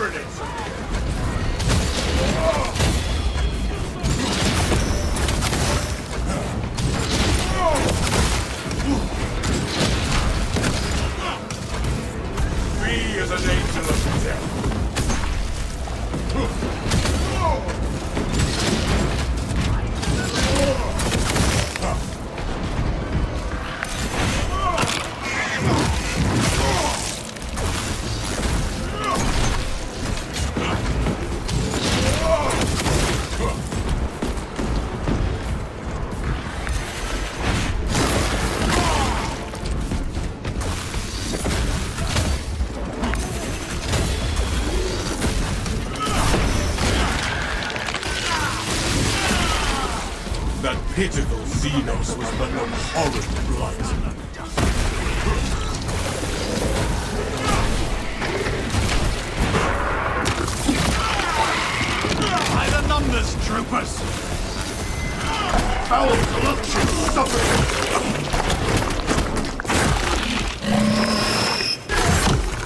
Tyranids! Be as an angel of death. That pitiful Xenos was but no horrid blight. By the numbers, troopers! Foul corruption suffers!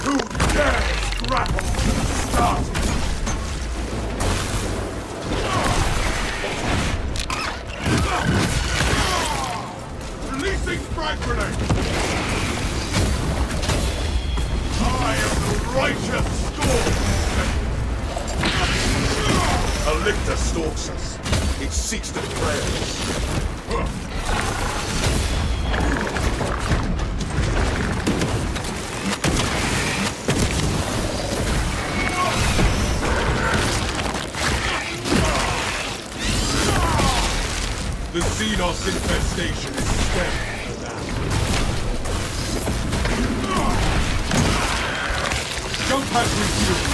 Who dares grapple with the start? Releasing frag grenade! I am the righteous storm! A lictor stalks us. It seeks to prey us. The Xenos infestation is steady for now. Jump pad resumed.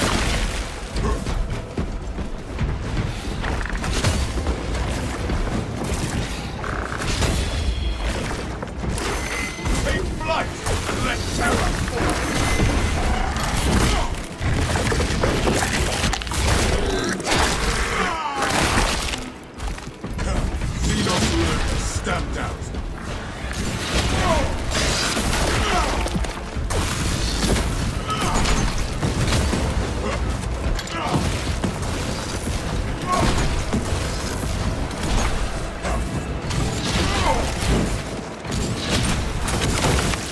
Take flight and let terror fall. Stamped out.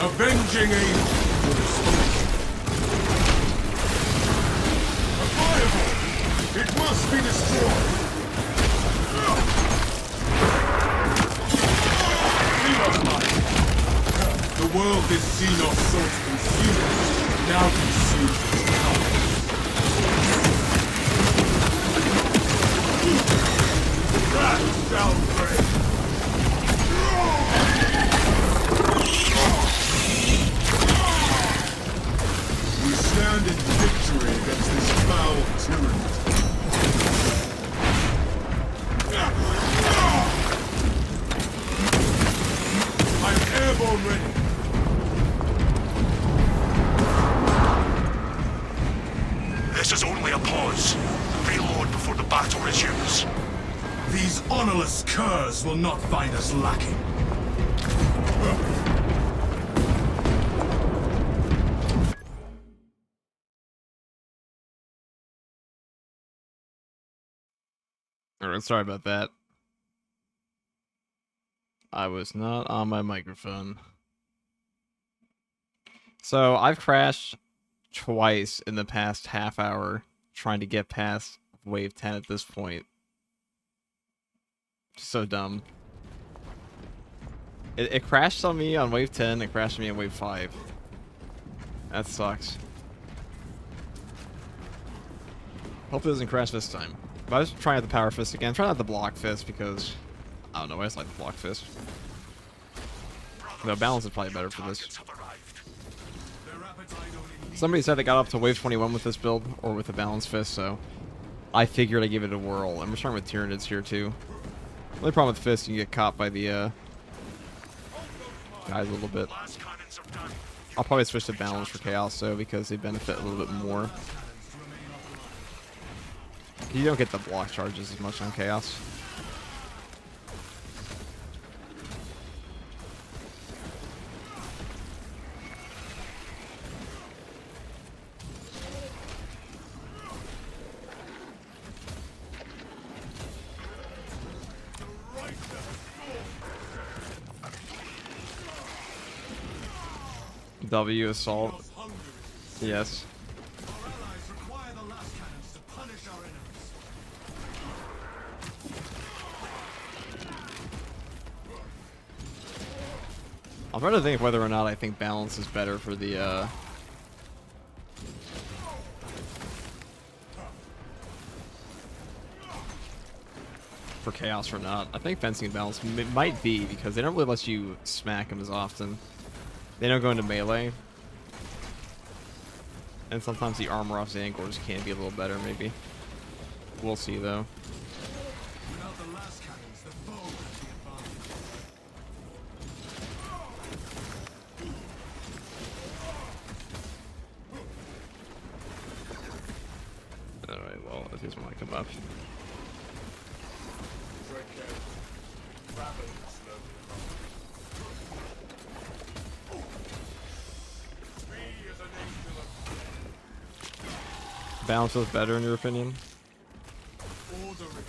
Avenging angel to restore. A fireball! It must be destroyed! The world this Xenos sought to consume now consumes its powers. That shall break! We stand in victory against this foul tyranny. I'm airborne ready. This is only a pause. Reload before the battle resumes. These honorless curs will not find us lacking. Alright, sorry about that. I was not on my microphone. So, I've crashed twice in the past half hour trying to get past wave 10 at this point. So dumb. It crashed on me on wave 10, it crashed on me on wave 5. That sucks. Hopefully it doesn't crash this time. But I was trying out the power fist again. Try not the block fist because I don't know, I just like the block fist. The balance is probably better for this. Somebody said they got up to wave 21 with this build, or with the balance fist, so I figured I'd give it a whirl. And we're starting with Tyranids here too. The only problem with fist, you can get caught by the guys a little bit. I'll probably switch to balance for chaos though, because they benefit a little bit more. You don't get the block charges as much on chaos. W assault. Xenos hunger is insane. Yes. Our allies require the last cannons to punish our enemies. I'm trying to think whether or not I think balance is better for the for chaos or not. I think fencing and balance might be because they don't really let you smack them as often. They don't go into melee. And sometimes the armor off Zangors can be a little better, maybe. We'll see, though. Without the last cannons, the foe has the advantage. Alright, well, if this one might come up. Tread carefully. Rapid and slow. Be as an angel of Balance was better, in your opinion? order returns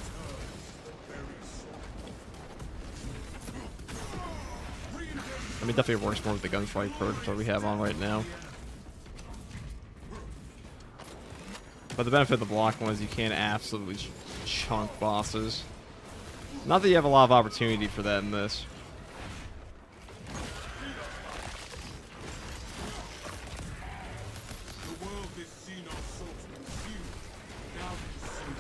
to the very soul. I mean, definitely works more with the gunfight perk that we have on right now. But the benefit of the block one is you can absolutely chunk bosses. Not that you have a lot of opportunity for that in this. The world this Xenos sought to consume now consumed.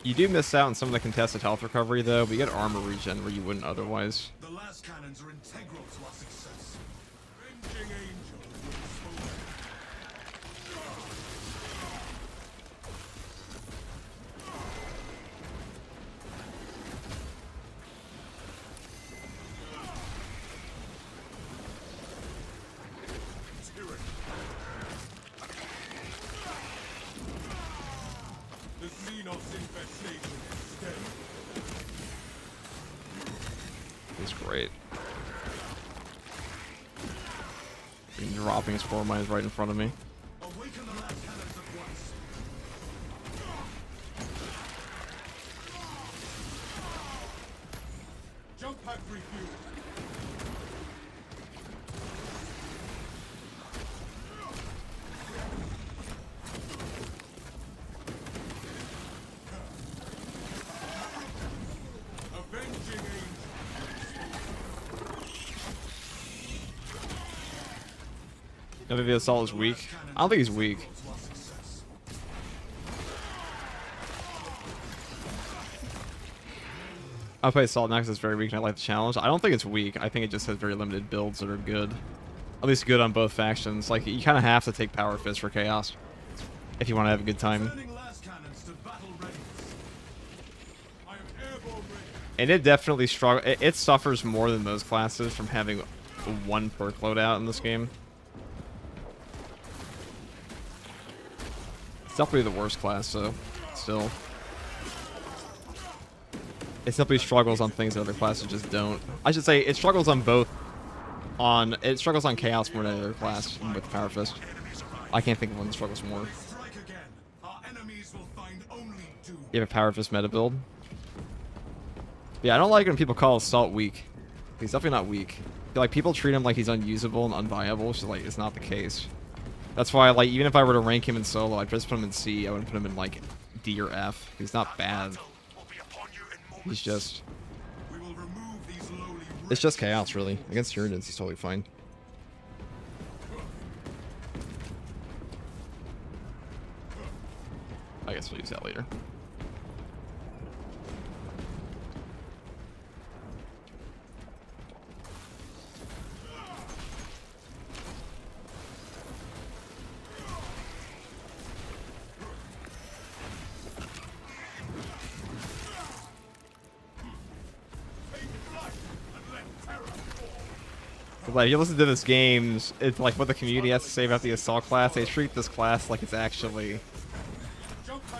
You do miss out on some of the contested health recovery, though, but you get armor regen where you wouldn't otherwise. The last cannons are integral to our success. Avenging angel will spoken. Tyranny. The Xenos infestation is dead. It's great. And dropping his 4 mines right in front of me. Awaken the last cannons at once. Jump pack refuel. Avenging angel. Now, maybe Assault is weak. I don't think he's weak. To our success. I play Assault next, it's very weak, and I like the challenge. I don't think it's weak. I think it just has very limited builds that are good. At least good on both factions. Like, you kind of have to take Power Fist for Chaos if you want to have a good time. Turning last cannons to battle readiness. I am airborne ready. And it definitely it suffers more than most classes from having one perk loadout in this game. It's definitely the worst class, so still. It simply struggles on things that other classes just don't. I should say it struggles on both. It struggles on Chaos more than any other class with Power Fist. I can't think of one that struggles more. Strike again. Our enemies will find only doom. You have a Power Fist meta build. Yeah, I don't like when people call Assault weak. He's definitely not weak. I feel like people treat him like he's unusable and unviable, so like it's not the case. That's why, like, even if I were to rank him in solo, I'd just put him in C. I wouldn't put him in like D or F. He's not bad. Will be upon you in moments. He's just. We will remove these lowly It's just Chaos, really. Against Tyranids, he's totally fine. I guess we'll use that later. But like, if you listen to this game, it's like what the community has to say about the Assault class. They treat this class like it's actually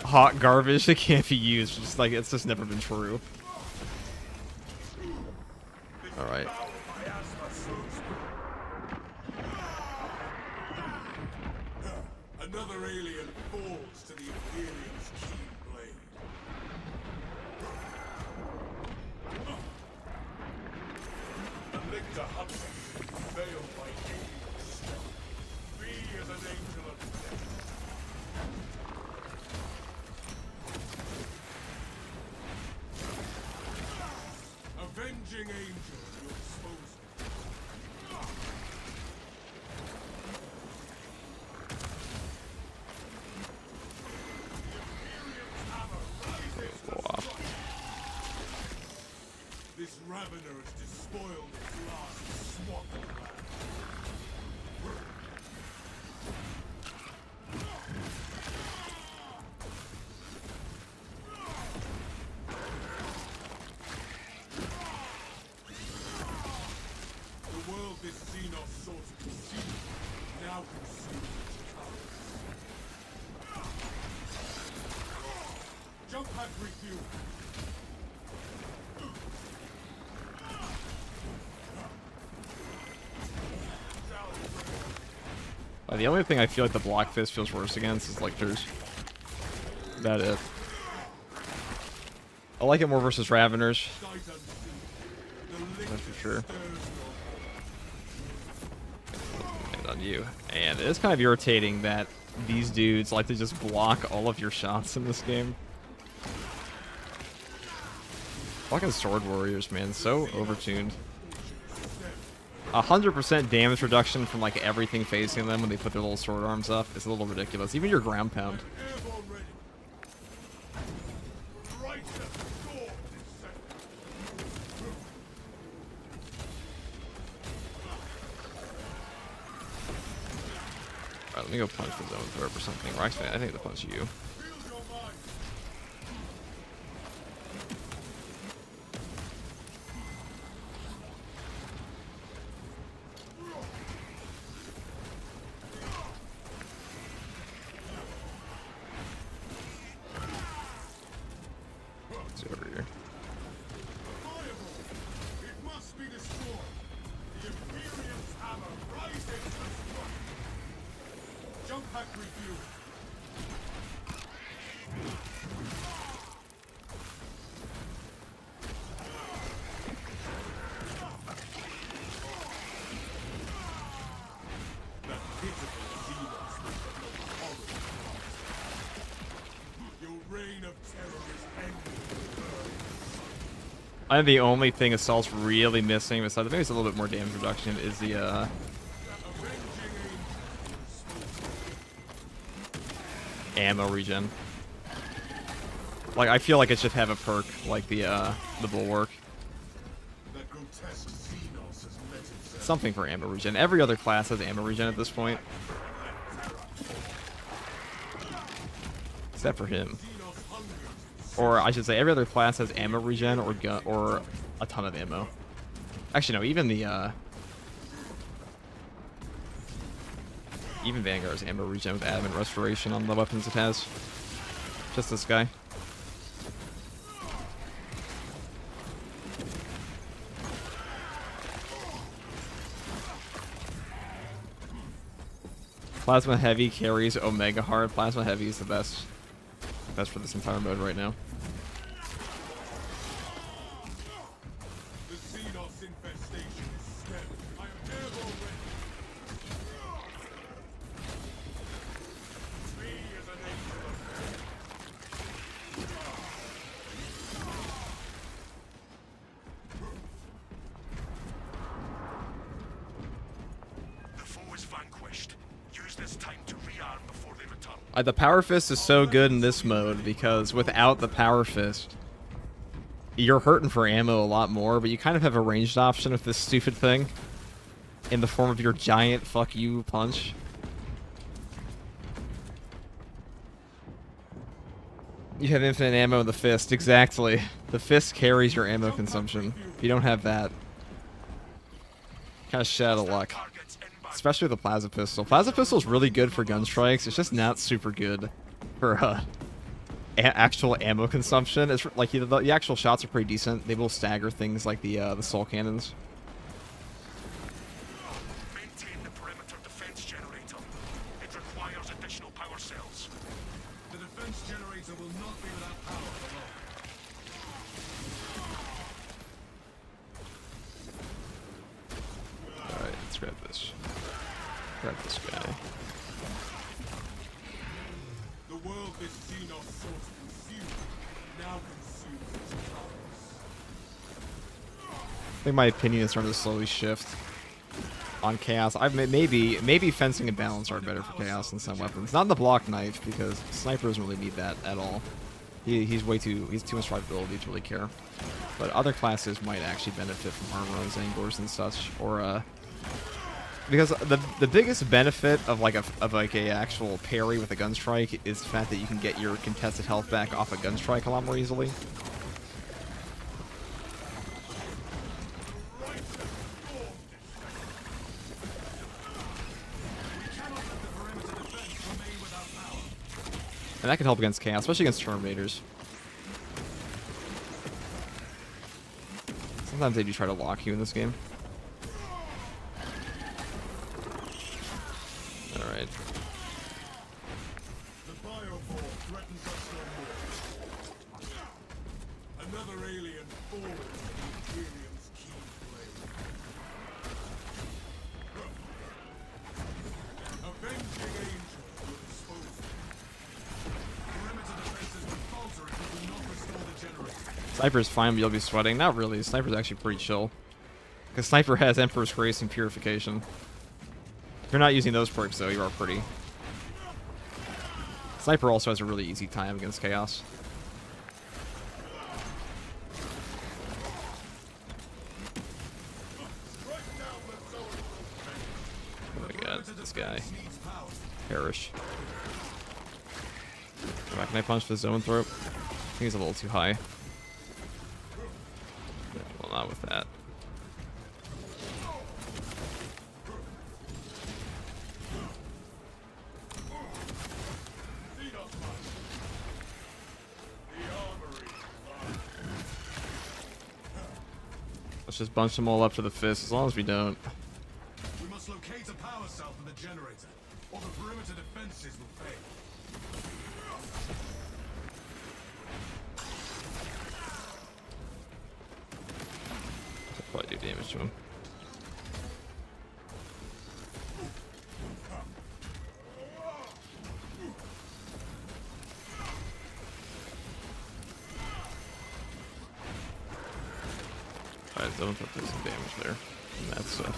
hot garbage that can't be used. Just like it's just never been true. All right. Another alien falls to the Imperium's keen blade. A lictor hunter failed by alien strength. ravener has despoiled its last swampland. The world this Xenos sought to conceal, now consumes its powers. Jump pack refuel. The only thing I feel like the block fist feels worse against is lictors. That it. I like it more versus Raveners. That's for sure. And on you. And it is kind of irritating that these dudes like to just block all of your shots in this game. Fucking sword warriors, man, so overtuned. 100% damage reduction from like everything facing them when they put their little sword arms up is a little ridiculous. Even your ground pound. Alright, let me go punch the zone throw or something. Or actually, I think they'll punch you. Over here. It must be destroyed. The Imperium's hammer rises to strike. Jump pack refuel. That pitiful Xenos will become horrible. Your reign of terror is ended. I think the only thing Assault's really missing, besides maybe it's a little bit more damage reduction, is the ammo regen. Like I feel like it should have a perk like the bulwark. That grotesque Xenos has met itself. Something for ammo regen. Every other class has ammo regen at this point. Except for him. Or I should say every other class has ammo regen or gun or a ton of ammo. Actually no, even the even Vanguard's ammo regen with adamant restoration on the weapons it has. Just this guy. Plasma Heavy carries Omega Hard. Plasma Heavy is the best. Best for this entire mode right now. The Xenos infestation is stemmed. I am airborne ready. Me as an angel of The foe is vanquished. Use this time to rearm before they return. The Power Fist is so good in this mode because without the Power Fist, you're hurting for ammo a lot more, but you kind of have a ranged option with this stupid thing in the form of your giant fuck you punch. You have infinite ammo in the fist, exactly. The fist carries your ammo consumption. If you don't have that, kind of shit out of luck. Especially with the Plasma Pistol. Plasma Pistol is really good for gun strikes. It's just not super good for actual ammo consumption. It's like the actual shots are pretty decent. They will stagger things like the soul cannons. Maintain the perimeter defense generator. It requires additional power cells. the defense generator will not be without power alone. Alright, let's grab this. Grab this guy. The world this Xenos sought to consume now consumes its powers. I think my opinion is starting to slowly shift on Chaos. Maybe fencing and balance are better for Chaos than some weapons. Not the block knife, because Sniper doesn't really need that at all. He's too much survivability to really care. But other classes might actually benefit from armor on Zangors and such, or because the biggest benefit of like a actual parry with a gunstrike is the fact that you can get your contested health back off a gunstrike a lot more easily. And that can help against chaos, especially against Terminators. Sometimes they do try to lock you in this game. Alright. The bioball threatens us no more. Another alien falls in Imperium's key blade. Avenging angel will expose it. Perimeter defenses will falter if we do not restore the generator. Sniper's fine, but you'll be sweating. Not really. Sniper's actually pretty chill. Because Sniper has Emperor's Grace and Purification. If you're not using those perks, though, you are pretty. Sniper also has a really easy time against Chaos. Oh my god, this guy. Perish. Alright, can I punch the zone throat? I think he's a little too high. Well, not with that. Let's just bunch them all up to the fist, as long as we don't. We must locate a power cell for the generator, or the perimeter defenses will fail. I'll probably do damage to him. Alright, zone throw does some damage there. And that stuff.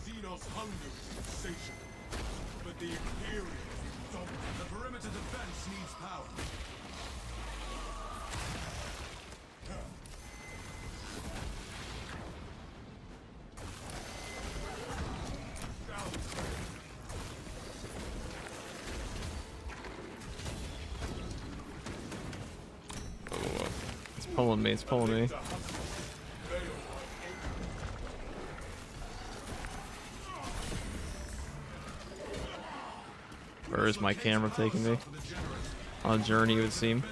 Xenos hunger is insatiable, but the Imperium is dominant. The perimeter defense needs power. Oh, it's pulling me, it's pulling me. Where is my camera taking me? On a journey, it would seem.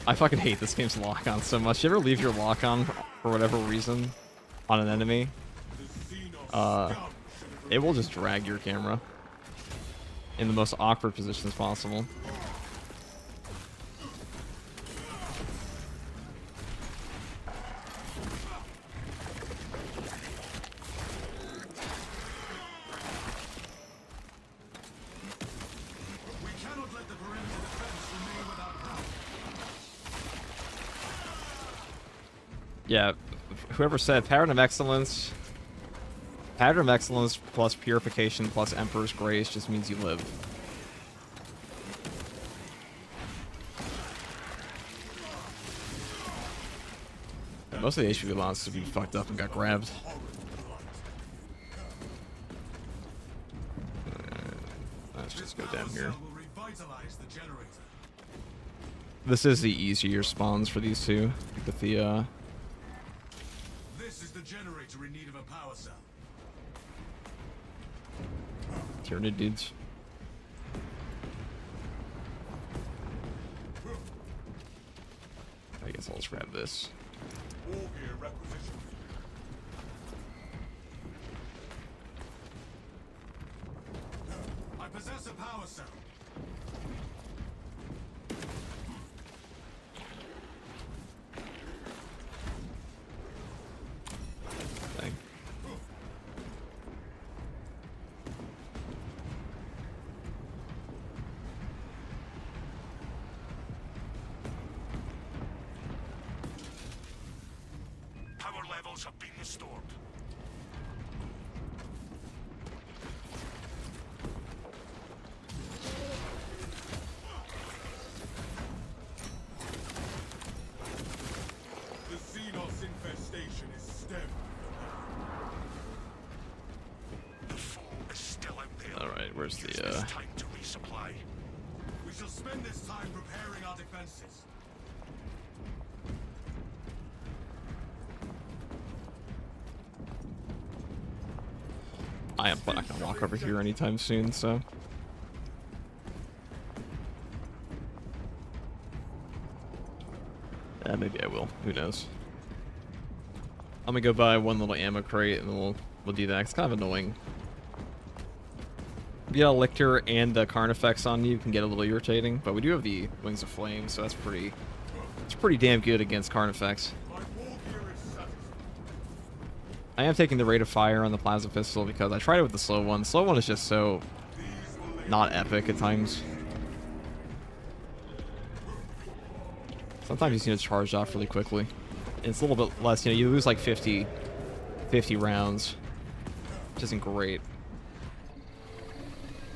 I fucking hate this game's lock-on so much. You ever leave your lock-on for whatever reason on an enemy? It will just drag your camera in the most awkward positions possible. Yeah, whoever said Pattern of Excellence plus Purification plus Emperor's Grace just means you live. Yeah, most of the HP belongs to be fucked up and got grabbed. Let's just go down here. This is the easier spawns for these two, with the This is the generator in need of a power cell. Tyranid dudes. I guess I'll just grab this. War gear requisition. I possess a power cell. Thing. Power levels have been restored. Alright, where's Use the, this time to resupply. We shall spend this time preparing our defenses. I am not gonna walk over here anytime soon, so. Maybe I will. Who knows? I'm gonna go buy one little ammo crate and then we'll do that. It's kind of annoying. If you got a Lictor and the Carnifex on you, it can get a little irritating, but we do have the Wings of Flame, so it's pretty damn good against Carnifex. My war gear is satisfied. I am taking the rate of fire on the plasma pistol because I tried it with the slow one. The slow one is just so These will lay not epic at times. Sometimes you just need to charge off really quickly. And it's a little bit less, you lose like 50 rounds, which isn't great.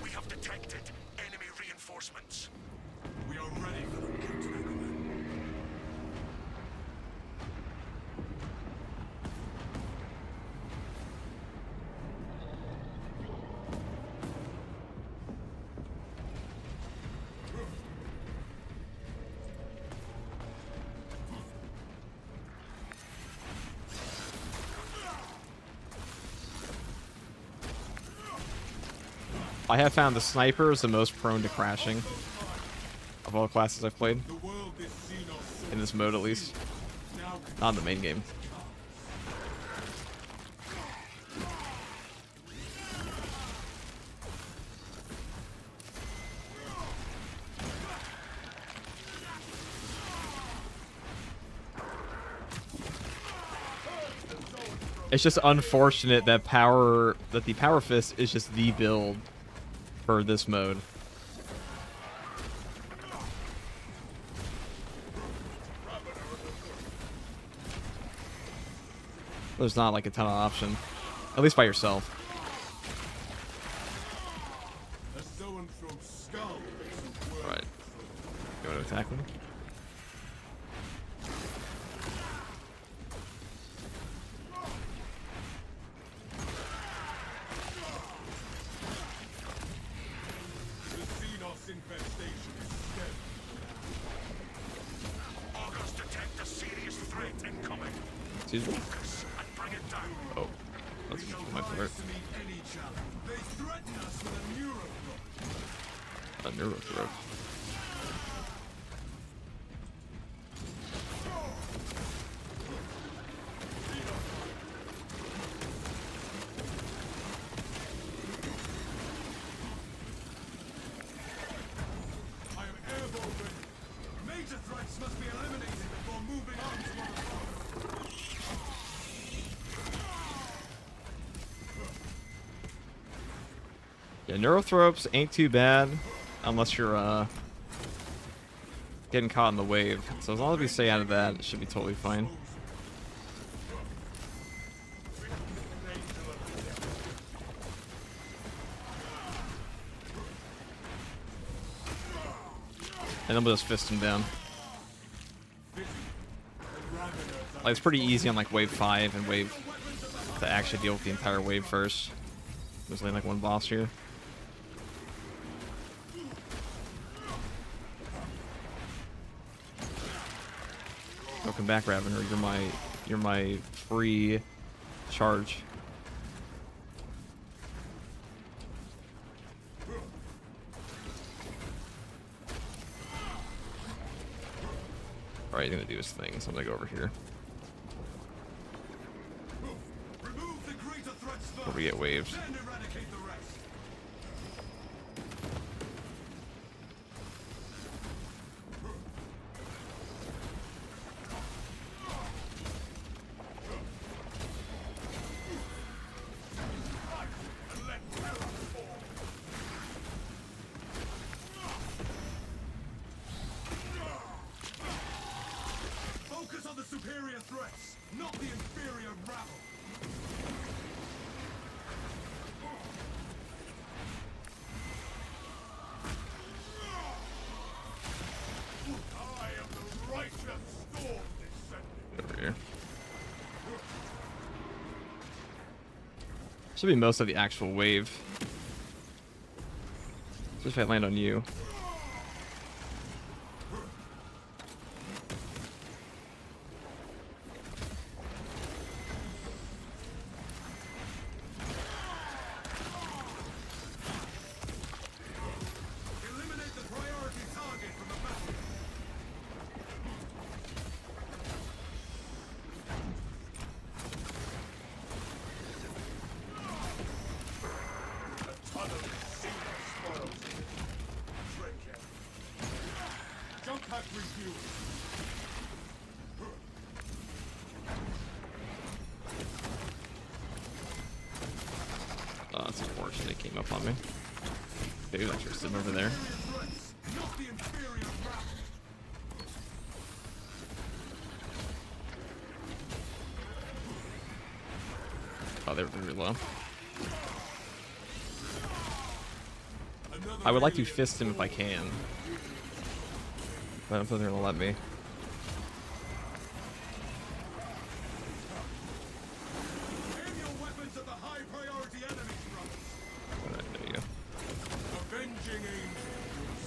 We have detected enemy reinforcements. We are ready for them, Captain Ackerman. I have found the sniper is the most prone to crashing of all the classes I've played, The world this Xenos in this mode at least. now Not in the main game. It's just unfortunate that the Power Fist is just the build for this mode. There's not like a ton of option, at least by yourself. as someone from Skull makes a word. All right, you want to attack me? The Xenos infestation is dead. Augurs detect a serious threat incoming. Excuse me? Focus and bring it down. Oh, that's We shall my rise favorite. to meet any challenge. They threaten us with a neurothreat. A neuro throat. I am airborne ready. Major threats must be eliminated before moving on to other foes. Yeah, neurothropes ain't too bad unless you're getting caught in the wave. So as long as we stay out of that, it should be totally fine. And then we'll just fist him down. Like, it's pretty easy on like wave 5 and wave to actually deal with the entire wave first. There's only like one boss here. Welcome back, Ravener. You're my free charge. Alright, he's gonna do his thing, so I'm gonna go over here. Remove the greater threats first, Where we get waves. then eradicate the rest. And let terror fall. Focus on the superior threats, not the inferior rabble. I am the righteous storm descending. Over here. Should be most of the actual wave. if I land on you. Eliminate the priority target from the battle. A ton of single spoils here. Trick him. Jump pack refuel. Oh, that's unfortunate. It came up on me. Dude, I'm just sitting over there. Not the inferior wrath. Oh, they were really low. Another I would like to alien fist him if I can. But I don't think they're gonna let me. Aim your weapons at the high priority enemies, brothers. Alright, there you go. Avenging angels.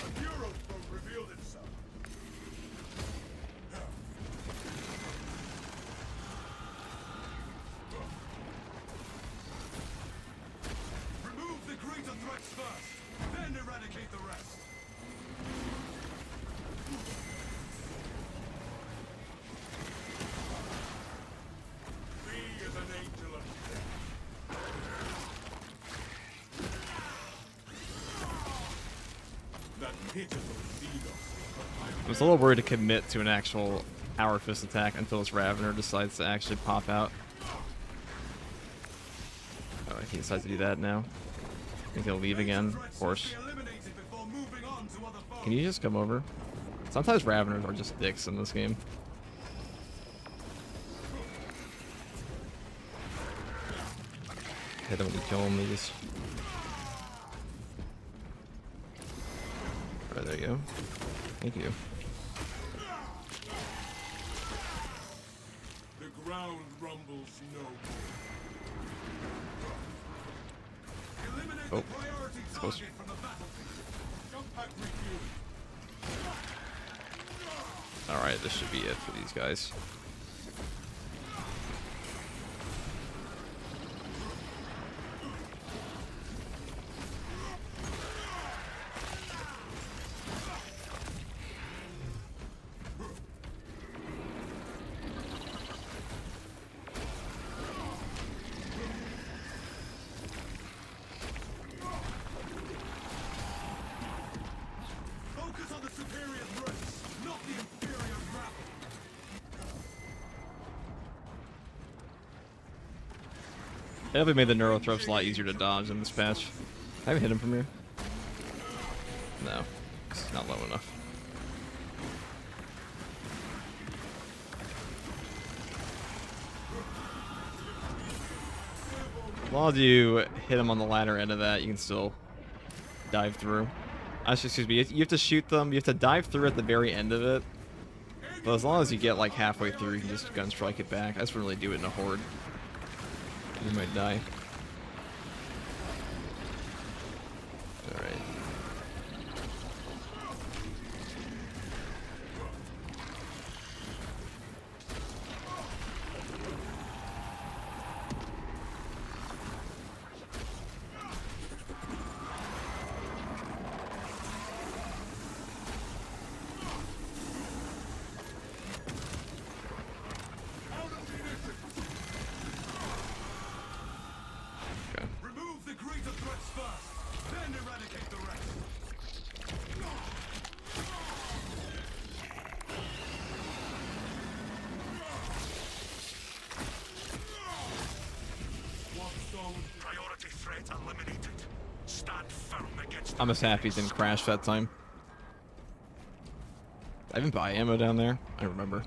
A hero folk revealed itself. Remove the greater threats first, then eradicate the rest. Me is an angel of death. That pitiful Xenos. I was a little worried to commit to an actual Power Fist attack until this Ravener decides to actually pop out. Oh, he decides to do that now. I think he'll leave again, of course. Can you just come over? Sometimes Raveners are just dicks in this game. Hit him when you kill him, these. Alright, there you go. Thank you. The ground rumbles no more. Eliminate Oh, the priority close. target from the battlefield. Jump pack refuel. Alright, this should be it for these guys. Focus on the superior threats, not the inferior rabble. They definitely made the Neurothrops a lot easier to dodge in this patch. I haven't hit him from here. No, it's not low enough. As long as you hit him on the latter end of that, you can still dive through. Actually, excuse me, you have to shoot them, you have to dive through at the very end of it. But as long as you get like halfway through, you can just gun strike it back. I just wouldn't really do it in a horde. You might die. Alright. Okay. Remove the greater threats first, then eradicate the rest. One stone. Priority threat eliminated. Stand firm against I'm just happy it didn't crash that time. Did I even buy ammo down there? I don't remember.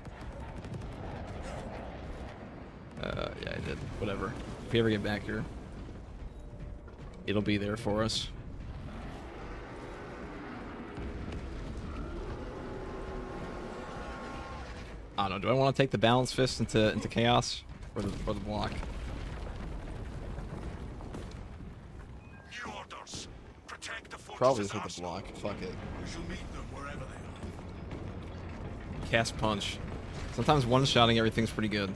Yeah, I did. Whatever. If we ever get back here, it'll be there for us. I don't know. Do I want to take the balance fist into chaos or the block? New orders. Protect the fortress's Probably just hit the arsenal. block. Fuck it. We shall meet them wherever they are. Cast punch. Sometimes one-shotting everything's pretty good.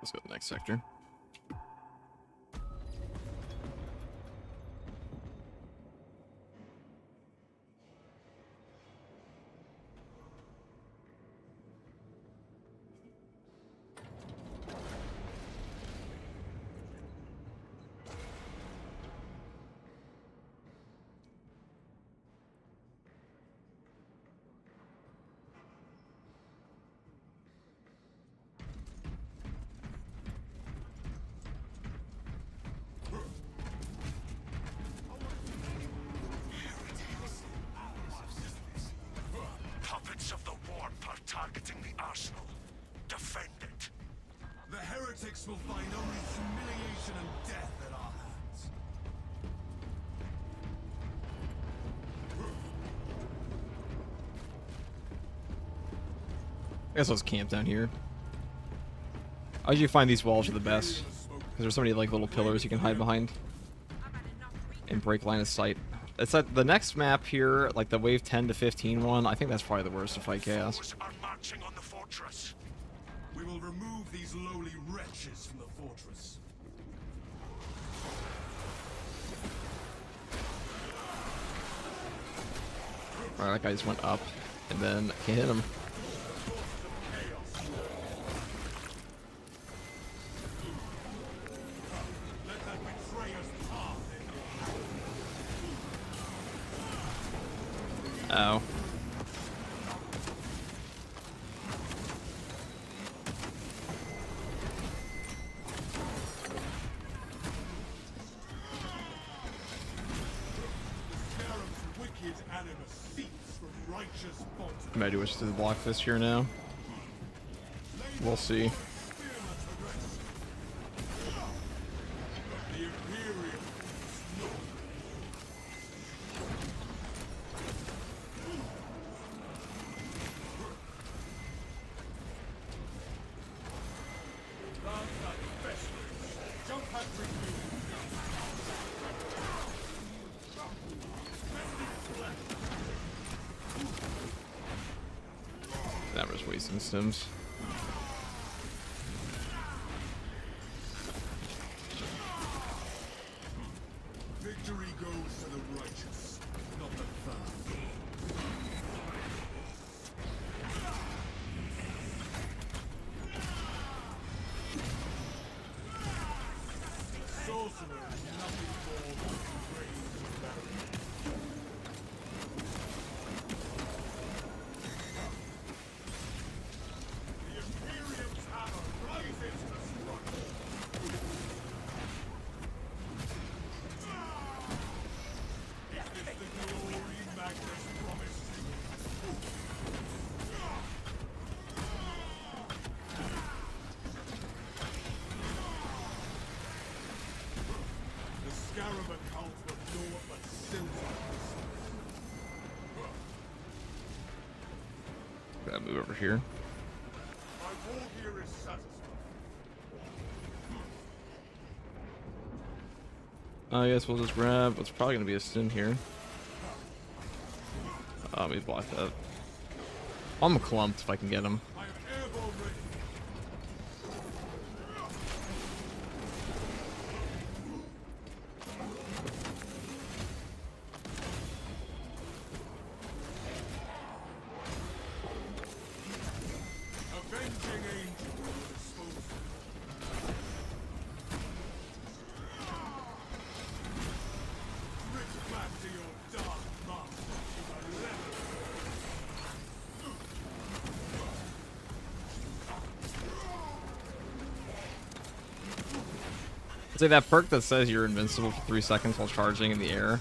Let's go to the next sector. Puppets of the warp are targeting the arsenal. Defend it. The heretics will find only humiliation and death at our hands. I guess let's camp down here. I usually find these walls are the best because there's so many like little pillars you can hide behind and break line of sight. It's like the next map here, like the wave 10 to 15 one. I think that's probably the worst to fight chaos. Foes are marching on the fortress. We will remove these lowly wretches from the fortress. Alright, that guy just went up, and then I can't hit him. Let that betrayer's path end. Ow. Scarab's wicked animus seeks from righteous bonds. I might do wish to block this here now. We'll see. The Imperium. Jump at That was wasting stims. Victory goes to the righteous, not the foul. Sorcerer is nothing more than strange barrier. The Imperium's hammer rises to strike. Is this the glory Magnus promised you? The Scarab account were naught but silver. Gotta move over here. My war gear is satisfied. I guess we'll just grab what's probably gonna be a stim here. Let me block that. I'm clumped if I can get him. I am airborne ready. Avenging angel will dispose of you. Rip back to your dark master to the left. It's like that perk that says you're invincible for 3 seconds while charging in the air.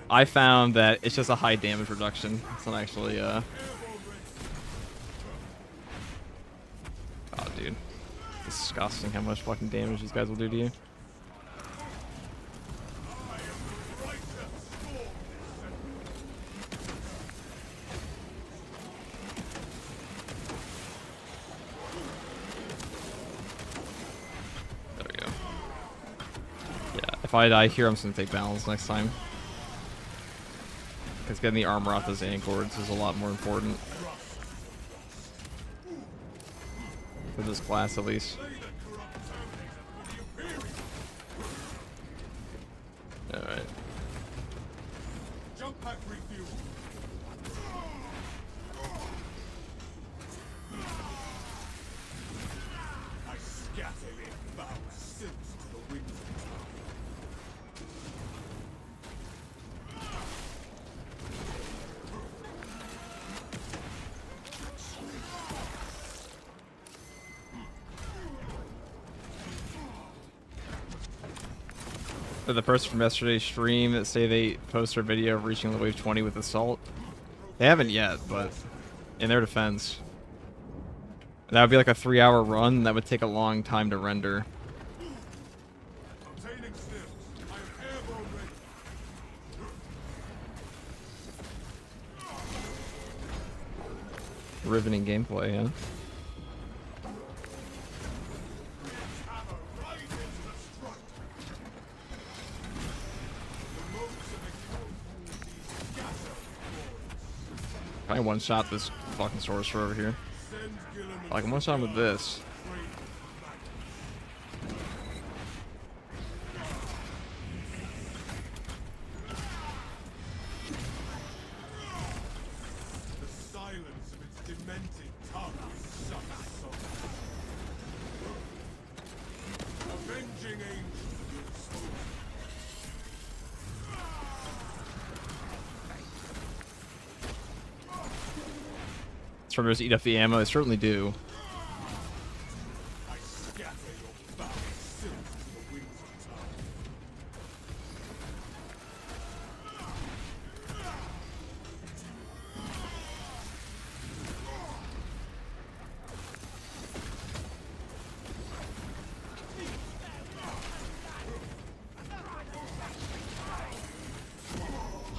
I found that it's just a high damage reduction. It's not actually, Oh, dude. Disgusting how much fucking damage these guys will do to you. There we go. Yeah, if I die here, I'm just gonna take balance next time. Because getting the armor off those anchors is a lot more important. For this class, at least. Alright. Jump pack refuel. I scatter it foul silks to the winds of time. For the person from yesterday's stream that say they post their video of reaching the wave 20 with assault. They haven't yet, but in their defense. That would be like a 3-hour run. That would take a long time to render. Obtaining stills. I am airborne ready. Riveting gameplay, yeah. Hammer right into the strike. The motes of the kill scatter. I one-shot this fucking sorcerer over here. Send Gilliman. I can one-shot him with this. The silence of its demented tongue is such soul. Avenging angel of your soul. Servers eat up the ammo. They certainly do. I scatter your foul silks to the winds of time.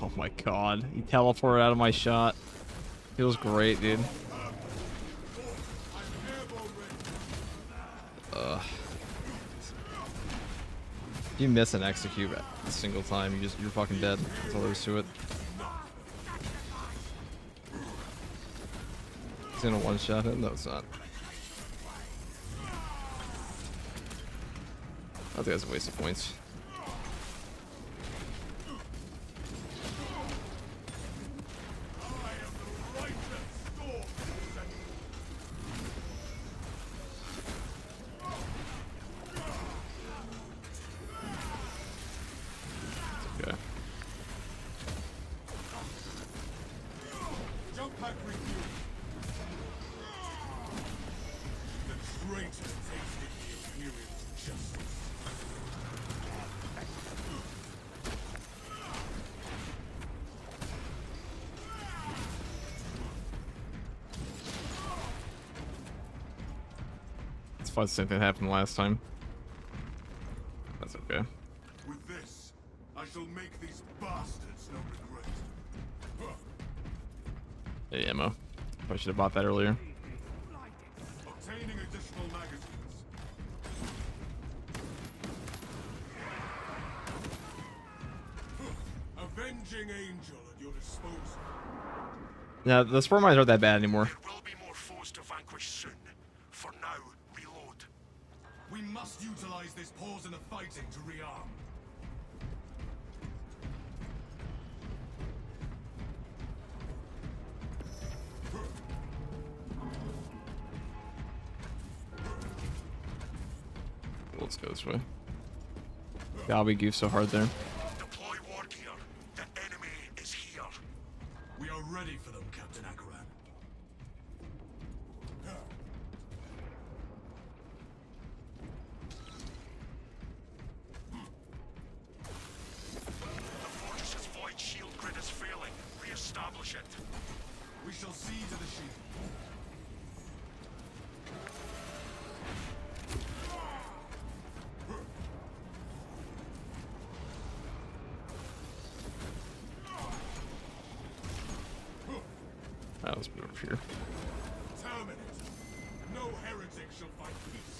Oh my god. He teleported out of my shot. Feels great, dude. Ugh. If you miss an execute a single time, you're fucking dead. That's all there is to it. He's gonna one-shot him? No, it's not. I think that's a waste of points. Okay. Jump pack refuel. The traitor tasted the Imperial's justice. It's fun. Same thing happened last time. That's okay. With this, I shall make these bastards no regret. Hey, ammo. Probably should have bought that earlier. Obtaining additional magazines. Avenging angel at your disposal. Yeah, the spore mines aren't that bad anymore. There will be more foes to vanquish soon. For now, reload. We must utilize this pause in the fighting to rearm. Let's go this way. God, we goofed so hard there. Deploy war gear. The enemy is here. We are ready for them, Captain Akaran. shall see to the shield. Oh, let's move over here. Terminate. No heretic shall find peace.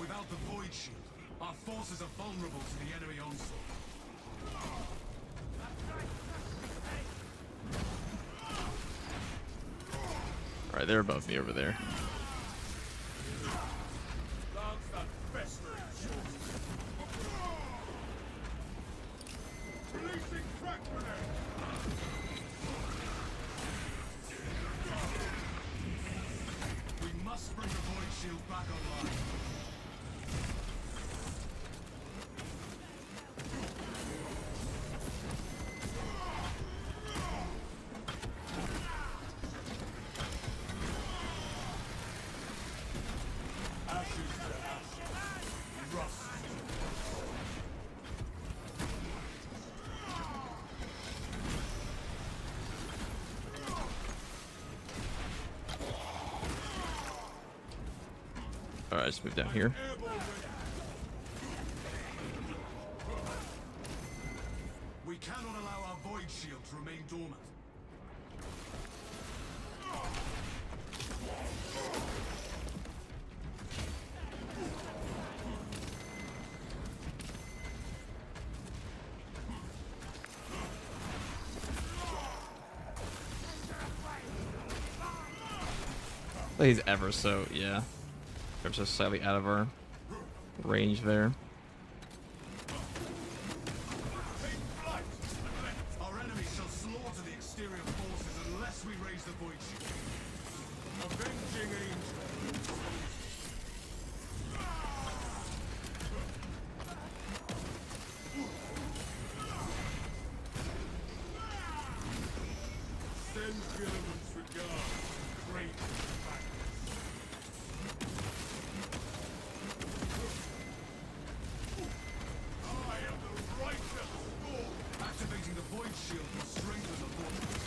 Without the void shield, our forces are vulnerable to the enemy onslaught. Alright, they're above me over there. Lance that festering short. Releasing crack grenade. We must bring the void shield back online. Ashes to ashes. Rust. Alright, let's move down here. Airborne ready. We cannot allow our void shield to remain dormant. He's ever so, yeah. Ever so slightly out of our range there. Take flight! Our enemy shall slaughter the exterior forces unless we raise the void shield. Avenging angel. Send Gilliman's regards. Great Magnus. I am the righteous storm. Activating the void shield will strengthen the fortress.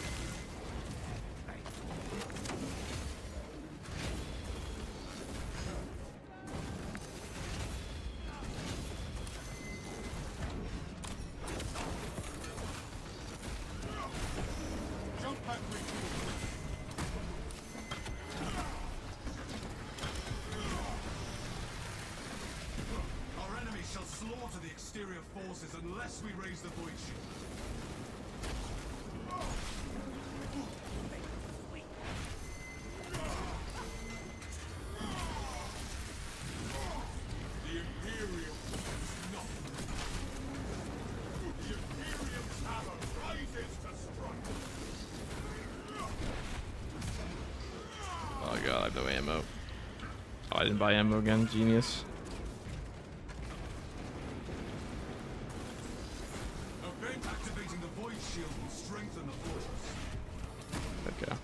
Jump pack refuel. Our enemy shall slaughter the exterior forces unless we raise the void shield. The Imperium is not. The Imperium's hammer rises to strike. Oh god, I have no ammo. Oh, I didn't buy ammo again. Genius. Event activating the void shield will strengthen the fortress. Okay.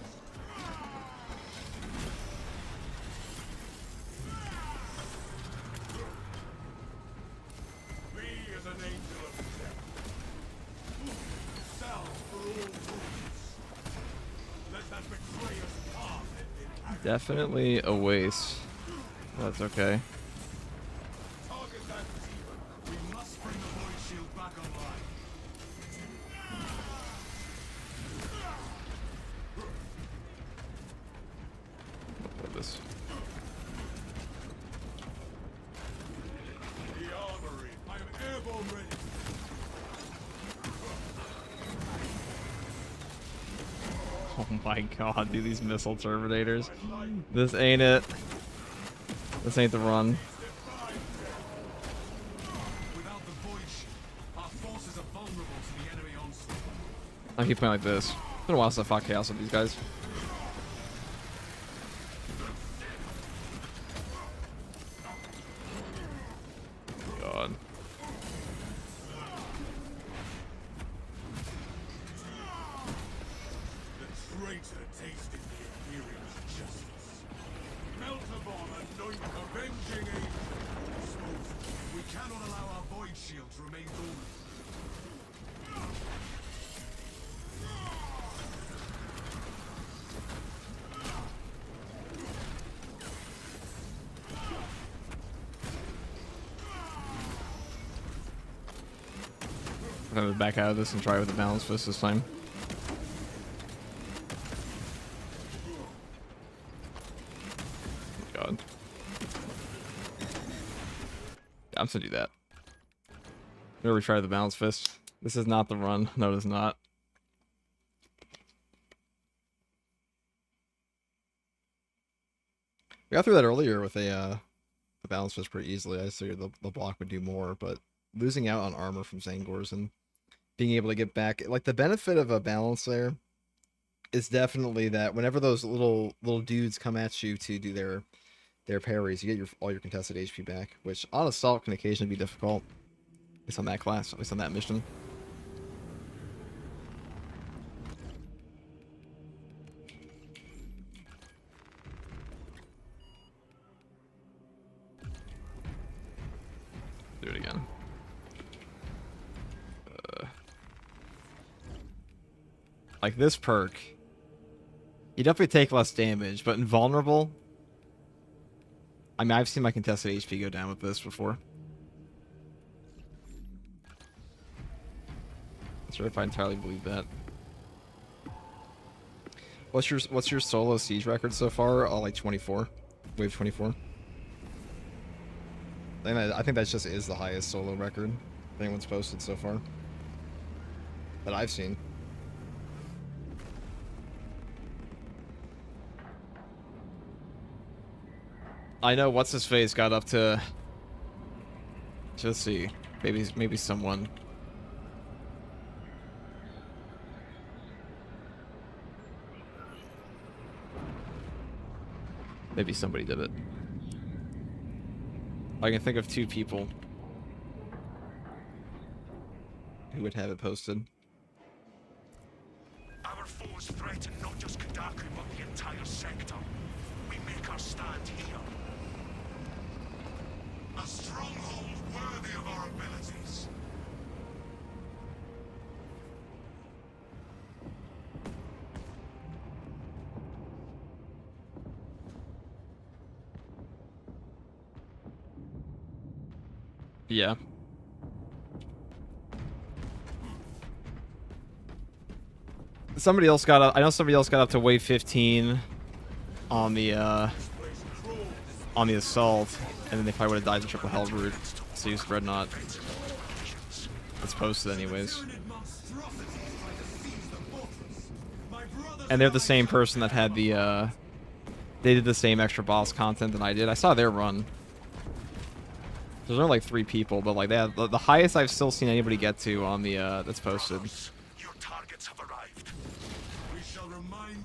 Be as an angel of death. Salve for all wounds. Let that betrayer's path end in agony. Definitely a waste. That's okay. Target that demon. We must bring the void shield back online. What this? The armory. I am airborne ready. Oh my god, dude, these missile terminators. This ain't it. This ain't the run. Without the void shield, our forces are vulnerable to the enemy onslaught. I keep playing like this. It's been a while since I fought chaos with these guys. God. The traitor tasted the Imperium's justice. Melt a bomb and anoint avenging angel. We cannot allow our void shield to remain dormant. I'm gonna back out of this and try with the balance fist this time. God. I'm just gonna do that. I'm gonna retry the balance fist. This is not the run. No, it is not. We got through that earlier with a the balance fist pretty easily. I just figured the block would do more, but losing out on armor from Zangors and being able to get back, like, the benefit of a balance there is definitely that whenever those little dudes come at you to do their parries, you get all your contested HP back, which on assault can occasionally be difficult. At least on that class, at least on that mission. Do it again. Like this perk, you definitely take less damage, but invulnerable. I mean, I've seen my contested HP go down with this before. Not sure if I entirely believe that. What's your solo siege record so far? Oh, like 24, wave 24. I think that just is the highest solo record anyone's posted so far that I've seen. I know what's his face got up to. Let's see, maybe someone. Maybe somebody did it. I can think of 2 people who would have it posted. Our foes threaten not just Kadaku, but the entire sector. We make our stand here. A stronghold worthy of our abilities. Yeah. Somebody else got up. I know somebody else got up to wave 15 on the assault, and then they probably would have died the triple hell route. So use Dreadnought. It's posted anyways. And they're the same person that had the they did the same extra boss content that I did. I saw their run. There's only like 3 people, but like they have, the highest I've still seen anybody get to on the that's posted Your targets have arrived.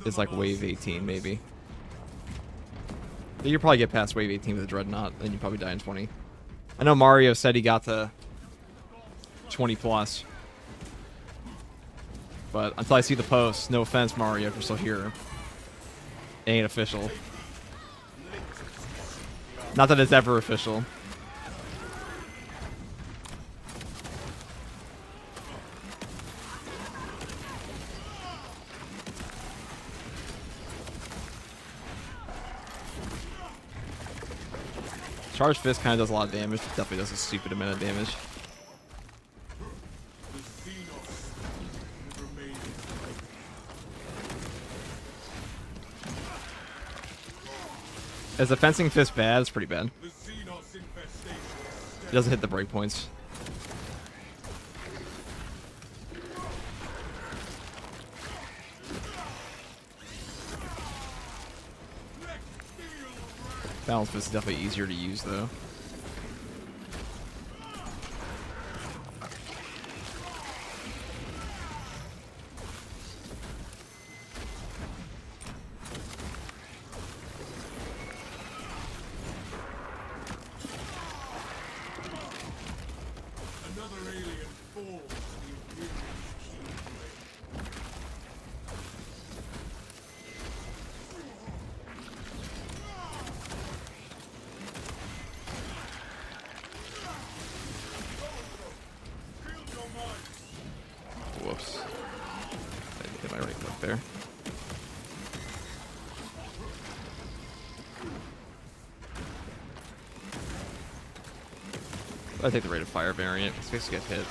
is like wave 18 maybe. You probably get past wave 18 with a Dreadnought, then you probably die in 20. I know Mario said he got to 20 plus. But until I see the post, no offense Mario, if you're still here, it ain't official. Not that it's ever official. Charge Fist kind of does a lot of damage. Definitely does a stupid amount of damage. Is the Fencing Fist bad? It's pretty bad. It doesn't hit the breakpoints. Balance Fist is definitely easier to use, though. Whoops. I didn't hit my right click there. I take the rate of fire variant. It's supposed to get hit.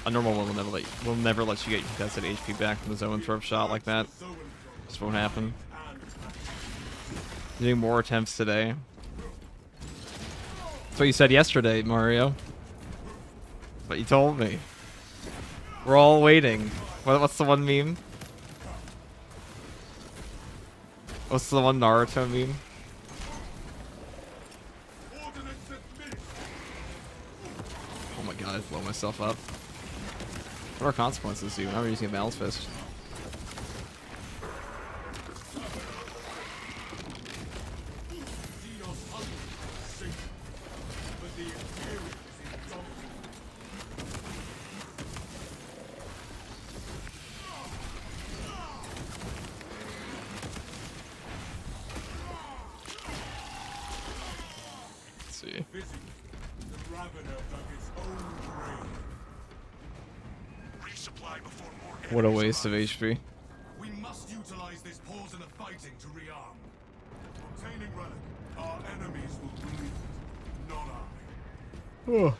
A normal one will never let you get your contested HP back from the zoanthrope shot like that. Just won't happen. Doing more attempts today. That's what you said yesterday, Mario. But you told me. We're all waiting. What's the one meme? What's the one Naruto meme? Oh my god, I blow myself up. What are consequences, dude? Now we're using a Balance Fist. What a waste of HP. We must utilize this pause in the fighting to rearm. Obtaining relic. Our enemies will believe it, not I.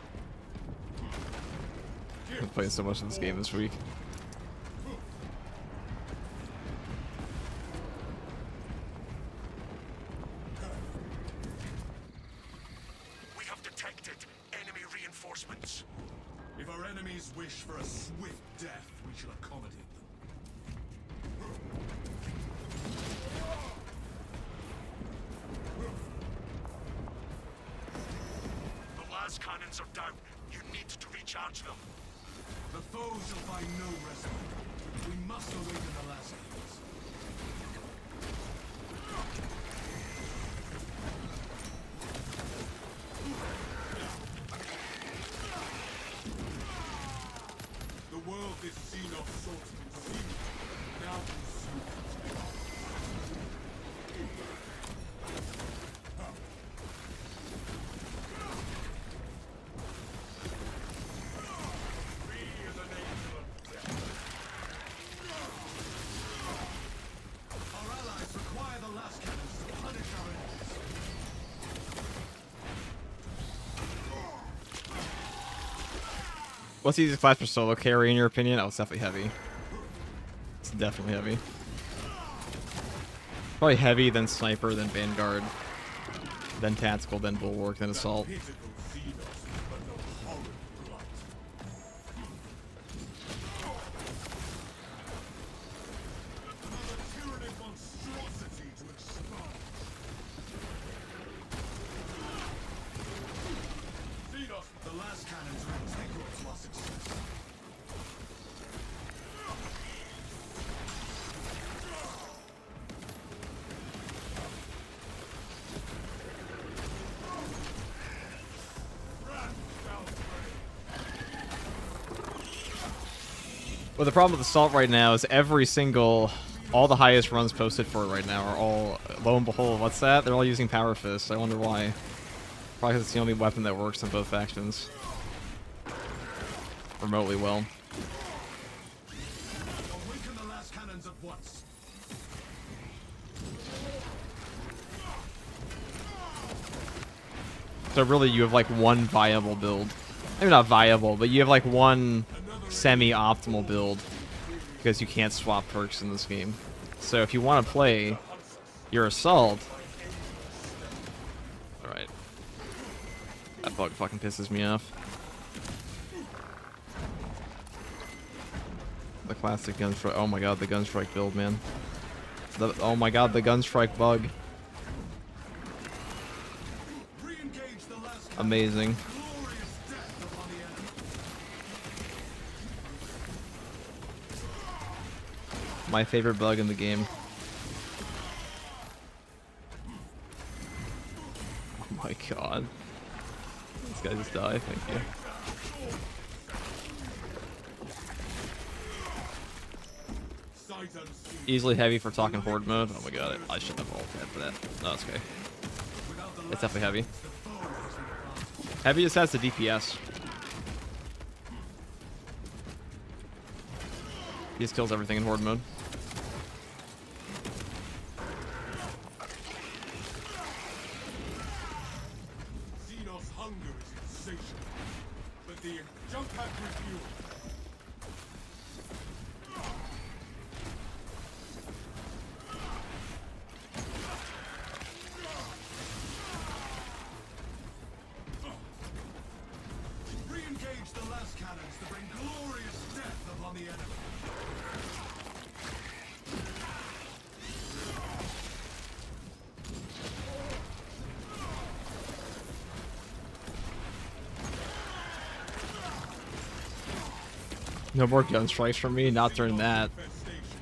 I've been playing so much of this game this week. We have detected enemy reinforcements. If our enemies wish for a swift death, we shall accommodate them. The last cannons are down. You need to recharge them. The foe shall find no respite. We must awaken the last cannons. The world this Xenos sought to consume, now consumes it. We are the angel of death. Our allies require the last cannons to punish our enemies. What's the easiest class for solo carry in your opinion? Oh, it's definitely heavy. It's definitely heavy. Probably heavy, then sniper, then vanguard, then tactical, then bulwark, then assault. Pitiful Xenos, but no horrid blood. Another tyrannic monstrosity to expunge. Xenos, the last cannons are integral to our success. Well, the problem with assault right now is all the highest runs posted for it right now are all, lo and behold, what's that? They're all using Power Fist. I wonder why. Probably because it's the only weapon that works in both factions. Remotely well. Awaken the last cannons at once. So really you have like one viable build. Maybe not viable, but you have like one semi-optimal build because you can't swap perks in this game. So if you want to play your assault... Alright. That bug fucking pisses me off. The classic Gunstrike. Oh my god, the Gunstrike build, man. Oh my god, the Gunstrike bug. Amazing. My favorite bug in the game. Oh my god. This guy just died, thank you. Easily heavy for talking horde mode. Oh my god, I shouldn't have ulted for that. No, it's okay. It's definitely heavy. Heavy just has the DPS. He just kills everything in horde mode. Xenos' hunger is insatiable, but the jump pack refuel the enemy. No more gun strikes from me. Not during that.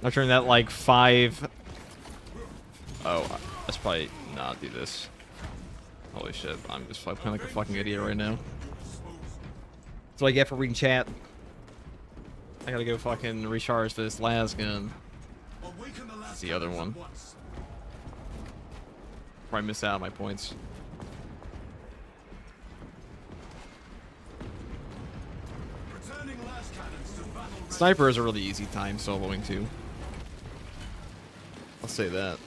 Not during that like 5. Oh, let's probably not do this. Holy shit! I'm just playing like a fucking idiot right now. That's what I get for reading chat. I gotta go fucking recharge this last gun. It's the other one. Probably miss out on my points. Sniper is a really easy time soloing too. I'll say that.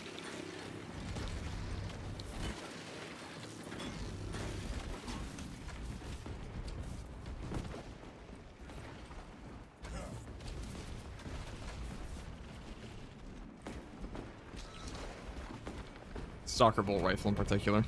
Stalker bolt rifle in particular.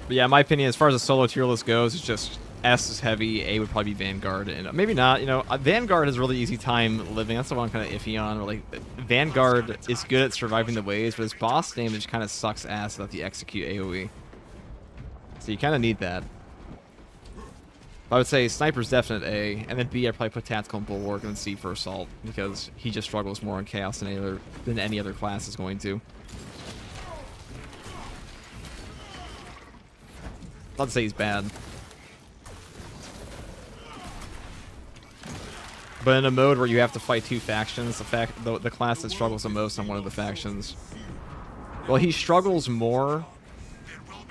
But yeah, my opinion, as far as the solo tier list goes, it's just S is heavy, A would probably be Vanguard, and maybe not. You know, Vanguard has a really easy time living. That's the one I'm kind of iffy on. Where, like, Vanguard is good at surviving the waves, but his boss damage kind of sucks ass without the execute AoE. So you kind of need that. I would say Sniper's definite A, and then B I'd probably put Tactical and Bulwark, and then C for Assault, because he just struggles more in Chaos than any other class is going to. Not to say he's bad. But in a mode where you have to fight 2 factions, the class that struggles the most on one of the factions. Well, he struggles more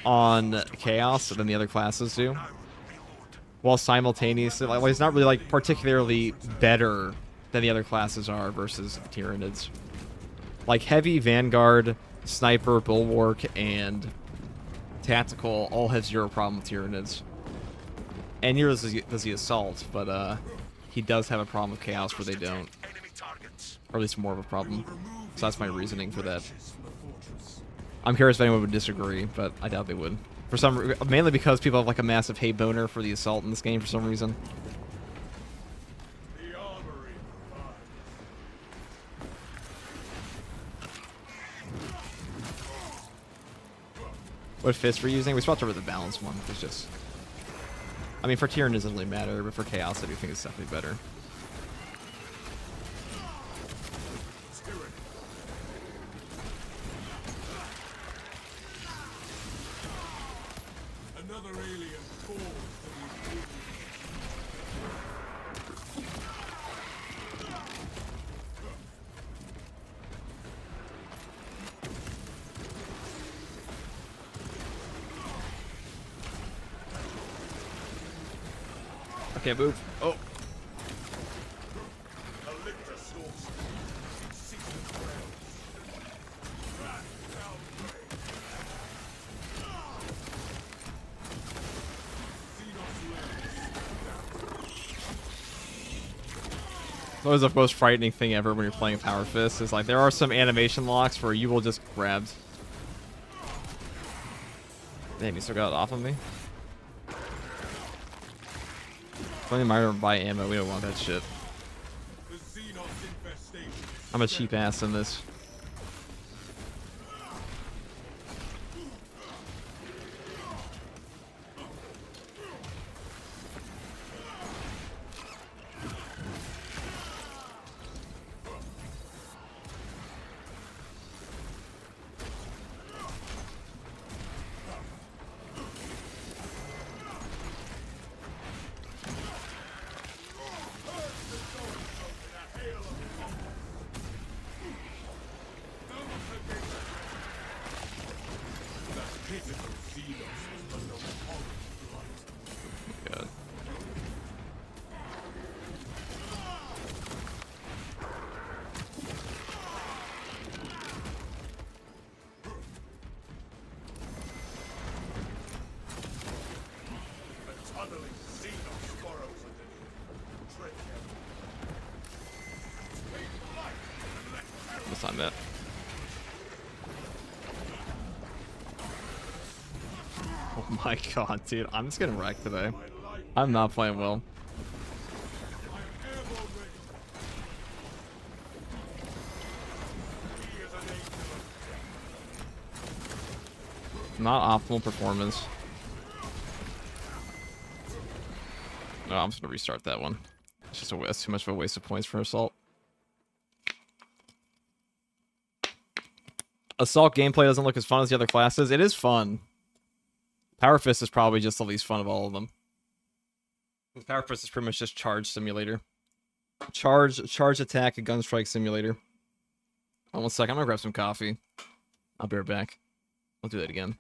on Chaos than the other classes do. While simultaneously, like, well, he's not really like particularly better than the other classes are versus Tyranids. Like Heavy, Vanguard, Sniper, Bulwark, and Tactical all have 0 problem with Tyranids. And neither does the Assault, but he does have a problem with Chaos where they don't. Or at least more of a problem. So that's my reasoning for that. I'm curious if anyone would disagree, but I doubt they would. Mainly because people have like a massive hate boner for the Assault in this game for some reason. What fist we're using? We swapped over the balance one. It's just, I mean, for Tyranid it doesn't really matter, but for Chaos I do think it's definitely better. Another alien falls to the I can't move. Oh. It's always the most frightening thing ever when you're playing Power Fist. Is like there are some animation locks where you will just grab. Damn, you still got it off of me? Only minor buy ammo, we don't want that shit. I'm a cheap ass in this. That's not it. Oh my god, dude. I'm just getting wrecked today. I'm not playing well. Not optimal performance. No, I'm just gonna restart that one. It's just it's too much of a waste of points for Assault. Assault gameplay doesn't look as fun as the other classes. It is fun. Power Fist is probably just the least fun of all of them. Power Fist is pretty much just charge simulator. Charge attack, a gunstrike simulator. Oh, 1 second. I'm gonna grab some coffee. I'll be right back. I'll do that again.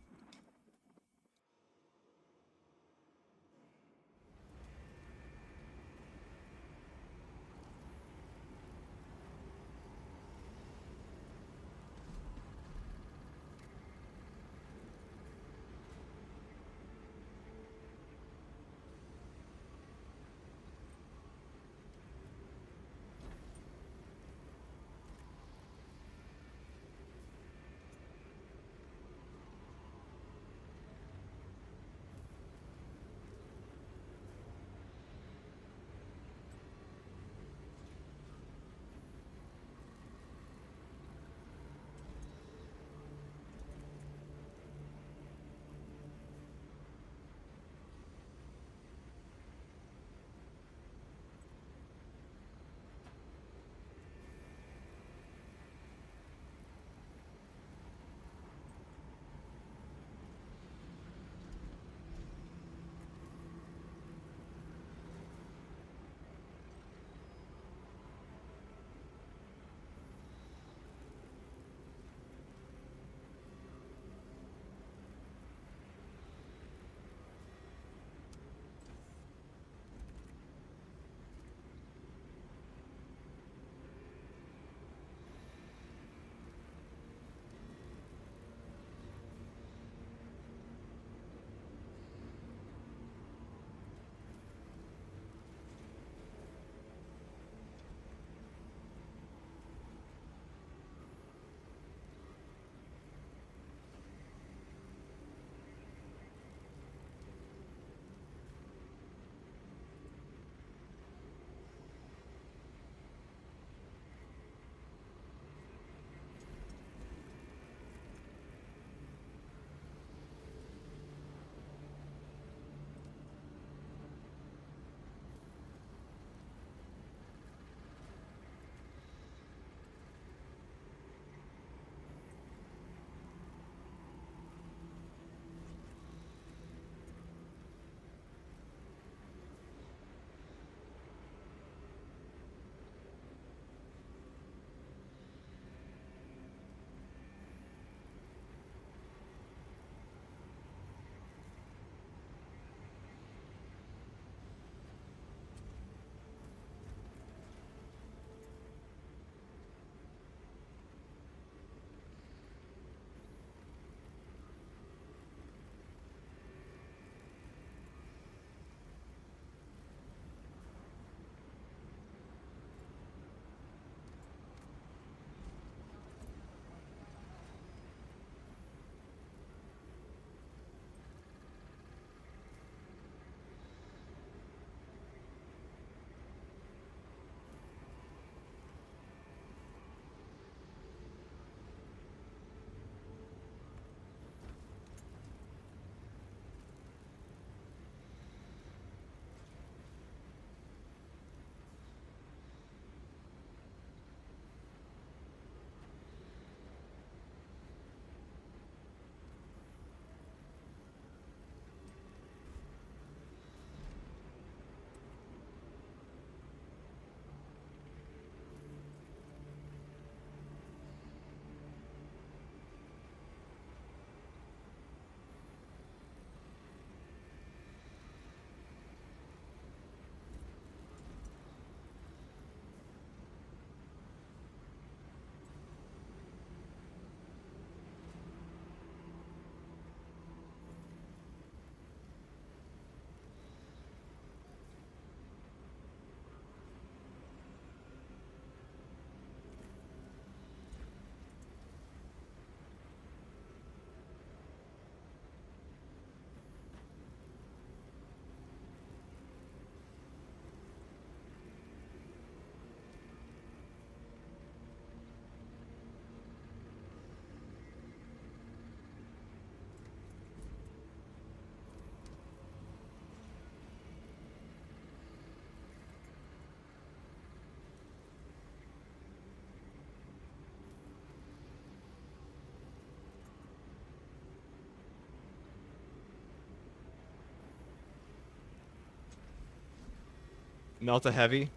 Melta Heavy.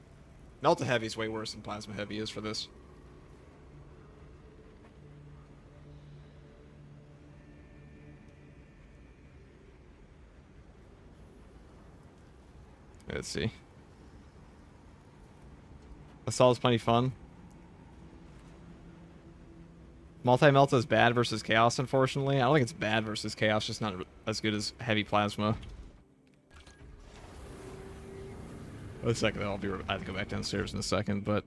Melta Heavy is way worse than Plasma Heavy is for this. Let's see. Assault is plenty fun. Multi-Melta is bad versus Chaos, unfortunately. I don't think it's bad versus Chaos, just not as good as Heavy Plasma. A second, I have to go back downstairs in a second, but...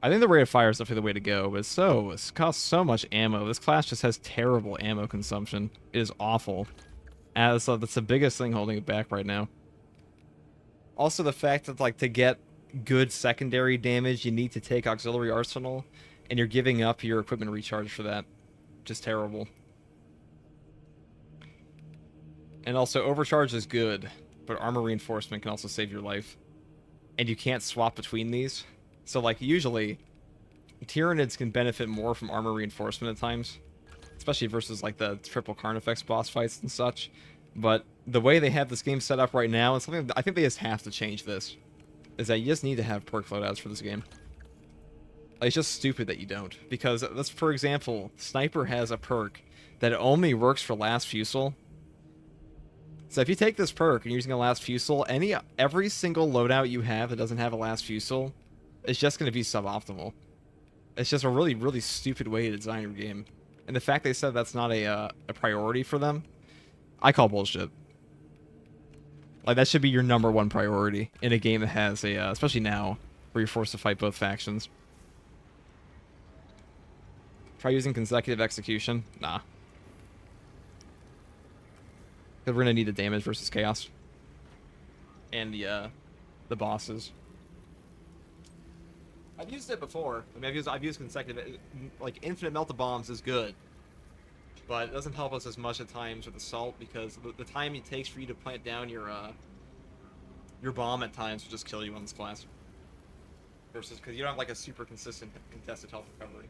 I think the rate of fire is definitely the way to go, but it costs so much ammo. This class just has terrible ammo consumption. It is awful. That's the biggest thing holding it back right now. Also, the fact that, like, to get good secondary damage, you need to take Auxiliary Arsenal, and you're giving up your equipment recharge for that. Just terrible. And also, Overcharge is good, but Armor Reinforcement can also save your life. And you can't swap between these. So, like, usually, Tyranids can benefit more from Armor Reinforcement at times. Especially versus, like, the triple Carnifex boss fights and such. But the way they have this game set up right now, is something I think they just have to change this. Is that you just need to have perk loadouts for this game. Like, it's just stupid that you don't. Because, for example, Sniper has a perk that only works for Last Fusel. So if you take this perk and you're using a Last Fusel, every single loadout you have that doesn't have a Last Fusel is just going to be suboptimal. It's just a really, really stupid way to design your game. And the fact they said that's not a priority for them, I call bullshit. Like, that should be your #1 priority in a game that has especially now, where you're forced to fight both factions. Try using consecutive execution? Nah. Because we're gonna need the damage versus chaos. And the bosses. I've used it before. I mean, I've used consecutive. Like, infinite melt of bombs is good, but it doesn't help us as much at times with assault because the time it takes for you to plant down your bomb at times will just kill you on this class. Versus because you don't have like a super consistent contested health recovery.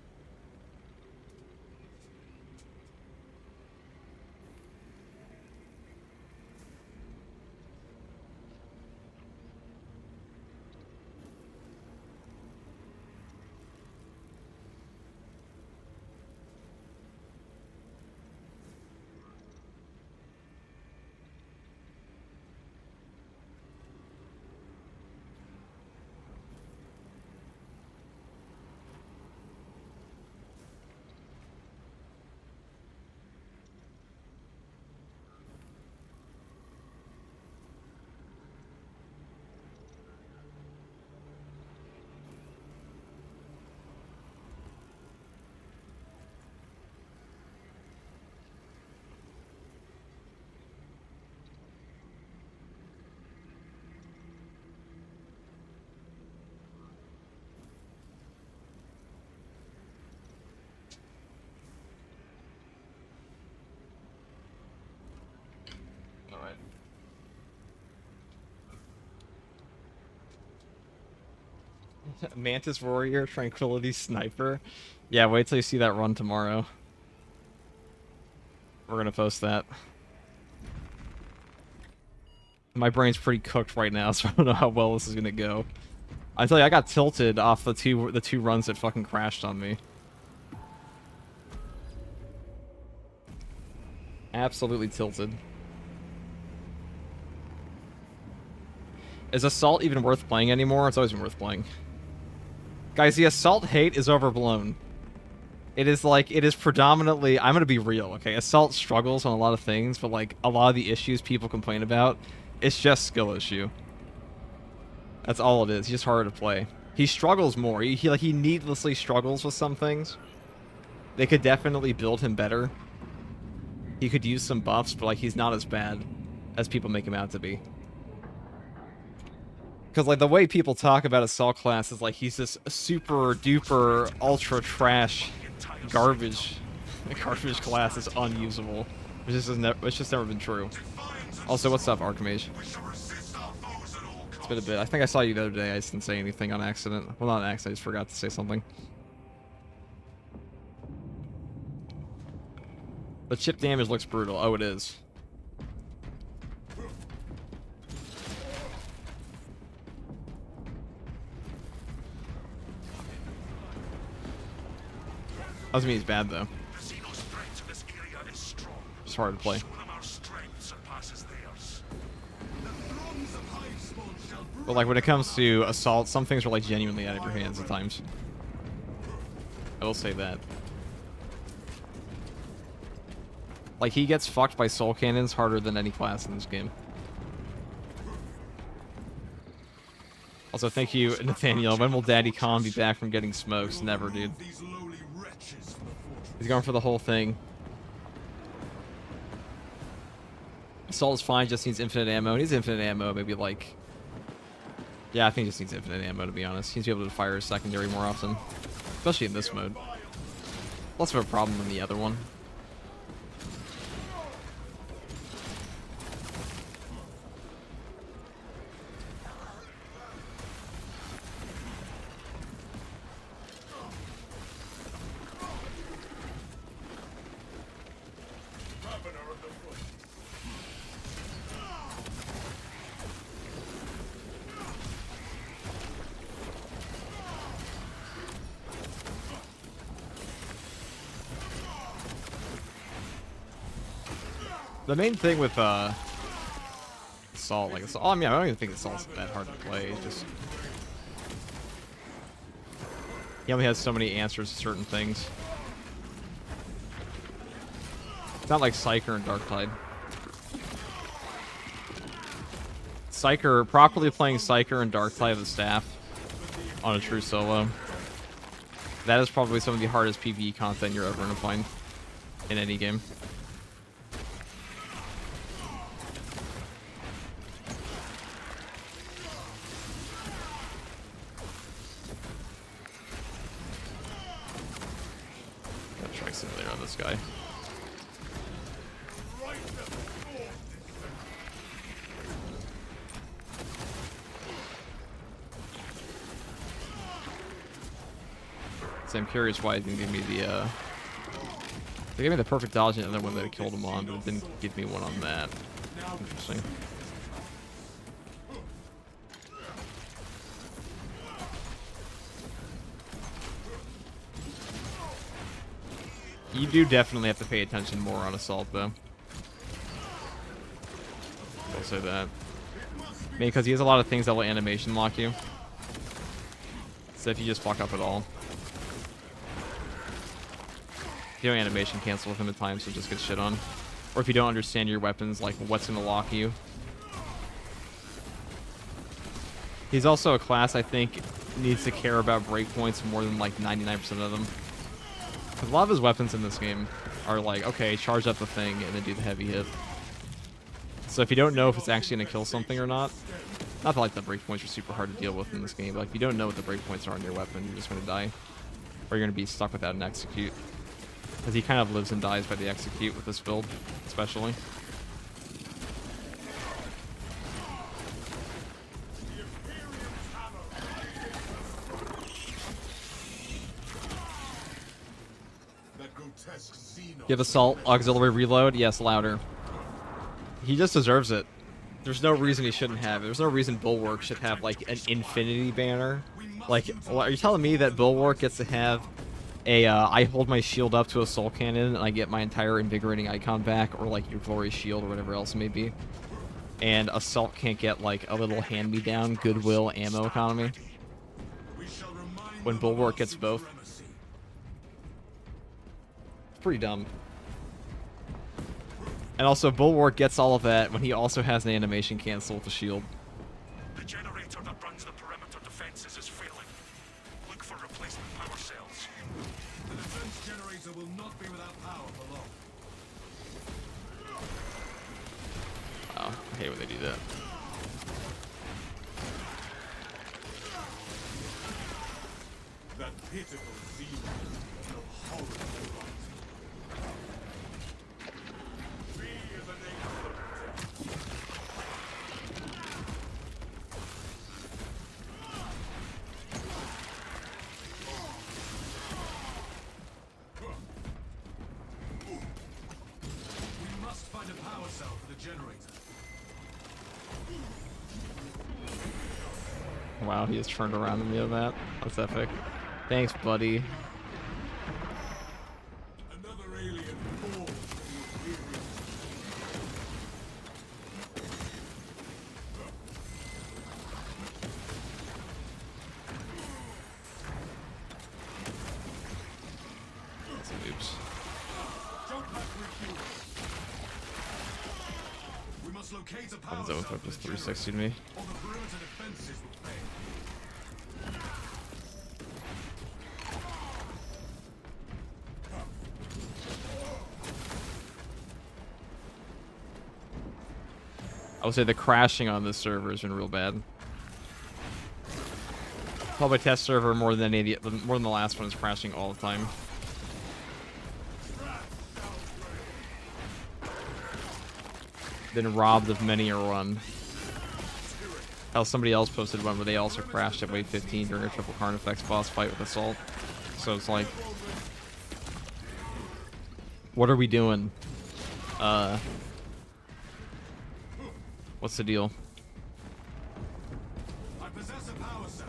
Mantis Warrior, Tranquility Sniper. Yeah, wait till you see that run tomorrow. We're gonna post that. My brain's pretty cooked right now, so I don't know how well this is gonna go. I tell you, I got tilted off the two runs that fucking crashed on me. Absolutely tilted. Is Assault even worth playing anymore? It's always been worth playing. Guys, the Assault hate is overblown. It is like, it is predominantly, I'm gonna be real, okay? Assault struggles on a lot of things, but like, a lot of the issues people complain about, it's just skill issue. That's all it is. He's just harder to play. He struggles more. He needlessly struggles with some things. They could definitely build him better. He could use some buffs, but like, he's not as bad as people make him out to be. Because, like, the way people talk about Assault class is like he's this super duper ultra trash garbage class that's unusable. It's just never been true. Also, what's up, Archmage? It's been a bit. I think I saw you the other day. I just didn't say anything on accident. Well, not on accident. I just forgot to say something. The chip damage looks brutal. Oh, it is. Doesn't mean he's bad though. The Xenos' threat to this area is strong. It's hard to play. Show them our strength surpasses theirs. But like when it comes to assault, some things are like genuinely out of your hands at times. I will say that. Like he gets fucked by soul cannons harder than any class in this game. Also, thank you, Nathaniel. When will Daddy Khan be back from getting smokes? Never, dude. He's going for the whole thing. Assault is fine, just needs infinite ammo. He needs infinite ammo, maybe like... Yeah, I think he just needs infinite ammo, to be honest. He needs to be able to fire his secondary more often. Especially in this mode. Less of a problem than the other one. The main thing with Assault, like Assault, I mean, I don't even think Assault's that hard to play. It's just he only has so many answers to certain things. It's not like Psyker and Darktide. Psyker, properly playing Psyker and Darktide of the staff on a true solo. That is probably some of the hardest PvE content you're ever going to find in any game. Simulator on this guy. So I'm curious why it didn't give me the they gave me the perfect dodge and the other one that I killed him on, but it didn't give me one on that. Interesting. You do definitely have to pay attention more on Assault, though. I'll say that. I mean, because he has a lot of things that will animation lock you. So if you just fuck up at all. You don't animation cancel with him at times, so just get shit on. Or if you don't understand your weapons, like what's going to lock you. He's also a class I think needs to care about breakpoints more than like 99% of them. A lot of his weapons in this game are like, okay, charge up the thing and then do the heavy hit. So if you don't know if it's actually going to kill something or not that like the breakpoints are super hard to deal with in this game, but like if you don't know what the breakpoints are on your weapon, you're just going to die. Or you're going to be stuck without an execute. Because he kind of lives and dies by the execute with this build, especially. Give Assault auxiliary reload? Yes, louder. He just deserves it. There's no reason he shouldn't have it. There's no reason Bulwark should have, like, an infinity banner. Like, are you telling me that Bulwark gets to have a, I hold my shield up to a soul cannon and I get my entire invigorating icon back, or, like, your glorious shield or whatever else it may be? And Assault can't get, like, a little hand-me-down goodwill ammo economy? When Bulwark gets both? Pretty dumb. And also, Bulwark gets all of that when he also has an animation cancel with the shield. The generator that runs the perimeter defenses is failing. Look for replacement power cells. The defense generator will not be without power for long. Oh, I hate when they do that. That pitiful Xenos of horrible right. Wow, he just turned around and did that. That's epic. Thanks, buddy. locate a power Zone cell Threat just for the 360'd me. generator, or the perimeter defenses will fail. I would say the crashing on this server has been real bad. Public test server more than more than the last one is crashing all the time. Been robbed of many a run. Hell, somebody else posted one where they also crashed at wave 15 during a triple Carnifex boss fight with Assault. So it's like, what are we doing? What's the deal? I possess a power cell.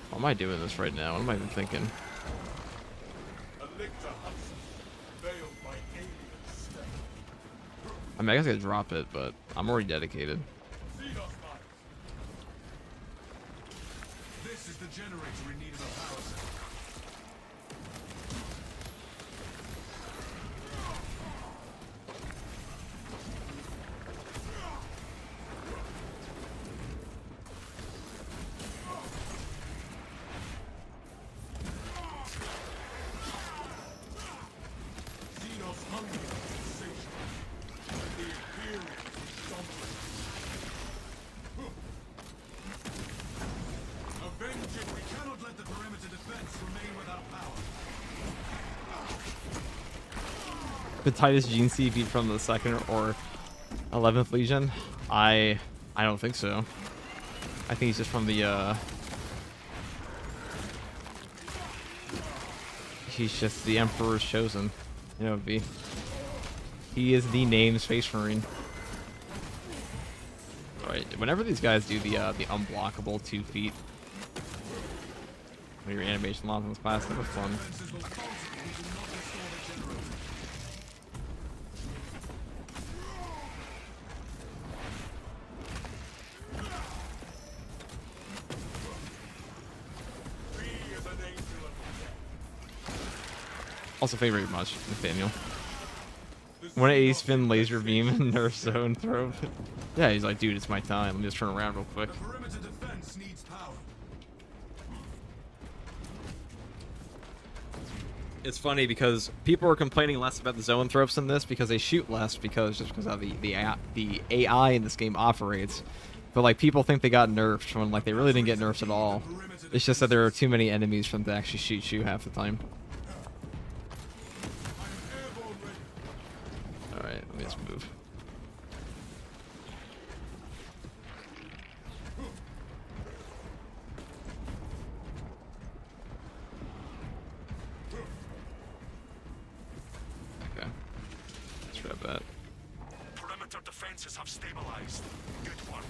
How am I doing this right now? What am I even thinking? I mean, I guess I could drop it, but I'm already dedicated. This is the generator in need of a power cell. Xenos hunger for sensation. The Imperium is dominant. Avenging, we cannot let the perimeter defense remain without power. The Titus Gene C beat from the 2nd or 11th Legion? I don't think so. I think he's just from the he's just the Emperor's Chosen. You know, he is the named Space Marine. Alright, whenever these guys do the unblockable 2 feet, when your animation loss in this class, that was fun. Defenses will falter if we do not restore the generator. Be as an angel of death. Also, thank you very much, Nathaniel. When a spin laser beam and nerf zone throw. Yeah, he's like, dude, it's my time. Let me just turn around real quick. The perimeter defense needs power. It's funny because people are complaining less about the zone throws in this because they shoot less just because of the AI in this game operates. But like people think they got nerfed when like they really didn't get nerfed at all. It's just that there are too many enemies for them to actually shoot you half the time. I'm airborne ready. All right, let me just move. Okay, let's grab that. Perimeter defenses have stabilized. Good work.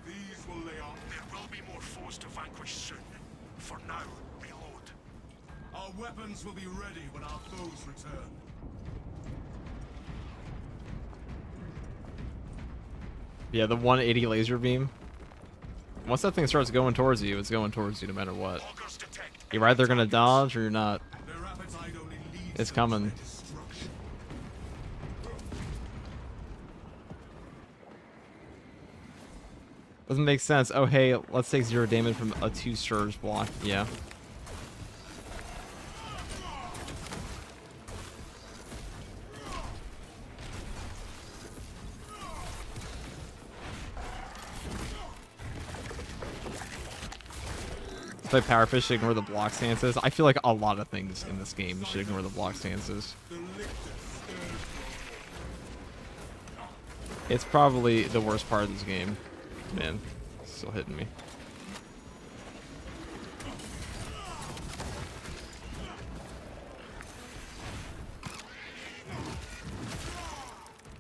These will lay off. There will be more foes to vanquish soon. For now, reload. Our weapons will be ready when our foes return. Yeah, the 180 laser beam. Once that thing starts going towards you, it's going towards you no matter what. Augers detect. You're either gonna dodge or you're not. Their appetite only leads It's them coming. to their destruction. Doesn't make sense. Oh, hey, let's take 0 damage from a 2 surge block. Yeah. If I power fish, ignore the block stances. I feel like a lot of things in this game should ignore the block stances. The lictor stirs. It's probably the worst part of this game. Man, it's still hitting me.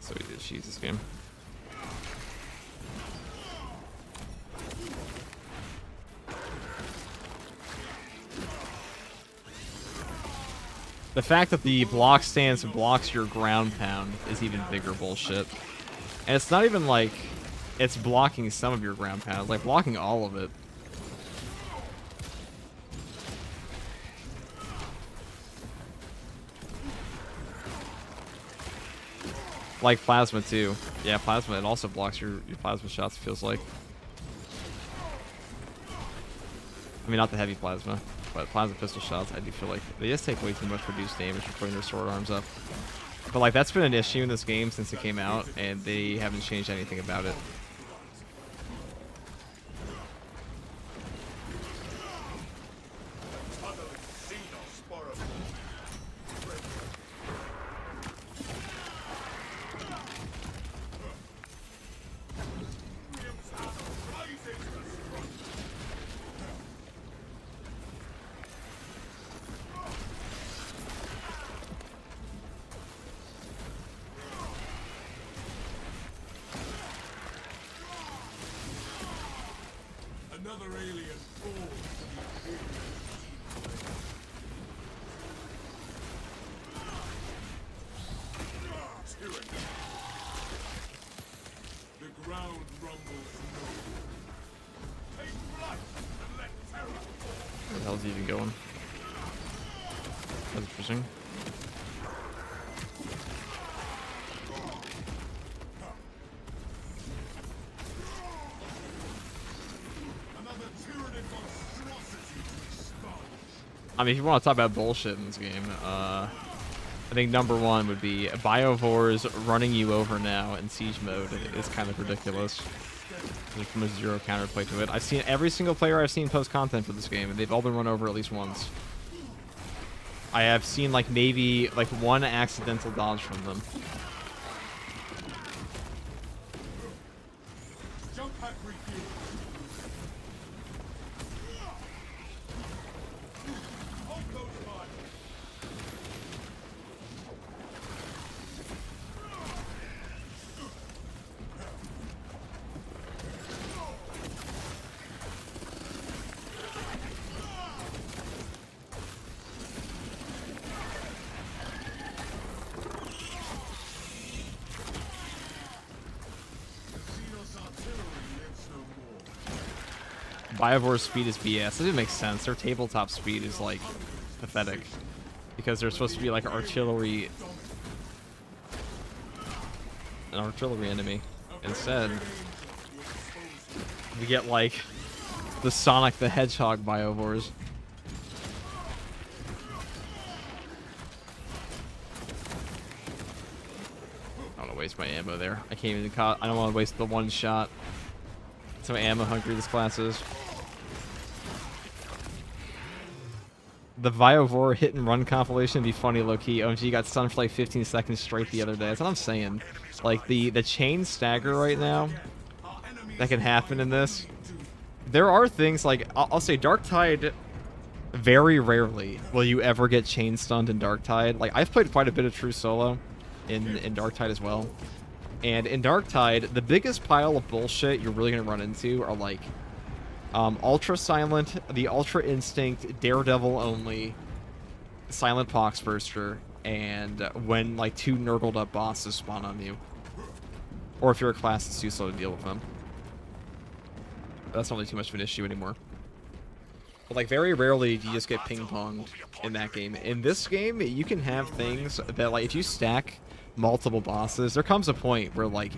So easy to cheese this game. The fact that the block stance blocks your ground pound is even bigger bullshit. And it's not even like it's blocking some of your ground pound, it's like blocking all of it. Like plasma too. Yeah, plasma, it also blocks your plasma shots, it feels like. I mean, not the heavy plasma, but plasma pistol shots, I do feel like they just take way too much reduced damage for putting their sword arms up. But like, that's been an issue in this game since it came out, and they haven't changed anything about it. Another alien falls to the tyranny. The ground rumbles no. Take flight and let terror fall. Where the hell's he even going? That's interesting. I mean, if you want to talk about bullshit in this game, I think number one would be Biovores running you over now in siege mode is kind of ridiculous. There's almost zero counterplay to it. I've seen every single player I've seen post content for this game, and they've all been run over at least once. I have seen like maybe like one accidental dodge from them. Jump pack refuel. Hold those lines. Biovore's speed is BS. It doesn't make sense. Their tabletop speed is like pathetic because they're supposed to be like an artillery enemy. Instead, we get like the Sonic the Hedgehog Biovores. I don't want to waste my ammo there. I can't even. I don't want to waste the one shot. That's how ammo hungry this class is. The Biovore hit and run compilation would be funny low key. OMG got stunned for like 15 seconds straight the other day. That's what I'm saying. Like the chain stagger right now that can happen in this. There are things like I'll say Darktide. Very rarely will you ever get chain stunned in Darktide. Like I've played quite a bit of True Solo in Darktide as well. And in Darktide, the biggest pile of bullshit you're really gonna run into are like Ultra Silent, the Ultra Instinct, Daredevil only, Silent Poxburster, and when like two nurgled up bosses spawn on you. Or if you're a class that's too slow to deal with them. That's not really too much of an issue anymore. But like very rarely do you just get ping-ponged in that game. In this game, you can have things that like if you stack multiple bosses, there comes a point where like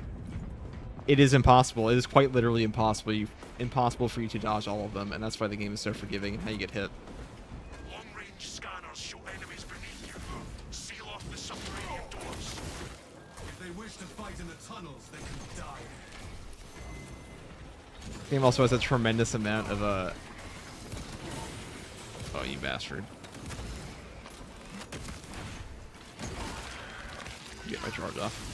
it is impossible. It is quite literally impossible for you to dodge all of them, and that's why the game is so forgiving in how you get hit. Long-range scanners show enemies beneath you. Seal off the subterranean doors. If they wish to fight in the tunnels, they can die. The game also has a tremendous amount of oh, you bastard. Get my charge off.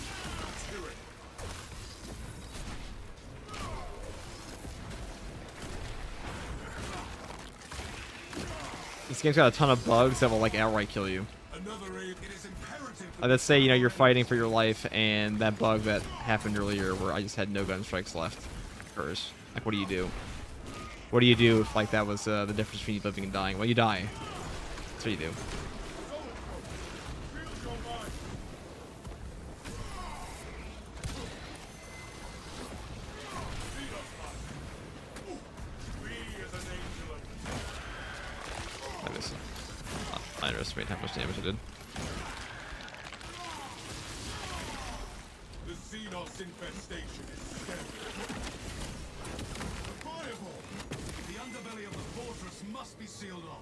This game's got a ton of bugs that will like outright kill you. Let's say, you know, you're fighting for your life and that bug that happened earlier where I just had no gun strikes left occurs. Like, what do you do? What do you do if like that was the difference between you living and dying? Well, you die. That's what you do. underestimate how much damage it did. The Xenos infestation is scary. A fireball! The underbelly of the fortress must be sealed off.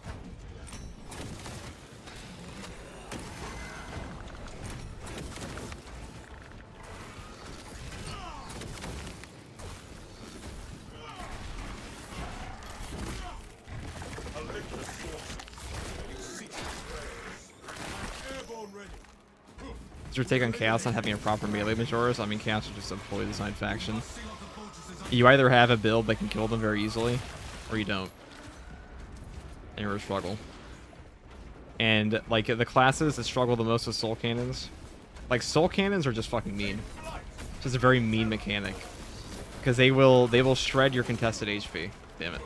Is your take on Chaos not having a proper melee Majoras? I mean, Chaos is just a poorly designed faction. You either have a build that can kill them very easily, or you don't. And you're a struggle. And, like, the classes that struggle the most with Soul Cannons, like, Soul Cannons are just fucking mean. It's just a very mean mechanic. Because they will shred your contested HP. Damn it.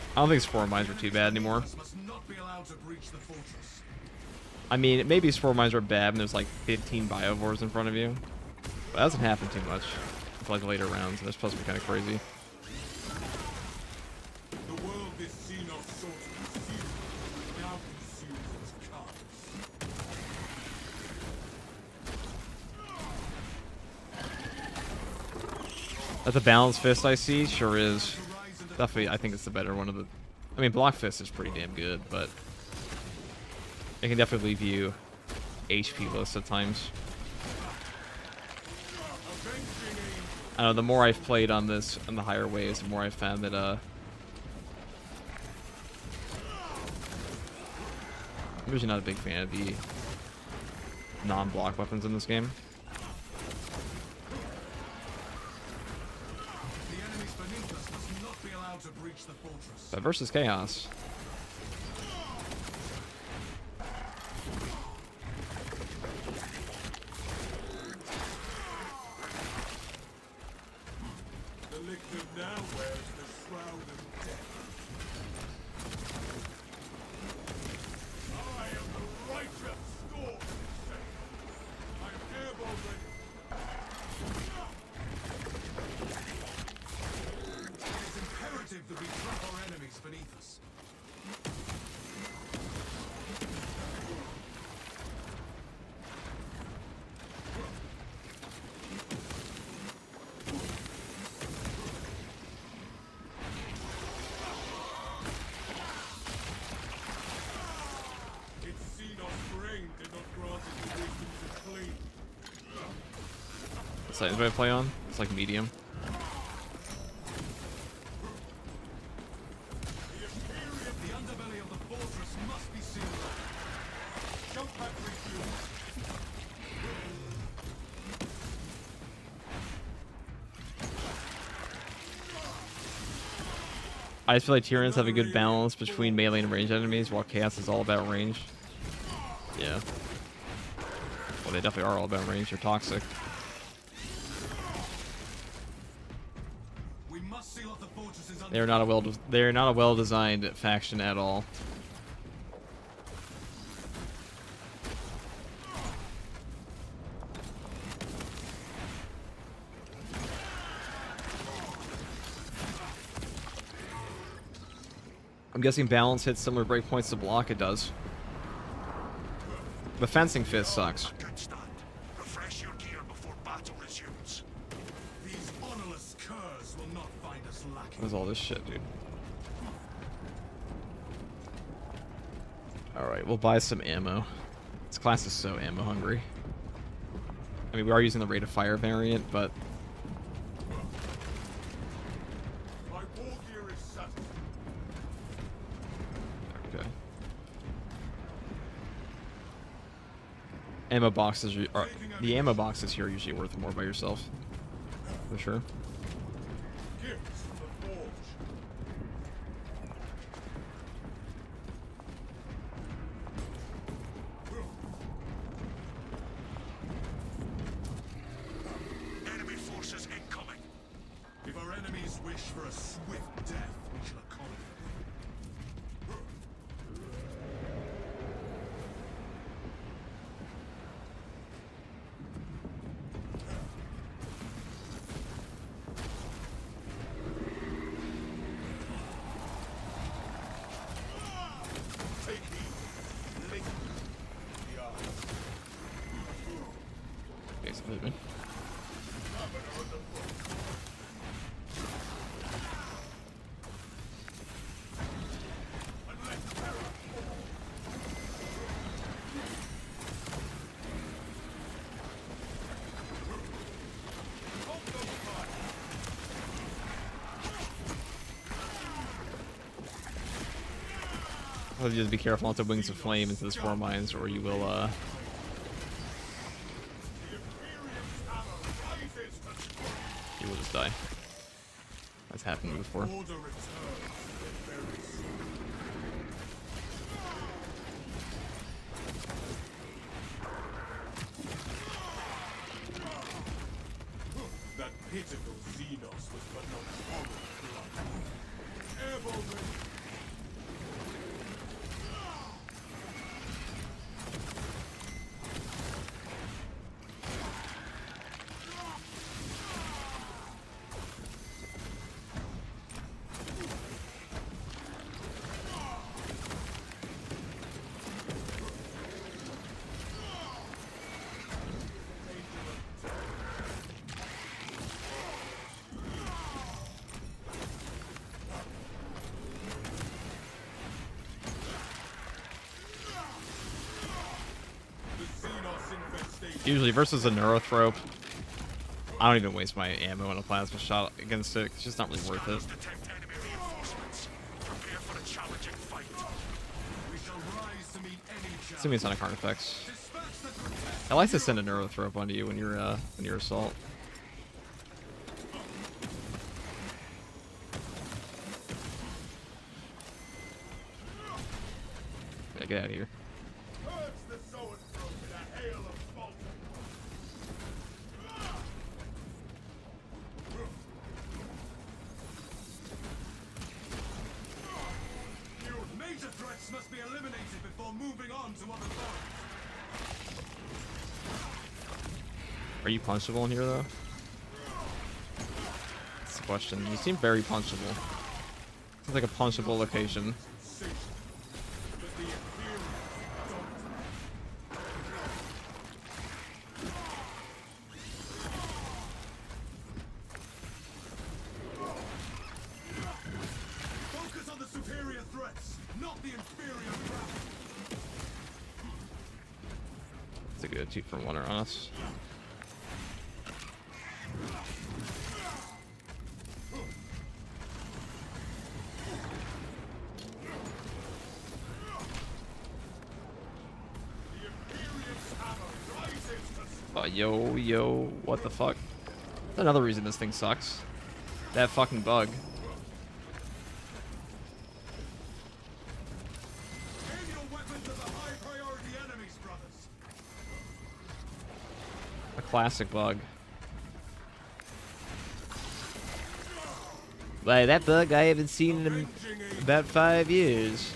I don't think Spore Mines are too bad anymore. I mean, maybe Spore Mines are bad and there's like 15 Biovores in front of you. But that doesn't happen too much until like later rounds. That's supposed to be kind of crazy. The world this Xenos sought to consume now consumes its cards. That's a balanced fist I see, sure is. Definitely, I think it's the better one of the... I mean, Block Fist is pretty damn good, but... it can definitely leave you HP less at times. I don't know, the more I've played on this, on the higher ways, the more I've found that, I'm usually not a big fan of the non-block weapons in this game. But versus Chaos. The lictor now wears the shroud of death. I am the righteous storm. I am airborne ready. It is imperative that we trap our enemies beneath us. Its Xenos brain did not grant it the wisdom to clean. What Titans do I play on? It's like medium. The underbelly of the fortress must be sealed off. Jump back refuel. I just feel like Tyranids have a good balance between melee and range enemies, while Chaos is all about range. Yeah. Well, they definitely are all about range. They're toxic. We must seal off the fortresses under They're not a well-designed faction at all. I'm guessing balance hits similar breakpoints to block. It does. The fencing fist sucks. Good stand. Refresh your gear before battle resumes. These honorless curs will not find us lacking. What is all this shit, dude? Alright, we'll buy some ammo. This class is so ammo hungry. I mean, we are using the rate of fire variant, but... My war gear is satisfied. okay. Ammo boxes are... the ammo boxes here are usually worth more by yourself. For sure. Gifts from the forge. Enemy forces incoming. If our enemies wish for a swift death, we shall accommodate. Take heed. Link the eyes. Okay, so moving. I'll just be careful not to wings of flame into the spore mines, or you will you will just die. That's happened before. Horde returns very soon. That pitiful Xenos was but not borrowed blood. Airborne ready. The Xenos infestation. Usually versus a neurothrope, I don't even waste my ammo on a plasma shot against it. It's just not really worth it. Detect enemy reinforcements. Prepare for a challenging fight. We shall rise to meet any challenge. Assuming it's not a card effects. Dispatch the grotesque. I like to send a neurothrope onto you when you're assault. Yeah, get out of here. Purge the Zoanthrope in a hail of smoke. Major threats must be eliminated before moving on to other foes. Are you punchable in here though? That's the question. You seem very punchable. Seems like a punchable location. Sensation. But the Imperial don't. Focus on the superior threats, not the inferior traffic. It's a good 2-for-1 on us. The Imperium's hammer rises to Yo, what the fuck? That's another reason this thing sucks. That fucking bug. aim your weapons at the high priority enemies, brothers. A classic bug. Like, that bug I haven't seen in Avenging a about 5 years.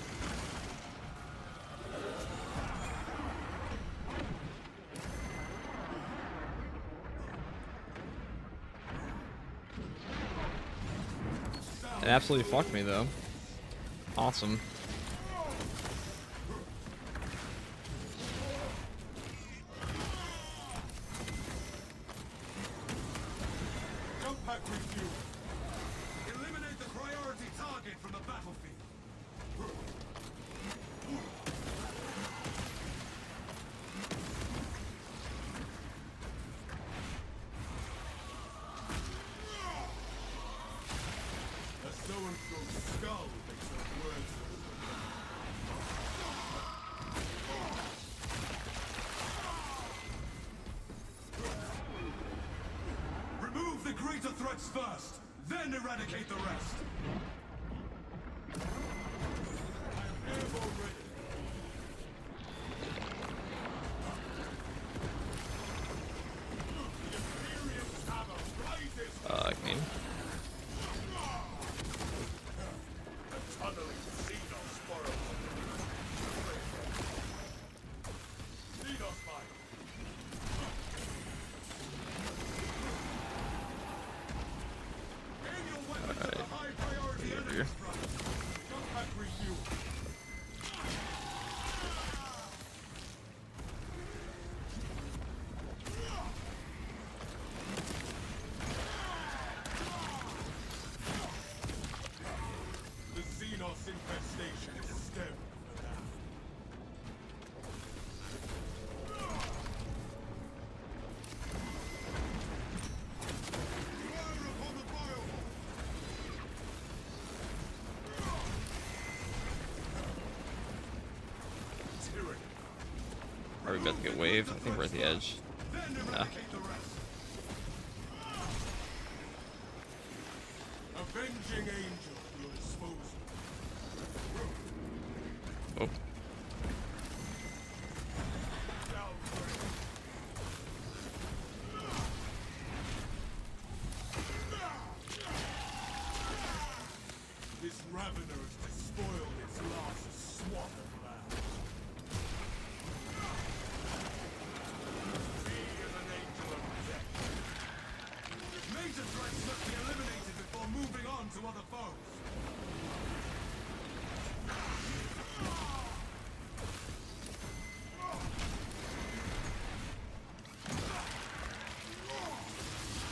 It absolutely fucked me though. Awesome. jump pack refuel. Eliminate the priority target from the battlefield. A Zoanthrope's skull makes her words. Remove the greater threats first, then eradicate the rest. I am airborne ready. The Imperium's hammer rises. Game. we about to get wave. I think we're at the edge. Then Yeah. eradicate the rest. Avenging angel at your disposal. Oh. This ravener has despoiled its last swath of land. He is an angel of death. Major threats must be eliminated before moving on to other foes.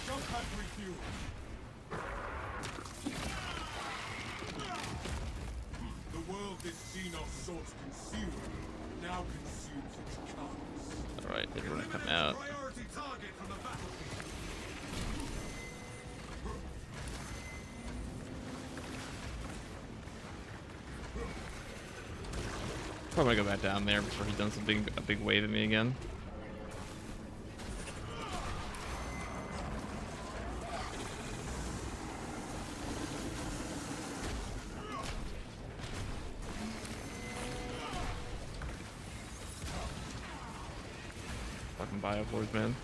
Jump pad refuel. The world this Xenos sought to consume now consumes its carcass. All right, they want to come Eliminate out. priority target from the battlefield. Probably gonna go back down there before he does a big wave at me again. Fucking biopores, man.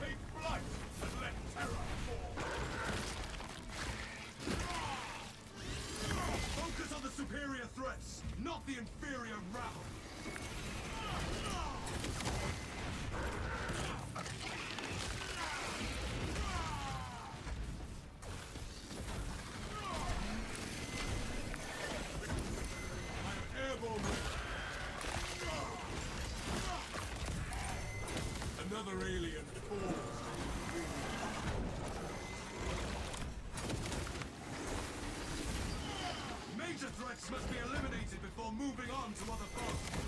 Take flight and let terror fall. Focus on the superior threats, not the inferior rabble. I'm airborne. Another alien falls. Major threats must be eliminated before moving on to other foes.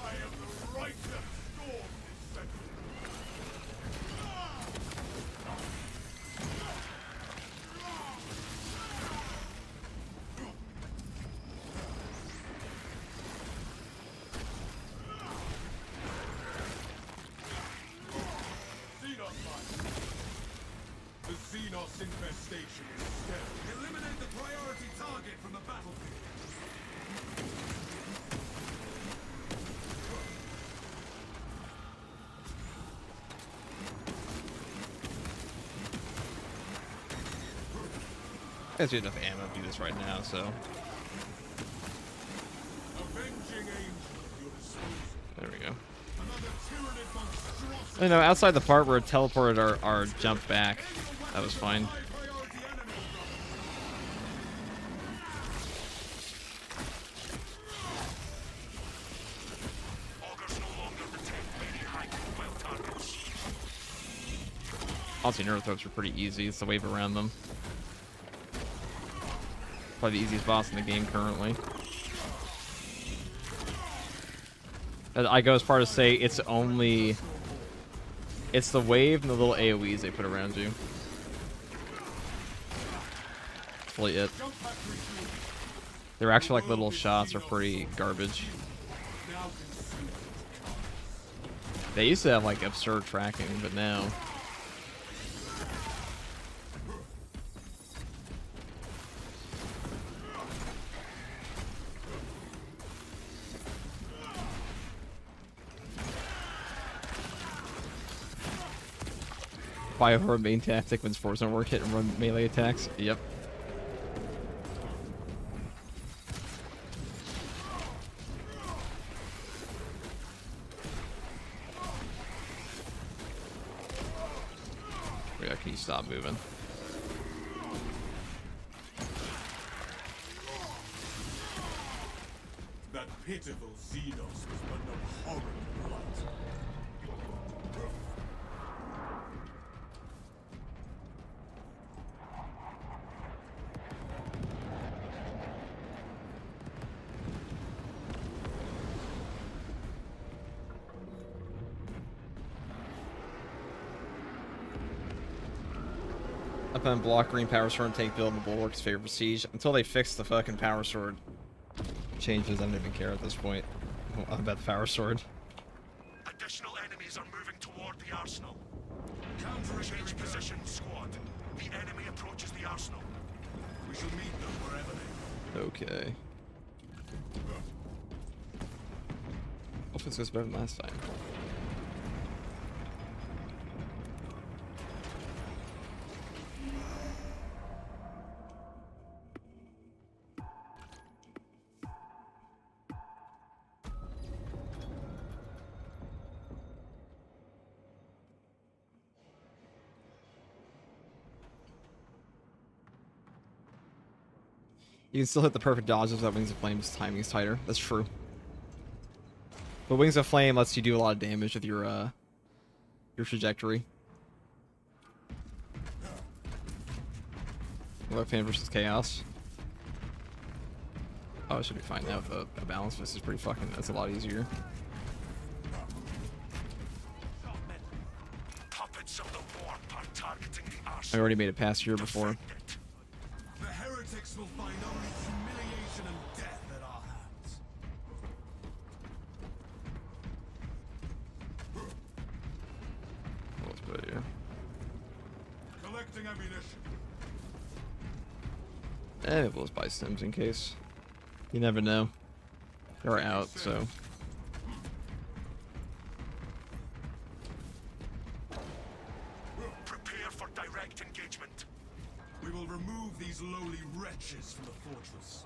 I am the right to storm this sector. Xenos mine. The Xenos infestation is sterile. Eliminate the priority target from the battlefield. I guess we have enough ammo to do this right now, so Avenging angel at your disposal. there we go. Another tyrannid monstrosity. You know, outside the part where it teleported our jump back, that was fine. High priority enemy. Augurs no longer retain many high-profile targets. Honestly, Neurothropes are pretty easy. It's the wave around them. Probably the easiest boss in the game currently. And I go as far as say it's the wave and the little AoEs they put around you. That's really it. Jump pad refuel. Their actual like little shots are pretty garbage. Now consume its carcass. They used to have like absurd tracking, but now Bioware main tactic when spores don't work, hit and run melee attacks. Yep. Yeah, can you stop moving? That pitiful Xenos was but no horrid blight. Up on block green power sword and tank build in the bulwark's favorite siege. Until they fix the fucking power sword changes, I don't even care at this point about the power sword. Additional enemies are moving toward the arsenal. Countering Change position, squad. The enemy approaches the arsenal. We shall meet them wherever they Okay. Hopefully this goes better than last time. You can still hit the perfect dodges without Wings of Flame's timing is tighter. That's true. But Wings of Flame lets you do a lot of damage with your trajectory. Left Fan versus Chaos. Oh, it should be fine now with a balance. This is pretty fucking. That's a lot easier. Puppets of the warp are targeting the I arsenal. already made it past here before. Defend it. The heretics will find only humiliation and death at our hands. Let's put it here. Collecting ammunition. Maybe we'll just buy stims in case. You never know. They're out, so. Prepare for direct engagement. We will remove these lowly wretches from the fortress.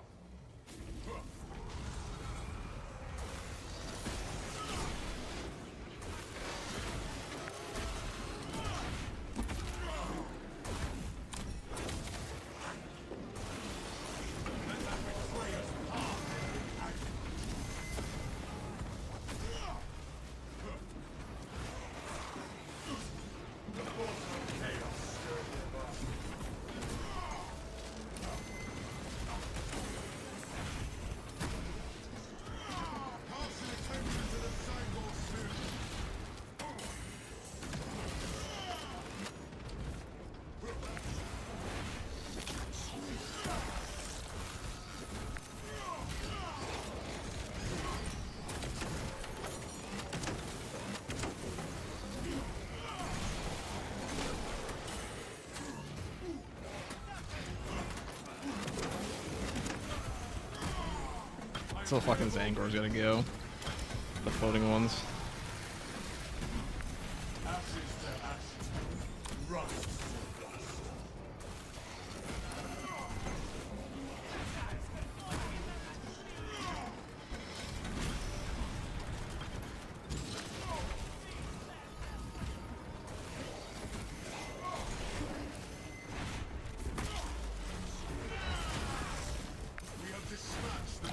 Still fucking Zangor's gotta go. The floating ones. Ashes to ashes. Rust to dust. We have dispatched the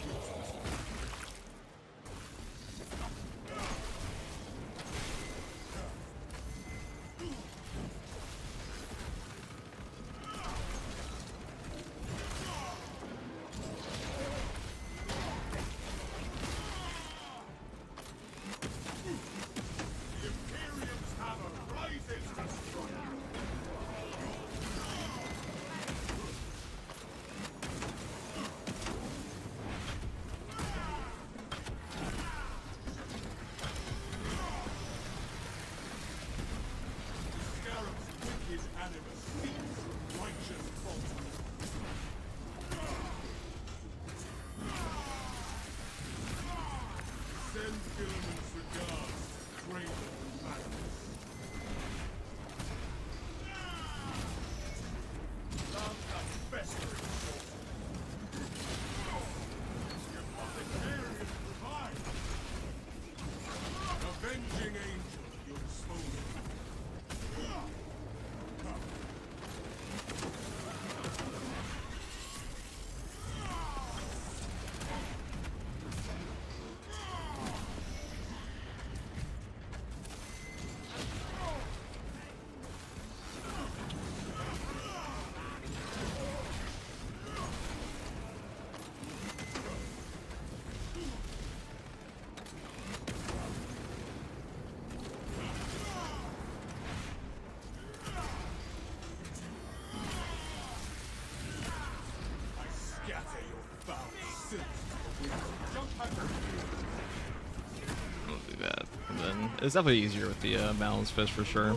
I'll do that. And then it's definitely easier with the balanced fish for sure.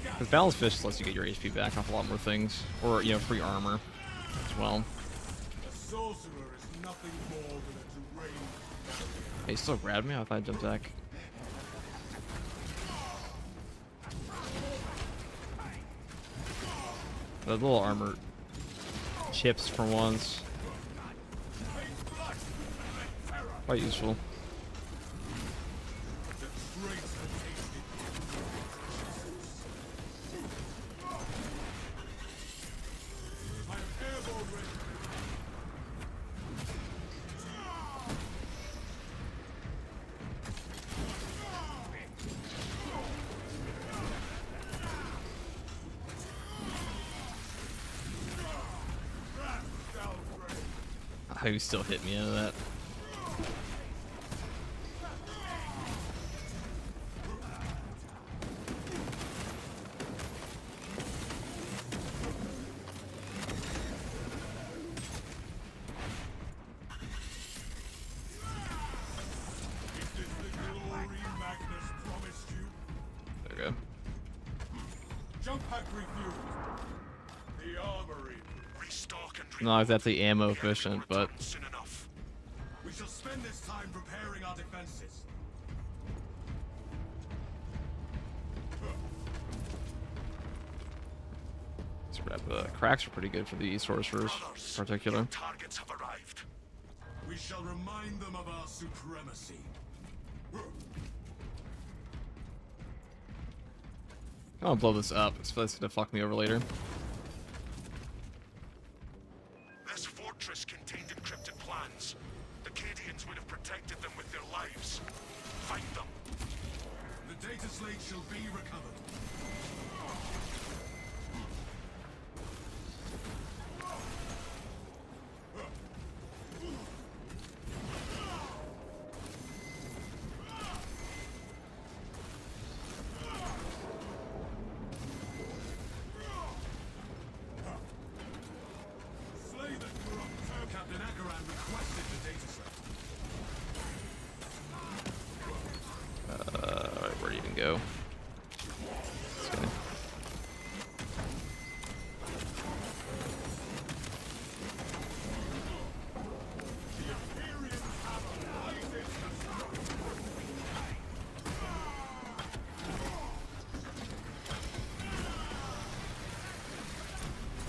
Because balanced fish lets you get your HP back off a lot more things, or you know, free armor as well. A sorcerer is nothing more than a deranged barrier. Hey, he still grabbed me? I thought I jumped back. The little armor chips for once. Quite useful. The traitor tasted I am airborne ready. How you still hit me out of that? Is this the glory Magnus promised you? There we go. Jump pack refueled. The armory. Restock and Not exactly ammo efficient, but soon enough. We shall spend this time preparing our defenses. let's grab the cracks are pretty good for the sorcerers Brothers, in particular. your targets have arrived. We shall remind them of our supremacy. I want to blow this up. It's gonna fuck me over later. This fortress contained encrypted plans. The Cadians would have protected them with their lives. Find them. The data slate shall be recovered. Slay the corrupt. Captain Akaran requested the data slate. Alright, where'd he even go? This guy. The Imperials have alighted.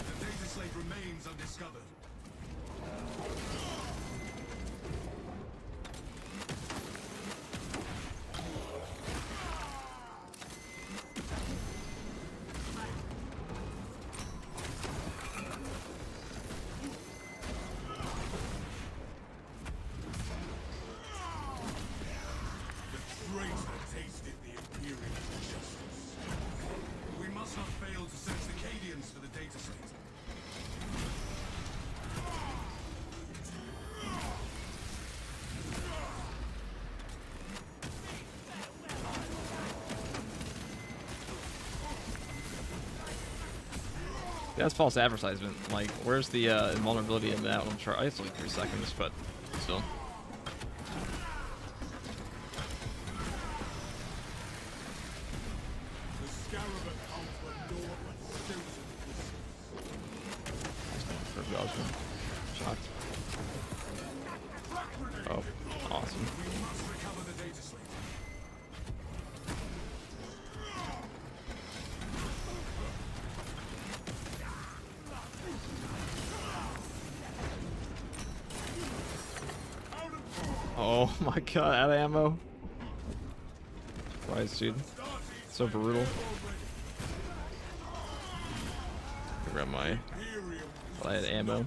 The data slate remains undiscovered. The traitor tasted the Imperial justice. We must not fail to search the Cadians for the data slate. That's false advertisement. Like, where's the invulnerability in that one? Sure, I it's only 3 seconds, but still. The scarab accounts for naught but stilts and First dodge. Shocked. Oh, awesome. We must recover the data slate. Oh my god, out of ammo. Surprise, dude. So brutal. Grab my. I had ammo.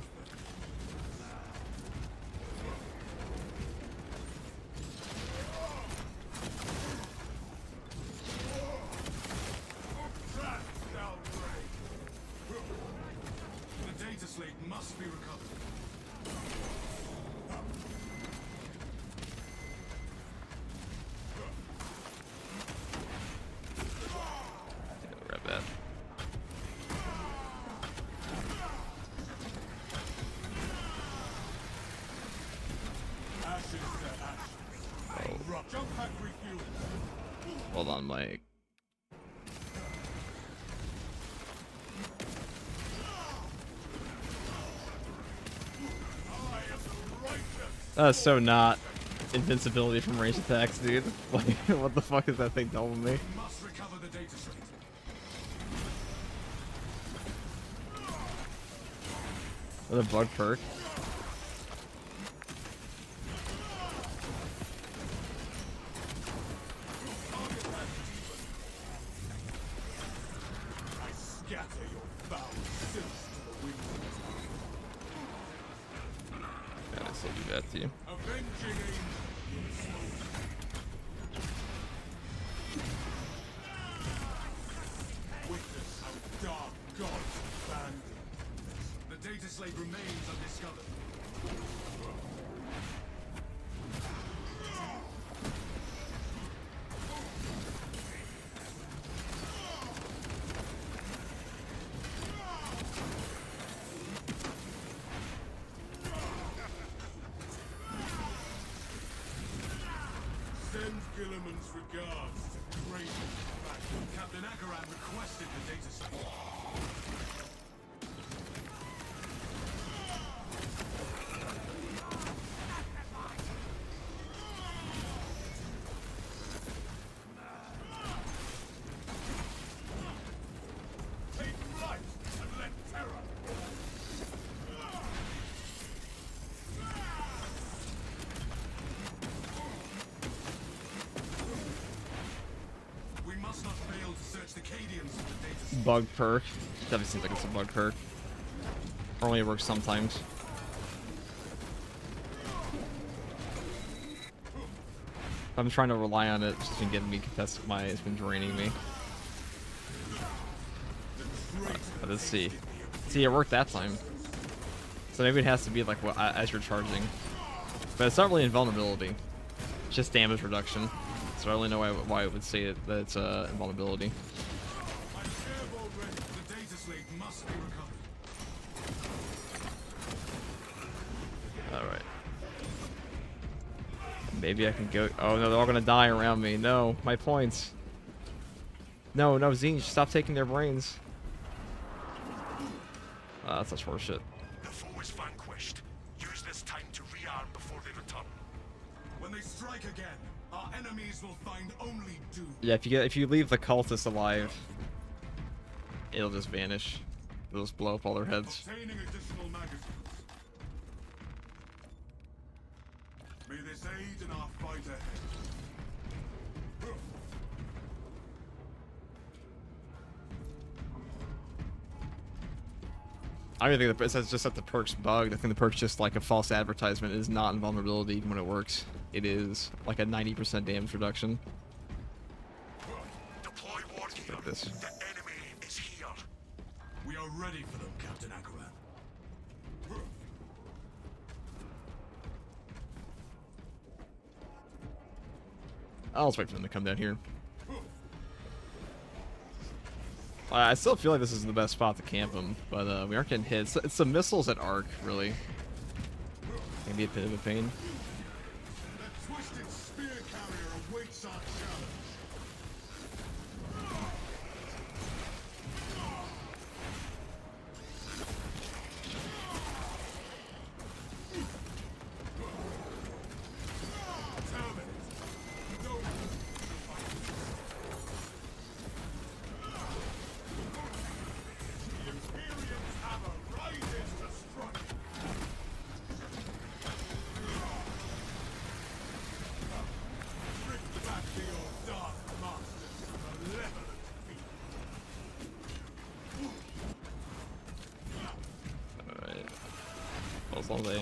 The data slate must be recovered. Yeah, grab that. Hold on, Mike. That's so not invincibility from range attacks, dude. Like, what the fuck is that thing telling me? Must recover the data slate. What a bug perk. I scatter your foul sins to the winds. Yeah, I still do that to you. Avenging angel in smoke. Witness how dark gods abandon. The data slate remains undiscovered. Send Gilliman's regards to Craven. Captain Akaran requested the data slate. Take flight and let terror. We must not fail to search the Cadians for the data slate. Bug perk. Definitely seems like it's a bug perk. Only works sometimes. I'm trying to rely on it. It's just been getting me contested. It's been draining me. But let's see. See, it worked that time. So maybe it has to be like as you're charging. But it's not really invulnerability. It's just damage reduction. So I don't really know why it would say that it's invulnerability. I'm airborne ready. The data slate must be recovered. Alright. Maybe I can go. Oh no, they're all gonna die around me. No, my points. No, no, Zine, stop taking their brains. That's such horseshit. The foe is vanquished. Use this time to rearm before they return. When they strike again, our enemies will find only doom. Yeah, if you leave the cultists alive, it'll just vanish. It'll just blow up all their heads. Obtaining additional magazines. May this aid in our fight ahead. I don't even think it says just that the perk's bugged. I think the perk's just like a false advertisement. It is not invulnerability even when it works. It is like a 90% damage reduction. Deploy war gear. Like this. The enemy is here. We are ready for them, Captain Akaran. I'll just wait for them to come down here. I still feel like this is the best spot to camp them, but we aren't getting hit. It's the missiles at Arc, really. Can be a bit of a pain. The twisted spear carrier awaits our challenge. Alright. Well, as long as they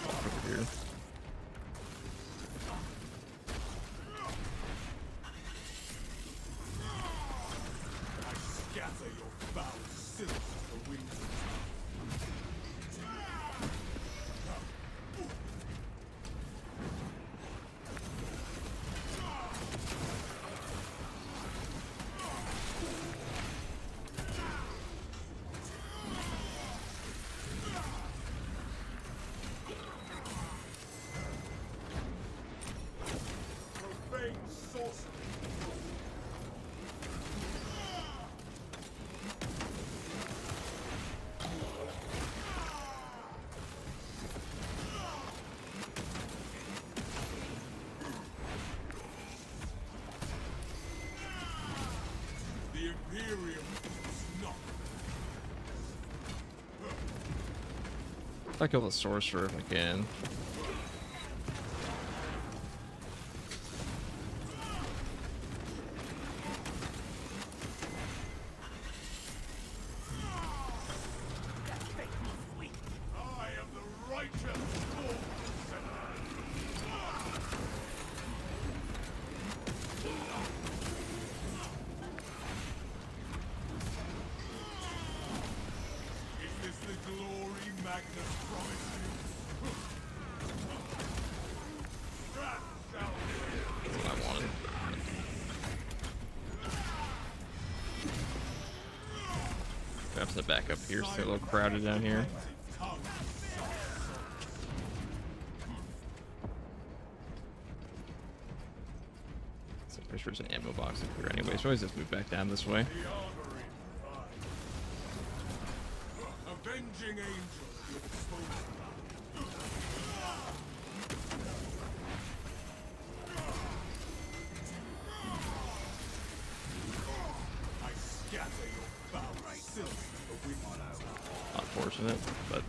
walk over here. I scatter your foul sins to the winds. I'll kill the sorcerer if I can. I am the righteous Horde. Is this the glory Magnus promised you? Wrath shall be. That's what I wanted. Perhaps the back up here, so a little crowded down here. So pretty sure there's an ammo box up here anyway, so always just move back down this way. The armory provides. Avenging angel at your disposal. I scatter your foul silk the wind. Unfortunate, but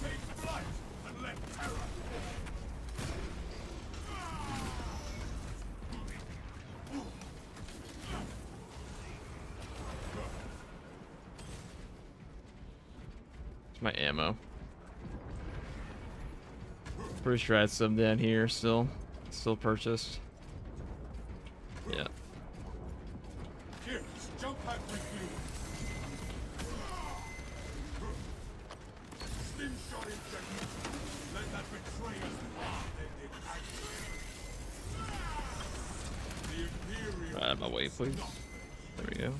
Take flight and let terror fall. it's my ammo. Pretty sure I had some down here still purchased. Yeah. Here, jump pack refuel. Stim shot injection. Let that betrayer's heart end in agony. The Imperial. Right out of my way, please. There we go.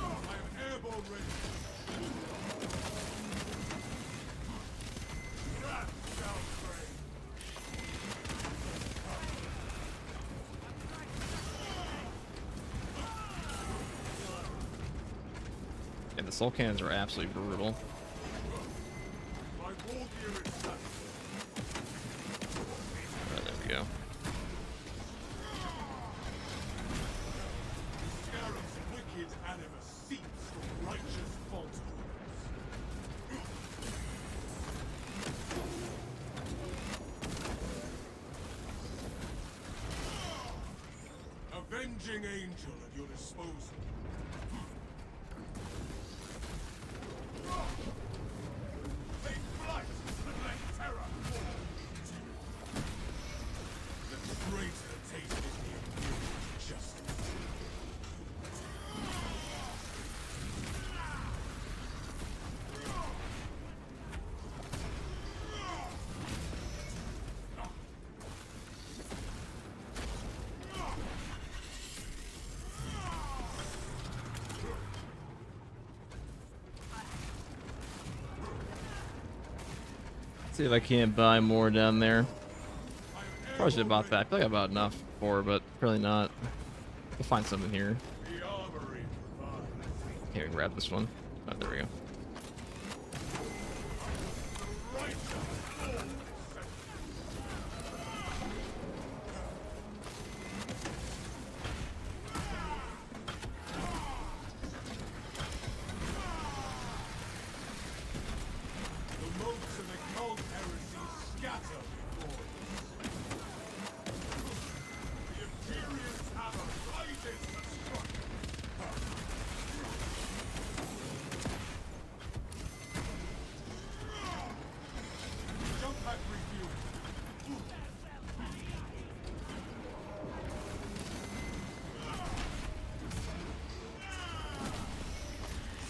I am airborne ready. Wrath shall reign. And the soul cannons are absolutely brutal. My war gear is set. Right, there we go. Scarab's wicked animus seeps from righteous falsehoods. Avenging angel at your disposal. Take flight and let terror fall. The traitor tasted the imperial justice. See if I can't buy more down there. Probably should have bought that. I feel like I bought enough before, but probably not. We'll find something here. The armory provides. Here, grab this one. Oh, there we go. The righteous Horde is set. The motes of occult heresy scatter before us. The Imperial's hammer rises to strike. Jump pack refuel.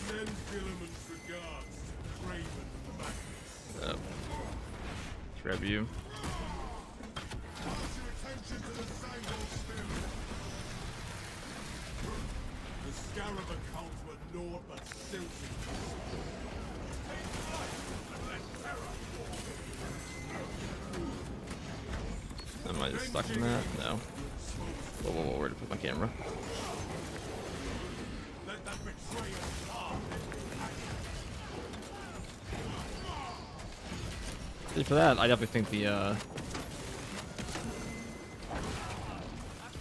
Send Philemon's regards to Craven the Magnus. Grab you. Call your attention to the Sangol spirit. The Scarab accounts were naught but silty. Take flight and let terror fall. stuck in that? No. Whoa, whoa, whoa, where to put my camera? Let that betrayer starve. See, for that, I definitely think the, I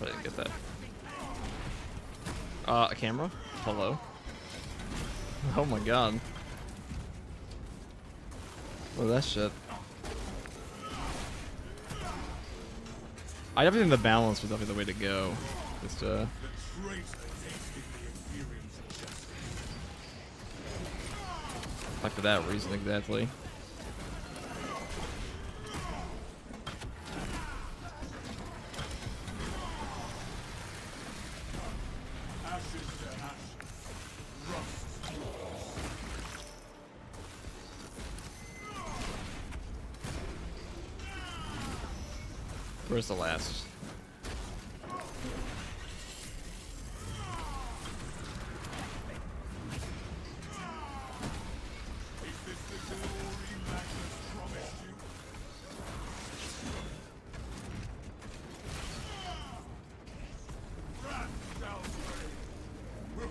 didn't get that. A camera? Hello? Oh my god. What is that shit? I definitely think the balance was definitely the way to go. Just, The traitor tasted the experience of justice. like for that reason exactly. Ashes to ashes. Rust to rust. Where's the last? Is this the glory Magnus promised you? Wrath shall reign.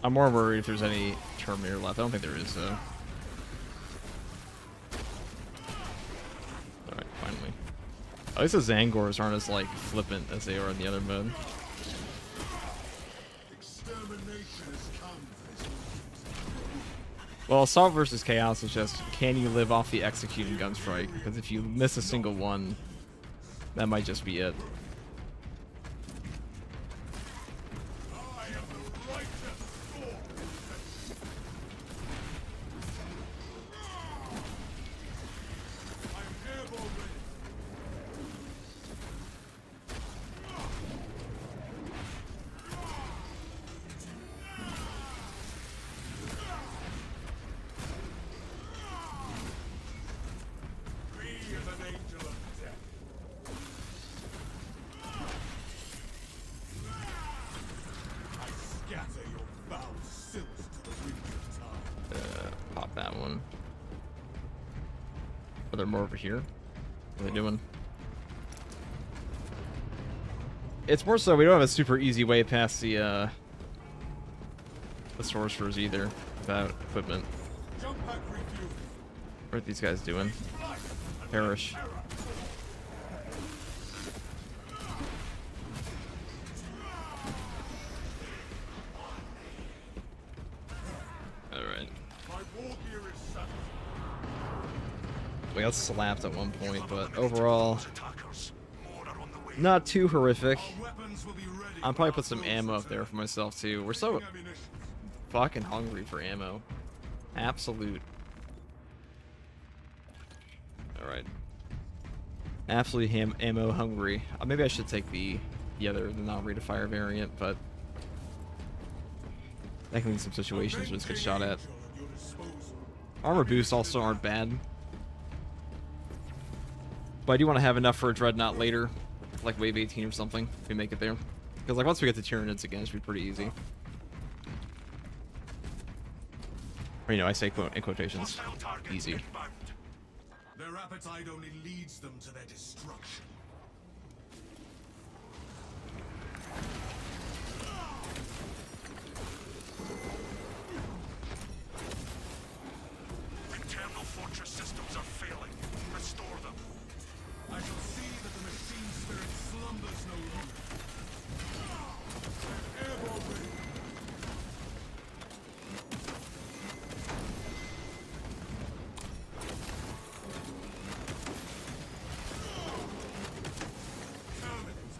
I'm more worried if there's any Terminator left. I don't think there is, though. Alright, finally. At least the Zangors aren't as, like, flippant as they are in the other mode. Extermination has come for this world. Well, Assault versus Chaos is just, can you live off the Execute and Gunstrike? Because if you miss a single one, that might just be it. I am the righteous sword. I am airborne ready. Be as an angel of death. I scatter your foul silt to the wind of time. Pop that one. Are there more over here? What are they doing? It's more so we don't have a super easy way past the sorcerers either without equipment. Jump pack refuel. What are these guys doing? Flight. Perish. Alright. My war gear is saddled. We got slapped at one point, but overall, Attackers. More are on the way. not too horrific. Our weapons will be ready. I'll probably put some ammo up there for myself too. We're so Ammunition. fucking hungry for ammo. Absolute. Alright. Absolutely ammo hungry. Maybe I should take the other, the non-rate of fire variant, but that can lead some situations where it's get shot at. Angel at your disposal. Armor boosts also aren't bad. But I do want to have enough for a Dreadnought later, like wave 18 or something, if we make it there. Because like once we get to Tyranids again, it should be pretty easy. Or, you know, I say in quotations, Hostile targets easy. inbound. Their appetite only leads them to their destruction. Internal fortress systems are failing. Restore them. I shall see that the machine spirit slumbers no longer. Airborne ready. Terminate.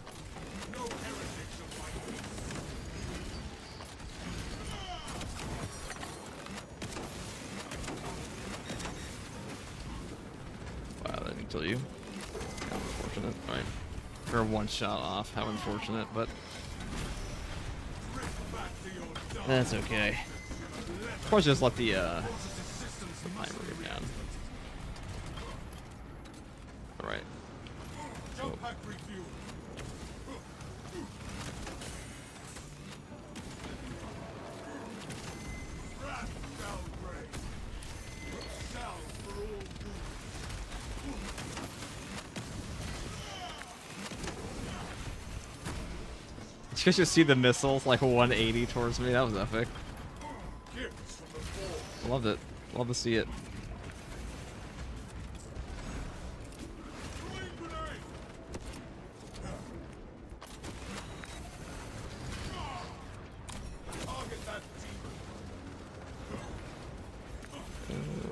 No heretic shall find peace. Wow, that didn't kill you. How unfortunate. Alright. We're one shot off. How unfortunate, but Drift back to your dark. that's okay. Probably just let the Fortress's systems must timer be go down. Alright. Jump pack refuel. Wrath shall reign. Shall for all good. You should see the missiles like 180 towards me. That was epic. Gifts from the Forge. Loved it. Love to see it. Throwing grenade. Target that demon.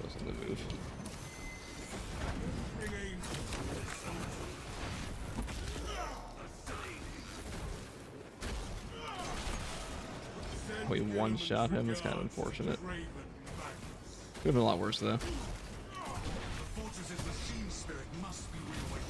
What's in the move? Bring angels. We one-shot him. It's kind of unfortunate. Raven Could have been a lot worse though. The fortress's machine spirit must be reawakened.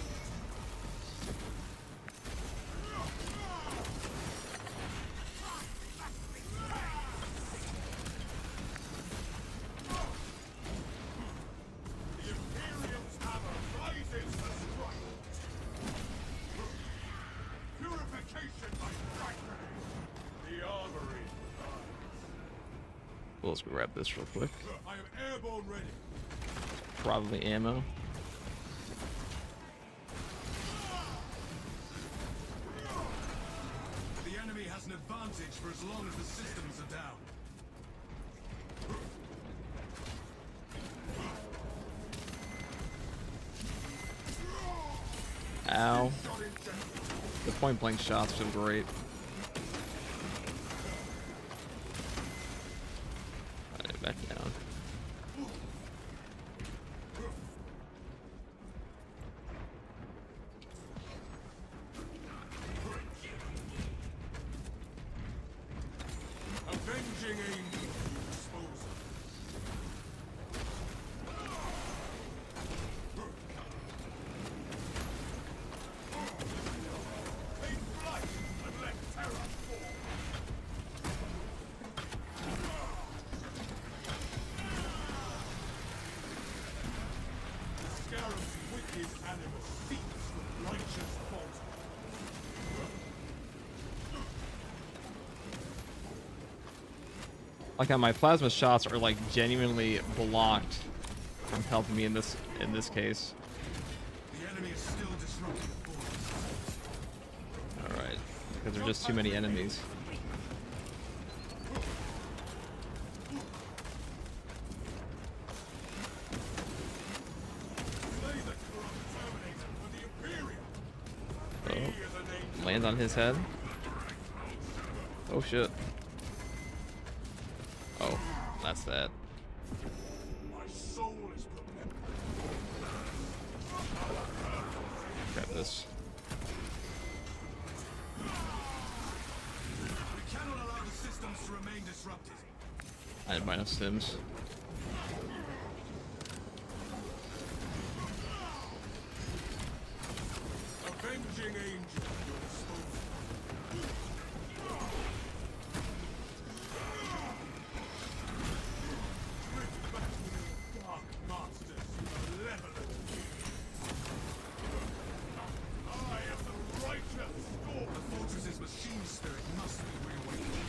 The Imperium's hammer rises to strike. Purification by strike grenade. The armory. Well, let's grab this real quick. I am airborne ready. Probably ammo. The enemy has an advantage for as long as the systems are down. Ow. Shot in general. The point blank shots feel great. Alright, back down. Avenging angel. Disposal. Take flight and let terror fall. The scarab's wicked animal seeks the righteous fault. Like how my plasma shots are like genuinely blocked from helping me in this case. The enemy is still disrupting the force. Alright. Because there's just too many enemies. Slay the corrupt Terminator for the Imperium. Oh. He is an angel. Land on his head. Oh shit. Oh, that's that. My soul is prepared. Grab this. We cannot allow the systems to remain disrupted. I didn't buy enough stims. Avenging angel. Your disposal. Drift back to your dark masters, malevolent beings. I am the righteous storm. The fortress's machine spirit must be reawakened.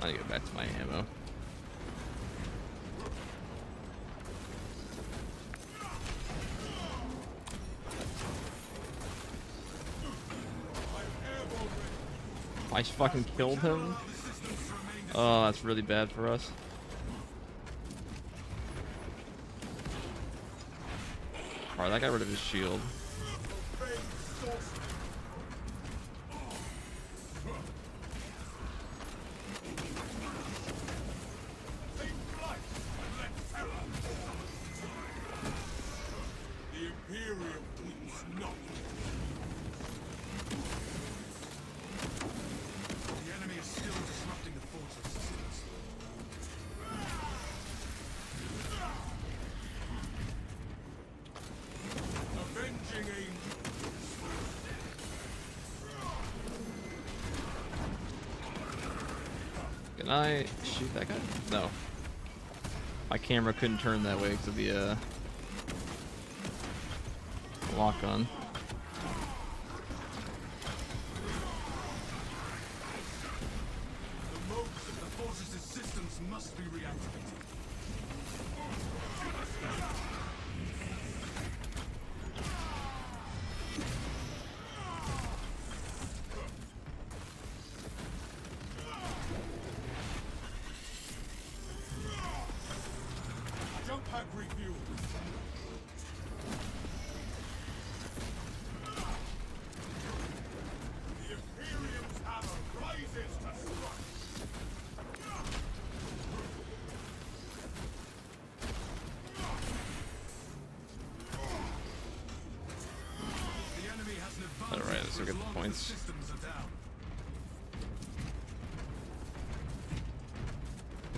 I need to go back to my ammo. I fucking killed him? Oh, that's really bad for us. Alright, that got rid of his shield. The Imperium weeps not. The enemy is still disrupting the fortress systems. Avenging angel. Can I shoot that guy? No. My camera couldn't turn that way because of the lock on. The modes of the fortress's systems must be reactivated.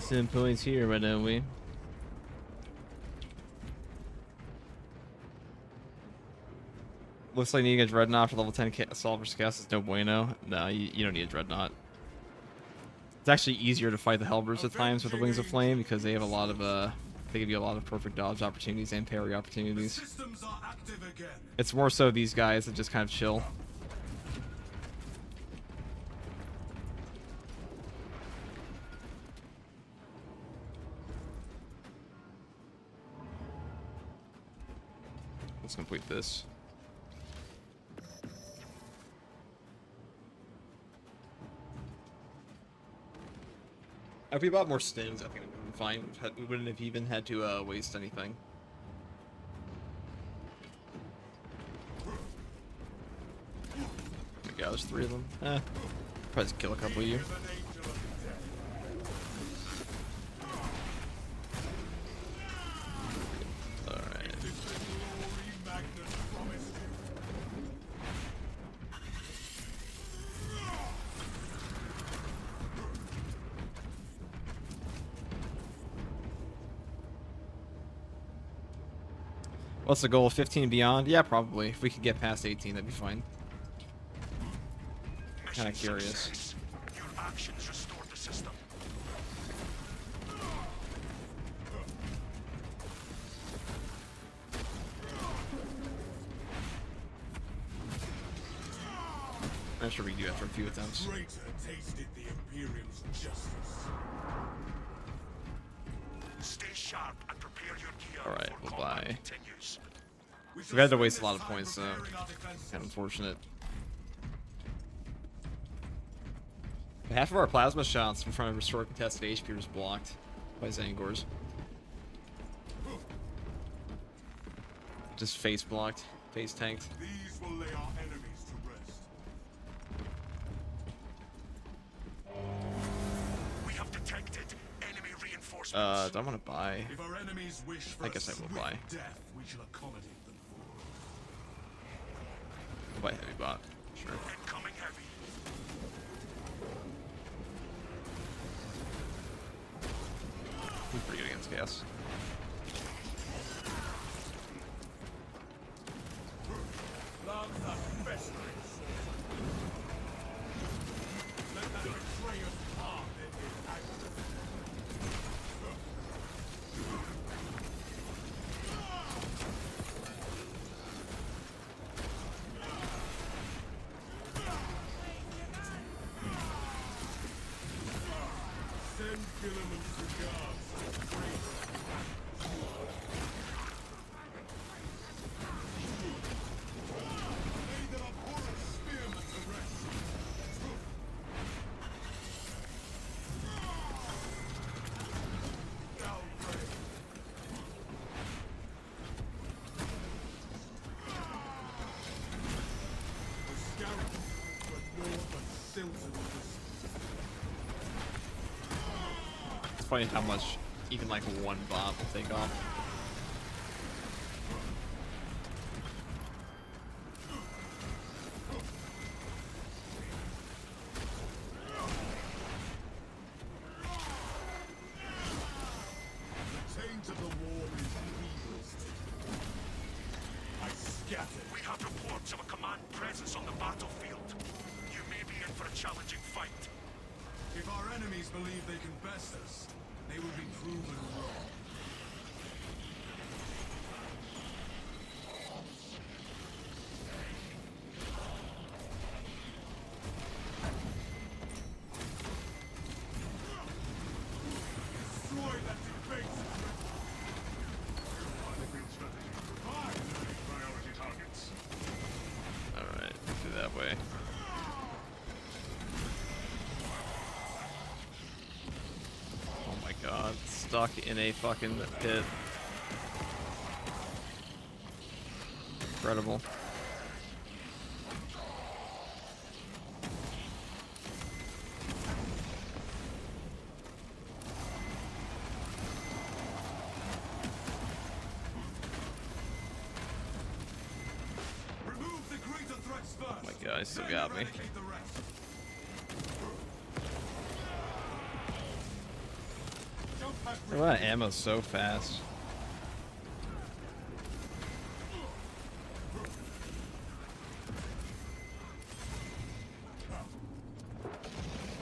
some points here, why don't we? Looks like you need a dreadnought for level 10 assault versus chaos is no bueno. No, you don't need a dreadnought. It's actually easier to fight the Hellbirds at times with the Wings of Flame because they have a lot of they give you a lot of perfect dodge opportunities and parry opportunities. Systems are active again. It's more so these guys that just kind of chill. Let's complete this. If we bought more stims, I think it would have been fine. We wouldn't have even had to waste anything. Oh my god, there's 3 of them. Probably just kill a couple of you. Alright. What's the goal? 15 beyond? Yeah, probably. If we could get past 18, that'd be fine. Kind of curious. Your actions restored the system. I'm sure we do after a few attempts. Traitor tasted the Imperium's justice. Stay sharp and prepare your gear. Alright, before we'll combat buy. continues. We had to waste a lot of points, though. Kind of unfortunate. Half of our plasma shots in front of restored contested HP was blocked by Zangors. Just face blocked, face tanked. These will lay our enemies to rest. We have detected enemy reinforcements. Do I want to buy? If our enemies wish for I guess I will swift buy. death, we shall accommodate them. I'll buy heavy bot. Sure. Incoming heavy. He's pretty good against chaos. Love's the best race. Let that betrayer's heart in his anger. Send Gilliman's regards to the traitor. Lay the abhorrent spearman to rest. Downgrade. The scarab, but naught but silt and distance. It's funny how much even like one bot will take off. The taint of the war is evil. I scatter. We have reports of a command presence on the battlefield. You may be in for a challenging fight. If our enemies believe they can best us, they will be proven wrong. Destroy that debased priority targets. Alright, do that way. Oh my god, stuck in a fucking pit. Incredible. Remove the greater threats first. Oh my god, he still then got me. eradicate the rest. That ammo's so fast.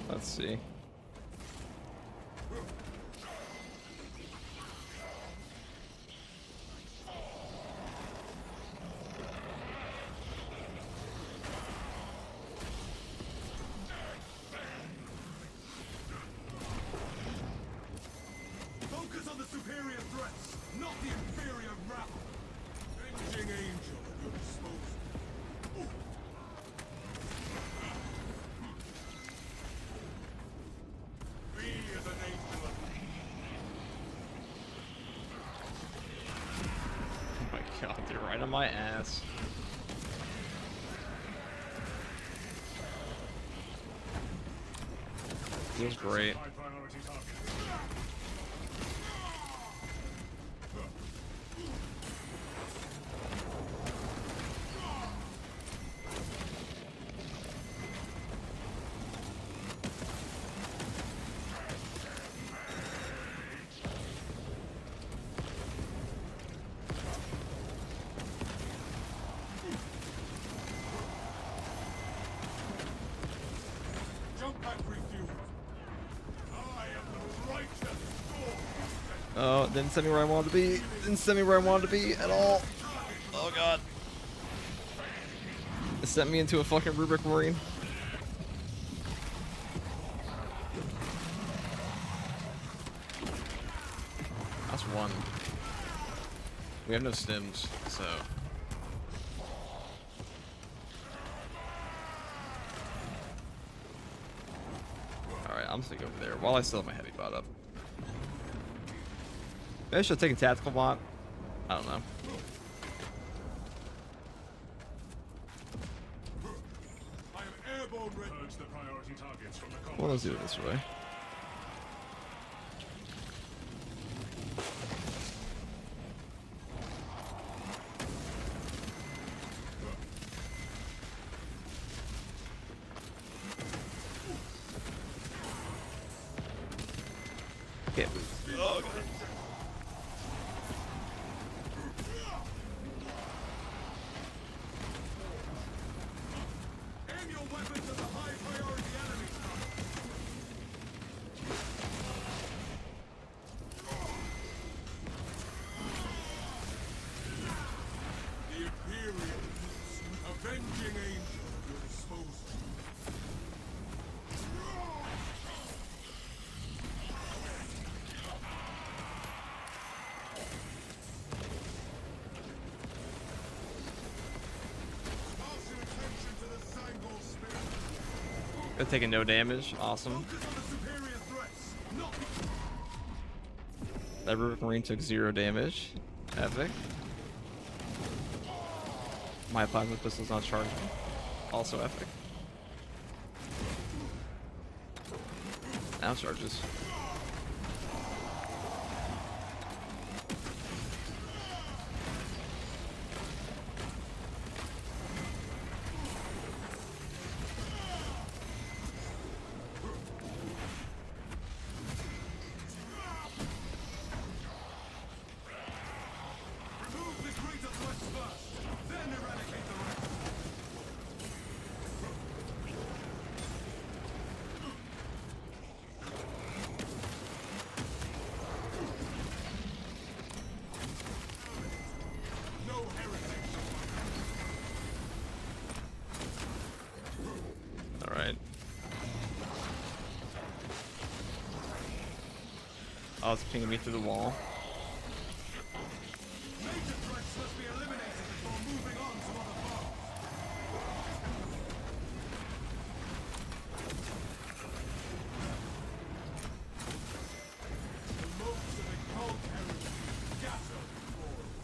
Let's see. Focus on the superior threats, not the inferior rabble. Avenging angel at your disposal. Be as an angel of Oh my god, they're right on my ass. Feels great. high priority target. Jump pack refueled. I am the righteous sword. Oh, didn't send me where I wanted to be. Didn't send me where I wanted to be at all. Oh god. It sent me into a fucking Rubric Marine. That's one. We have no stims, so. Alright, I'm just gonna go over there while I still have my heavy bot up. Maybe I should have taken tactical bot. I don't know. I am airborne ready. Purge the priority targets from the combat. Well, let's do it this way. Can't move. Oh god. Aim your weapons at the high priority enemies. The Imperials, avenging angel at your disposal. Pass your attention to the Sangor spirit. They're taking no damage. Awesome. Focus on the superior threats, not the That Rubric Marine took 0 damage. Epic. My plasma pistol's not charging. Also epic. Now charges. remove the greater threats first, then eradicate the rest. No heritage. Alright. Oh, it's pinging me through the wall. Major threats must be eliminated before moving on to other foes. The moats of occult heritage scatter before us.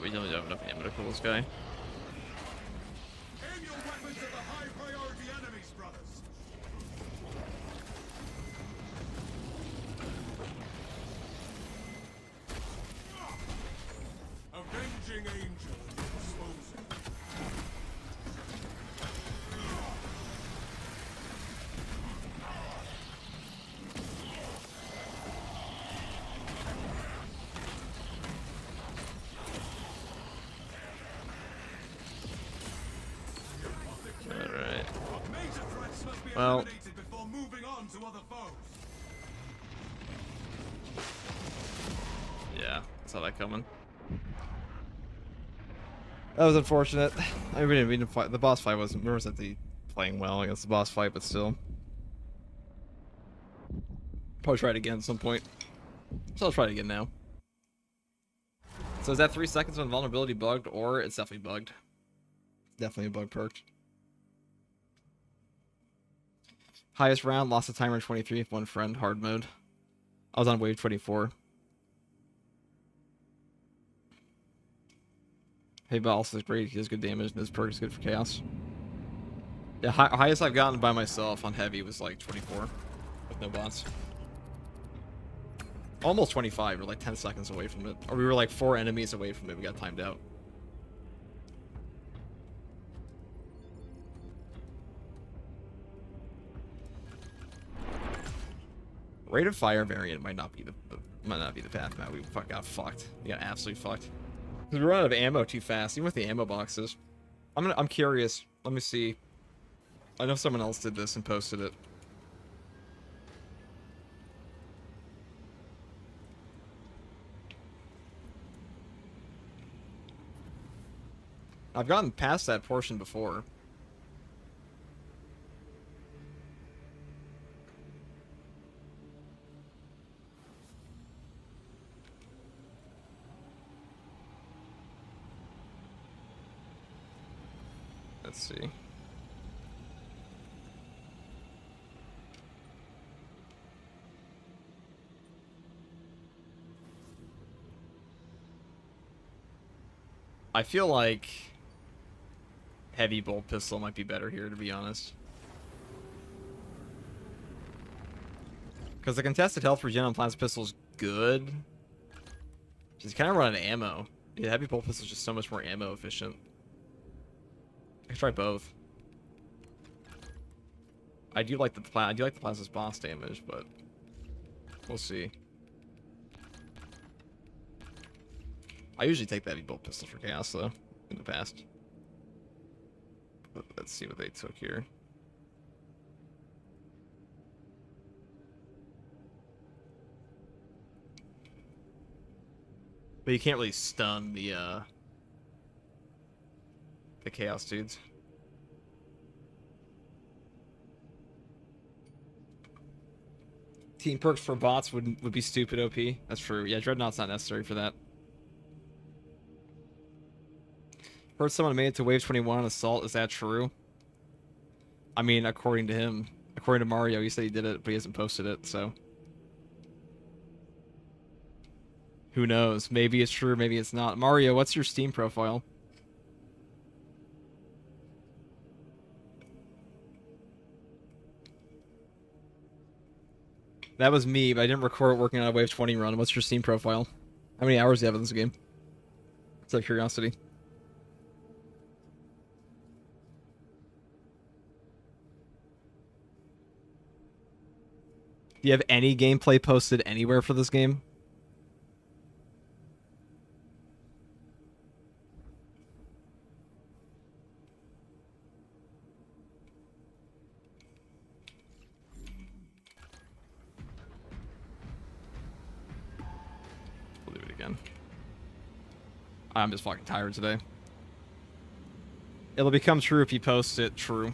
We don't have enough ammo to kill this guy. Aim your weapons at the high priority enemies, brothers. Avenging angel at Well, eliminated before moving on to other foes. yeah, saw that coming. That was unfortunate. I mean, we didn't fight. The boss fight wasn't. Where was at the playing well against the boss fight, but still. Probably try it again at some point. So I'll try it again now. So is that 3 seconds when vulnerability bugged, or it's definitely bugged? Definitely a bug perked. Highest round, lost the timer in 23 with one friend, hard mode. I was on wave 24. Hey, but also is great. He does good damage, and his perk is good for chaos. Yeah, highest I've gotten by myself on heavy was like 24 with no bots. Almost 25. We're like 10 seconds away from it. Or we were like 4 enemies away from it. We got timed out. Rate of fire variant might not be the path, man. We got fucked. We got absolutely fucked. Because we run out of ammo too fast, even with the ammo boxes. I'm curious. Let me see. I know someone else did this and posted it. I've gotten past that portion before. Let's see. I feel like heavy bolt pistol might be better here, to be honest. Because the contested health regen on plasma pistol is good. Just kind of running out of ammo. Yeah, heavy bolt pistol is just so much more ammo efficient. I could try both. I do like the plasma's boss damage, but we'll see. I usually take the heavy bolt pistol for chaos though in the past. But let's see what they took here. But you can't really stun the chaos dudes. Team perks for bots would be stupid OP. That's true. Yeah, Dreadnought's not necessary for that. Heard someone made it to wave 21 on Assault. Is that true? I mean, according to him. According to Mario, he said he did it, but he hasn't posted it, so. Who knows? Maybe it's true, maybe it's not. Mario, what's your Steam profile? That was me, but I didn't record it working on a wave 20 run. What's your Steam profile? How many hours do you have in this game? It's out of curiosity. Do you have any gameplay posted anywhere for this game? We'll do it again. I'm just fucking tired today. It'll become true if you post it true.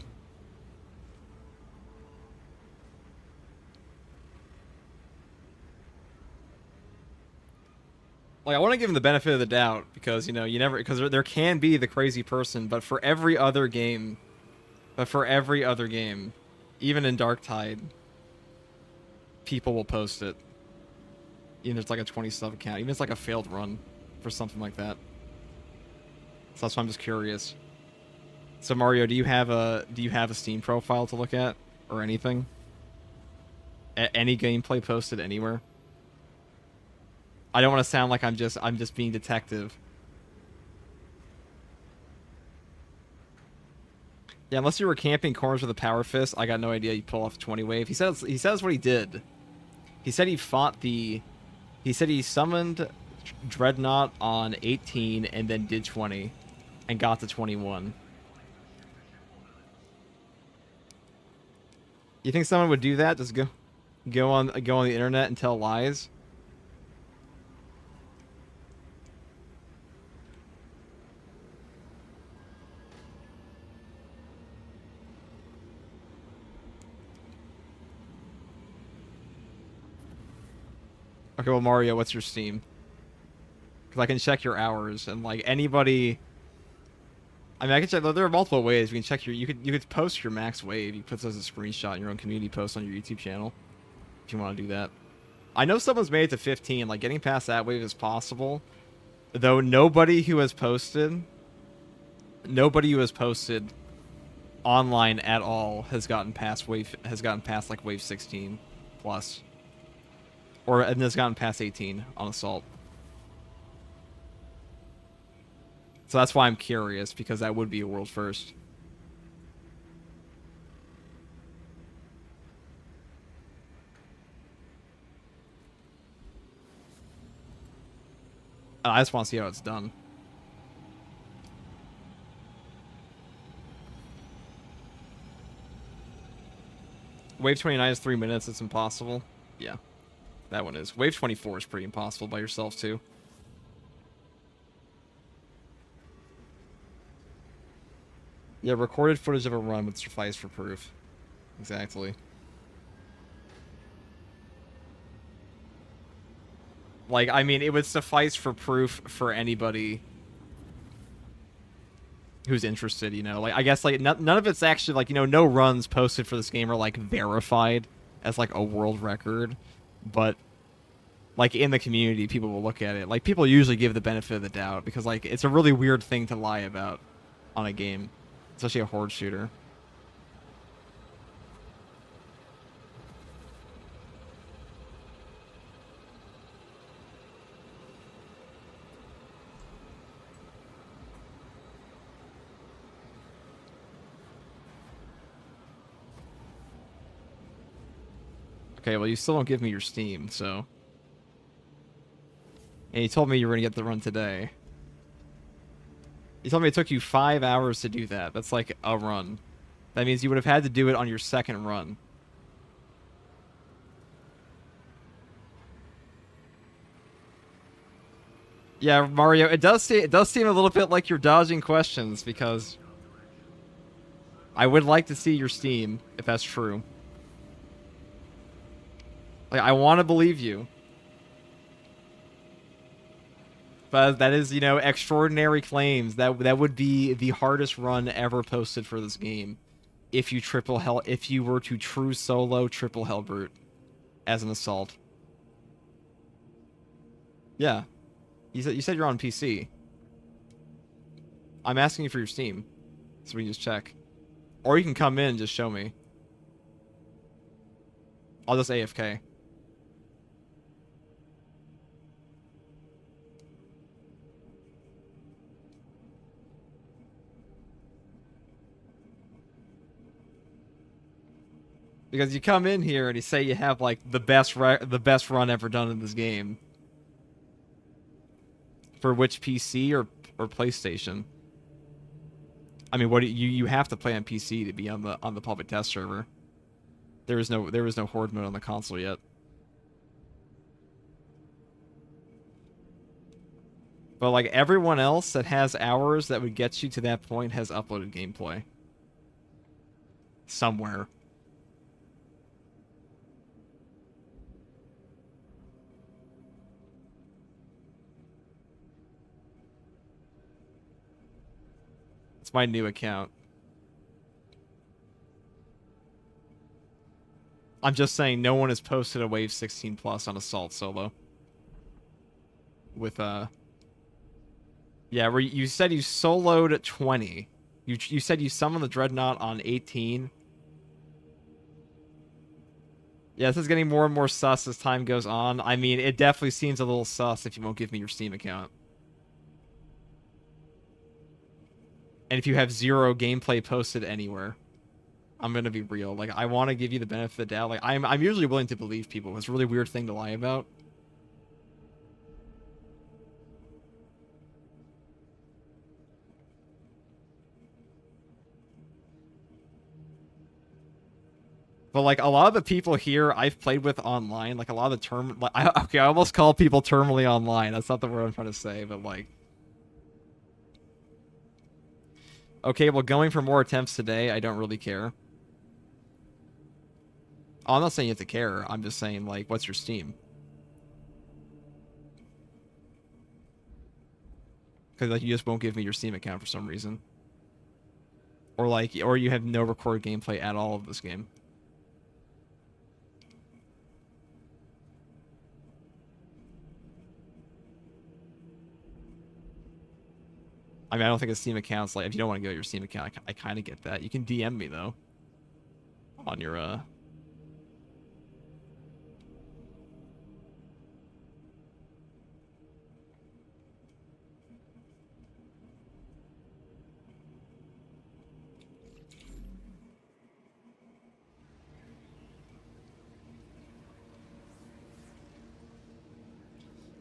Like, I want to give him the benefit of the doubt, because, you know, you never... Because there can be the crazy person, but for every other game... even in Darktide, people will post it. Even if it's like a 20 sub account. Even if it's like a failed run for something like that. So that's why I'm just curious. So, Mario, do you have a Steam profile to look at? Or anything? Any gameplay posted anywhere? I don't want to sound like I'm just being detective. Yeah, unless you were camping corners with a power fist, I got no idea you'd pull off a 20 wave. He says what he did. He said he fought the... He said he summoned Dreadnought on 18 and then did 20 and got to 21. You think someone would do that? Just go on the internet and tell lies? Okay, well, Mario, what's your Steam? Because I can check your hours, and like anybody, I mean, I can check. There are multiple ways you can check your. You could post your max wave. You put this as a screenshot in your own community post on your YouTube channel, if you want to do that. I know someone's made it to 15. Like getting past that wave is possible, though. Nobody who has posted online at all has gotten past like wave 16 plus. And has gotten past 18 on Assault. So that's why I'm curious, because that would be a world first. I just want to see how it's done. Wave 29 is 3 minutes. It's impossible. Yeah. That one is. Wave 24 is pretty impossible by yourself, too. Yeah, recorded footage of a run would suffice for proof. Exactly. Like, I mean, it would suffice for proof for anybody who's interested, you know? Like, I guess, like, none of it's actually, like, you know, no runs posted for this game are, like, verified as, like, a world record. But, like, in the community, people will look at it. Like, people usually give the benefit of the doubt because, like, it's a really weird thing to lie about on a game. Especially a Horde shooter. Okay, well, you still don't give me your Steam, so... And you told me you were going to get the run today. You told me it took you 5 hours to do that. That's like a run. That means you would have had to do it on your second run. Yeah, Mario, it does seem a little bit like you're dodging questions, because I would like to see your Steam, if that's true. Like, I want to believe you. But that is, you know, extraordinary claims. That would be the hardest run ever posted for this game. If you were to true solo triple Hellbrute as an Assault. Yeah. You said you're on PC. I'm asking you for your Steam, so we can just check. Or you can come in and just show me. I'll just AFK. Because you come in here and you say you have like the best run ever done in this game. For which PC or PlayStation? I mean, you have to play on PC to be on the public test server. There was no Horde mode on the console yet. But like everyone else that has hours that would get you to that point has uploaded gameplay. Somewhere. It's my new account. I'm just saying no one has posted a Wave 16 Plus on Assault solo. With, yeah, where you said you soloed 20. You said you summoned the Dreadnought on 18. Yeah, this is getting more and more sus as time goes on. I mean, it definitely seems a little sus if you won't give me your Steam account. And if you have zero gameplay posted anywhere, I'm gonna be real. Like, I want to give you the benefit of the doubt. Like, I'm usually willing to believe people. It's a really weird thing to lie about. But like a lot of the people here I've played with online, like a lot of the like, I almost call people terminally online. That's not the word I'm trying to say, but like, okay, well, going for more attempts today, I don't really care. Oh, I'm not saying you have to care. I'm just saying, like, what's your Steam? Because like you just won't give me your Steam account for some reason, or like, or you have no recorded gameplay at all of this game. I mean, I don't think a Steam account's like, if you don't want to give out your Steam account, I kind of get that. You can DM me, though. On your, Well,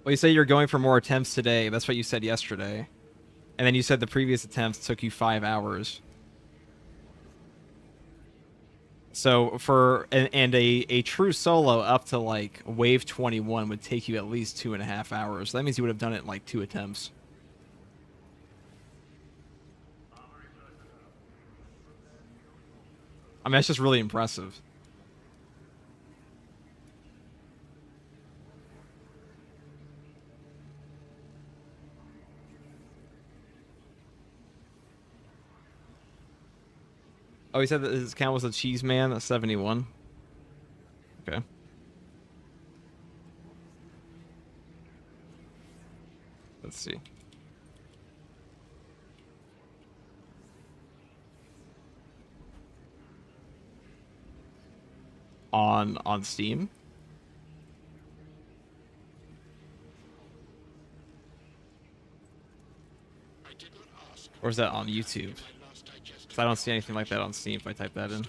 you say you're going for more attempts today. That's what you said yesterday. And then you said the previous attempts took you 5 hours. So for a true solo up to like wave 21 would take you at least 2.5 hours. So that means you would have done it in like 2 attempts. I mean, that's just really impressive. Oh, he said that his account was a cheese man at 71. Okay. Let's see. On Steam? Or is that on YouTube? Because I don't see anything like that on Steam if I type that in.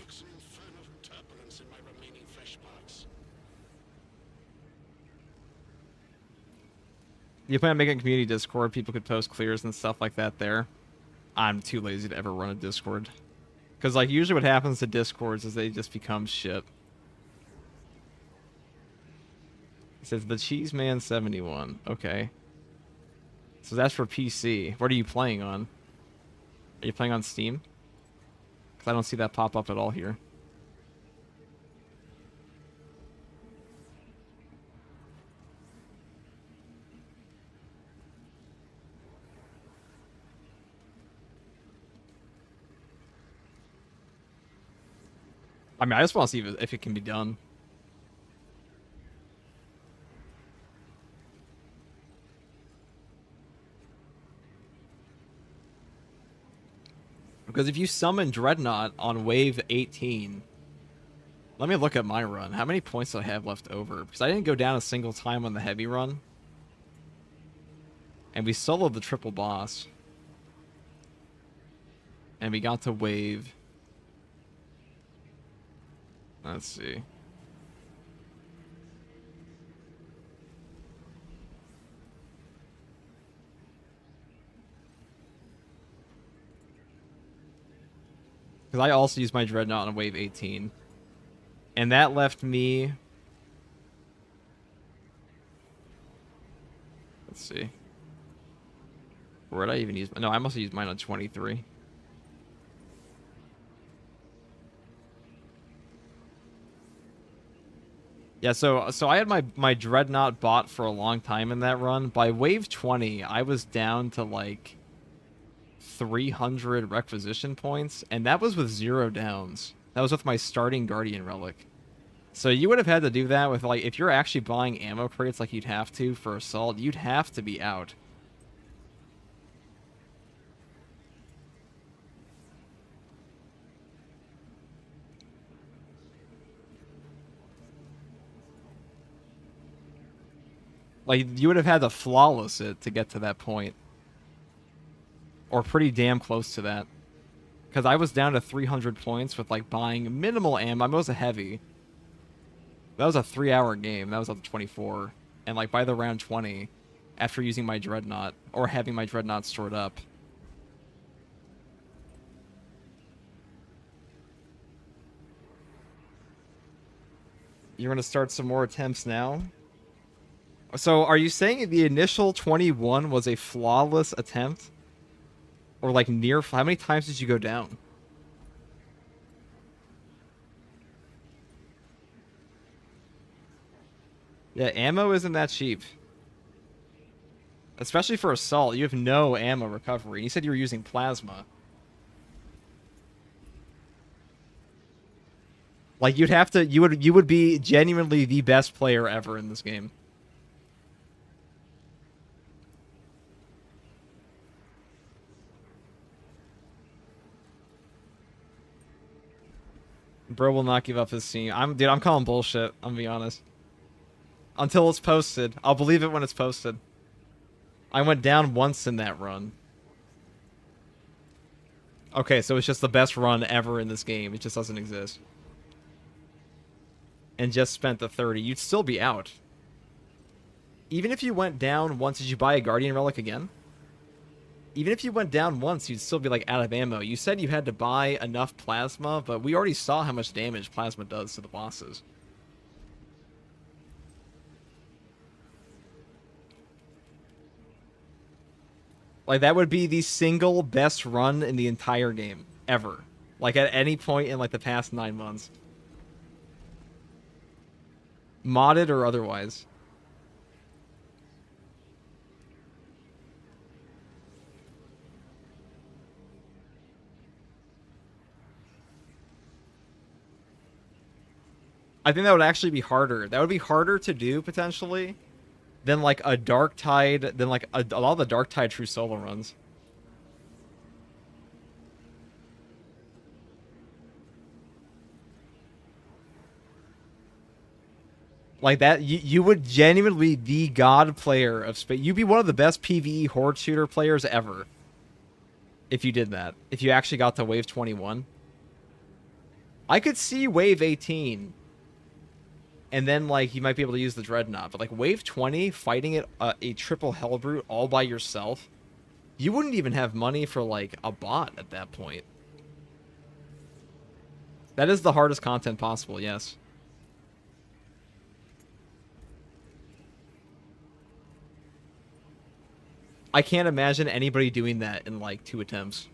You plan on making a community Discord? People could post clears and stuff like that there. I'm too lazy to ever run a Discord. Because like usually what happens to Discords is they just become shit. It says the Cheese Man 71. Okay. So that's for PC. What are you playing on? Are you playing on Steam? Because I don't see that pop up at all here. I mean, I just want to see if it can be done. Because if you summon Dreadnought on wave 18, let me look at my run. How many points do I have left over? Because I didn't go down a single time on the heavy run. And we soloed the triple boss. And we got to wave... Let's see. Because I also used my Dreadnought on wave 18. And that left me... Let's see. Where did I even use... No, I must have used mine on 23. Yeah, so I had my Dreadnought bought for a long time in that run. By wave 20, I was down to like 300 requisition points, and that was with 0 downs. That was with my starting Guardian Relic. So you would have had to do that with, like, if you're actually buying ammo crates like you'd have to for Assault, you'd have to be out. Like, you would have had to flawless it to get to that point. Or pretty damn close to that. Because I was down to 300 points with, like, buying minimal ammo. I mean, it was a heavy. That was a 3-hour game. That was up to 24. And, like, by the round 20, after using my Dreadnought, or having my Dreadnought stored up, You're gonna start some more attempts now? So, are you saying the initial 21 was a flawless attempt? Or like near... How many times did you go down? Yeah, ammo isn't that cheap. Especially for assault, you have no ammo recovery. You said you were using plasma. Like you'd have to, you would be genuinely the best player ever in this game. Bro will not give up his team. Dude, I'm calling bullshit. I'm gonna be honest. Until it's posted, I'll believe it when it's posted. I went down once in that run. Okay, so it's just the best run ever in this game. It just doesn't exist. And just spent the 30. You'd still be out. Even if you went down once, did you buy a Guardian Relic again? Even if you went down once, you'd still be like out of ammo. You said you had to buy enough plasma, but we already saw how much damage plasma does to the bosses. Like, that would be the single best run in the entire game. Ever. Like, at any point in, like, the past 9 months. Modded or otherwise. I think that would actually be harder. That would be harder to do, potentially, than, like, a Dark Tide, than, like, a lot of the Dark Tide true solo runs. Like that, you would genuinely be the god player of space. You'd be one of the best PvE Horde shooter players ever. If you did that. If you actually got to wave 21. I could see wave 18. And then, like, you might be able to use the Dreadnought. But, like, wave 20, fighting it a triple Hellbrute all by yourself, you wouldn't even have money for, like, a bot at that point. That is the hardest content possible, yes. I can't imagine anybody doing that in, like, 2 attempts.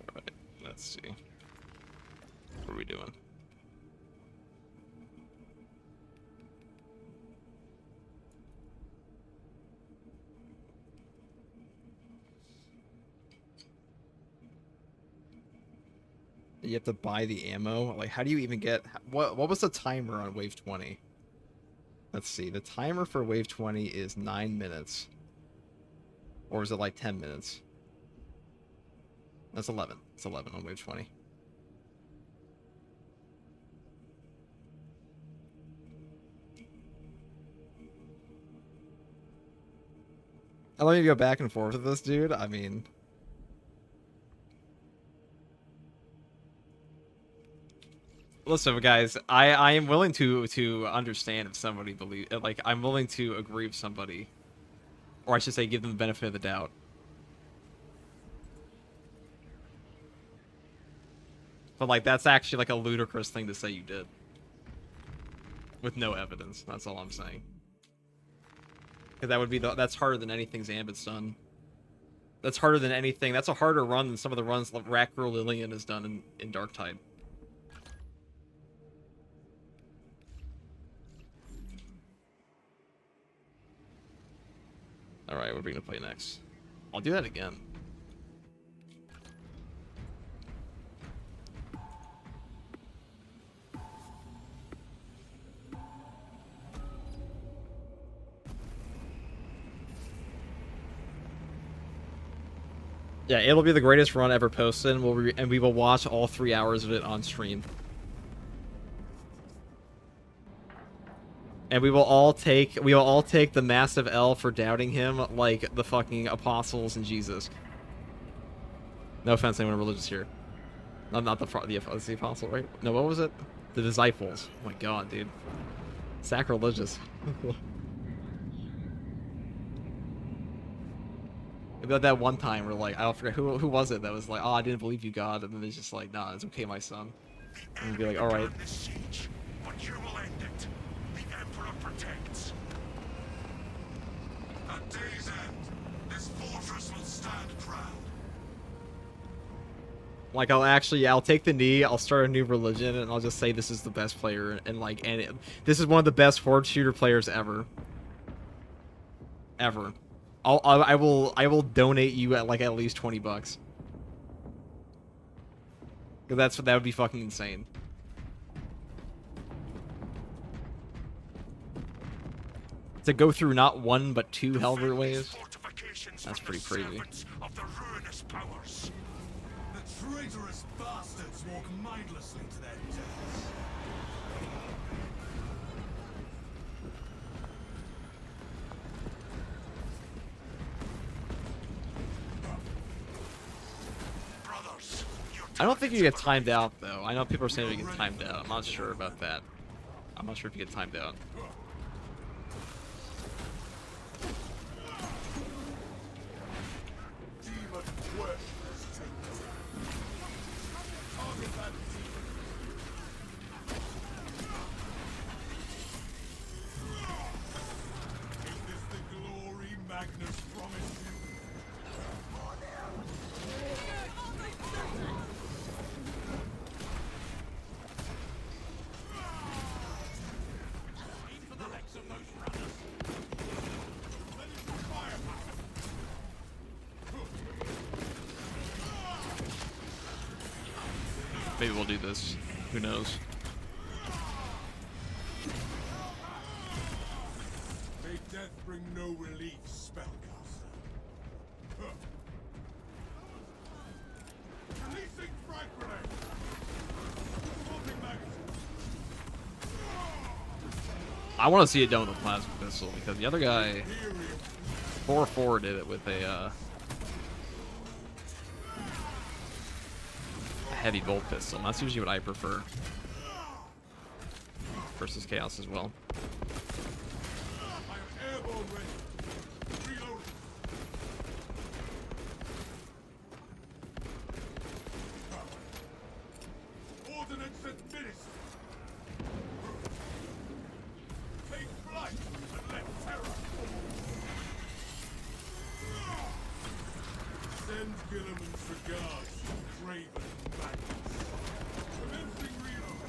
Alright, let's see. What are we doing? You have to buy the ammo. Like, how do you even get... What was the timer on wave 20? Let's see. The timer for wave 20 is 9 minutes. Or is it like 10 minutes? That's 11. It's 11 on wave 20. I let you go back and forth with this dude. I mean... Listen, guys, I am willing to understand if somebody like, I'm willing to agree with somebody, or I should say, give them the benefit of the doubt. But, like, that's actually, like, a ludicrous thing to say you did, with no evidence. That's all I'm saying. Because that would be that's harder than anything Zambit's done. That's harder than anything. That's a harder run than some of the runs Rat Girl Lillian has done in Dark Tide. Alright, what are we gonna play next? I'll do that again. Yeah, it'll be the greatest run ever posted, and we will watch all 3 hours of it on stream. And we will all take the massive L for doubting him like the fucking apostles and Jesus. No offense to anyone religious here. Not the apostle, right? No, what was it? The disciples. Oh my god, dude. Sacrilegious. About that one time where, like, I don't forget who was it that was like, oh, I didn't believe you, God, and then it's just like, nah, it's okay, my son. And be like, all right. This siege, but you will end it. The Emperor protects. At day's end, this fortress will stand proud. Like, I'll take the knee, I'll start a new religion, and I'll just say this is the best player, and like, this is one of the best Horde shooter players ever. Ever. I will donate you at like at least $20. Cause that would be fucking insane. To go through not one but two Hellbird waves. That's pretty crazy. Of the ruinous powers. The traitorous bastards walk mindlessly to their deaths. Brothers, your I don't think you get timed out though. I know people are saying you get timed out. I'm not sure about that. I'm not sure if you get timed out. Demon worshippers take the target that demon. Is this the glory Magnus promised you? Maybe we'll do this. Who knows? May death bring no relief, spellcaster. Releasing frag grenade. Swapping magazine. I want to see it done with a plasma pistol because the other guy, 4-4, did it with a heavy bolt pistol. And that's usually what I prefer. Versus Chaos as well. I am airborne ready. Reloading. Ordnance administered. Take flight and let terror fall. Send Gilliman's regards to Draven and Magnus. Commencing reload.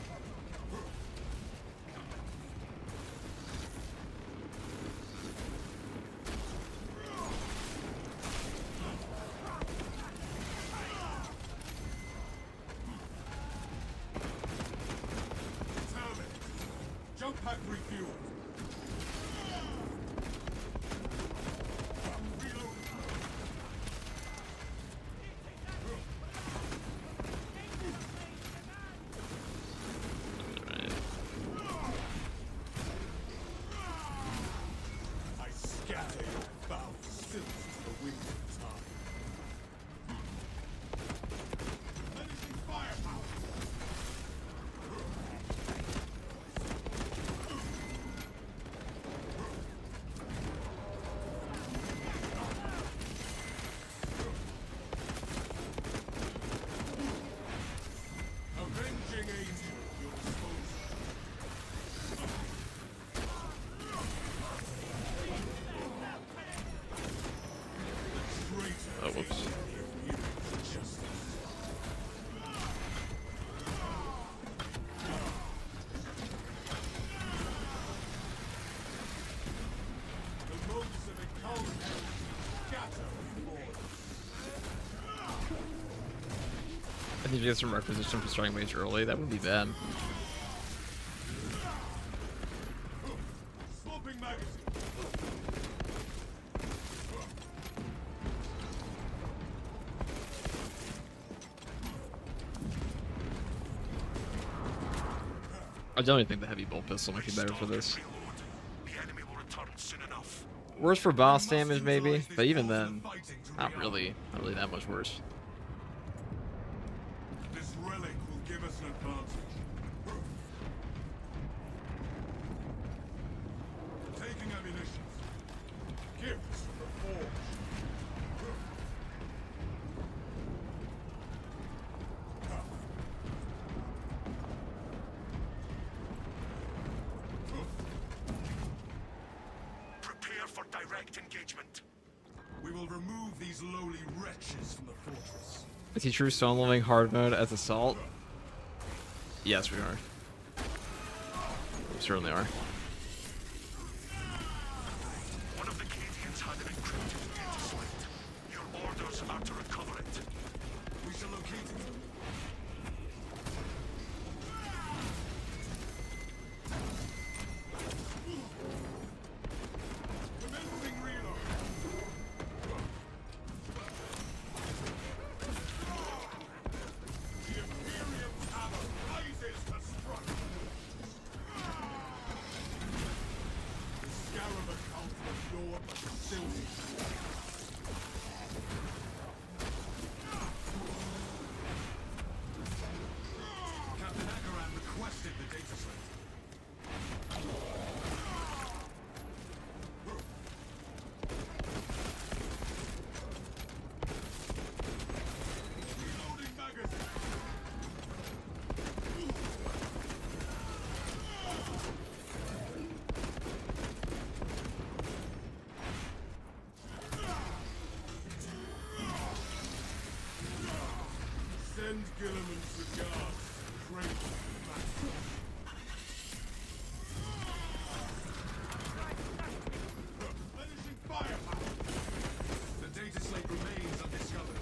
Terminate. Jump pack refueled. Reload. I scatter your foul filth to the winds of time. Menacing firepower. Avenging angel at your disposal. Traitor. Oh, whoops. Justice. The motes of a cold scatter before us. I think you get some requisition for starting waves early. That would be bad. Swapping magazine. I don't even think the heavy bolt pistol might be better for this. Reload. The enemy will return soon enough. Worse for boss damage maybe, but even then, not really that much worse. This relic will give us an advantage. for direct engagement. We will remove these lowly wretches from the fortress. Is he true soloing hard mode as assault? Yes, we are. We certainly are. One of the Cadians had an encrypted data slate. Your orders are to recover it. We shall locate it. Commencing reload. The Imperium's hammer rises to strike. The scarab account for naught but facility. Captain Akaran requested the data slate. Reloading magazine. Send Gilliman's regards. Great master. Replenishing firepower. The data slate remains undiscovered.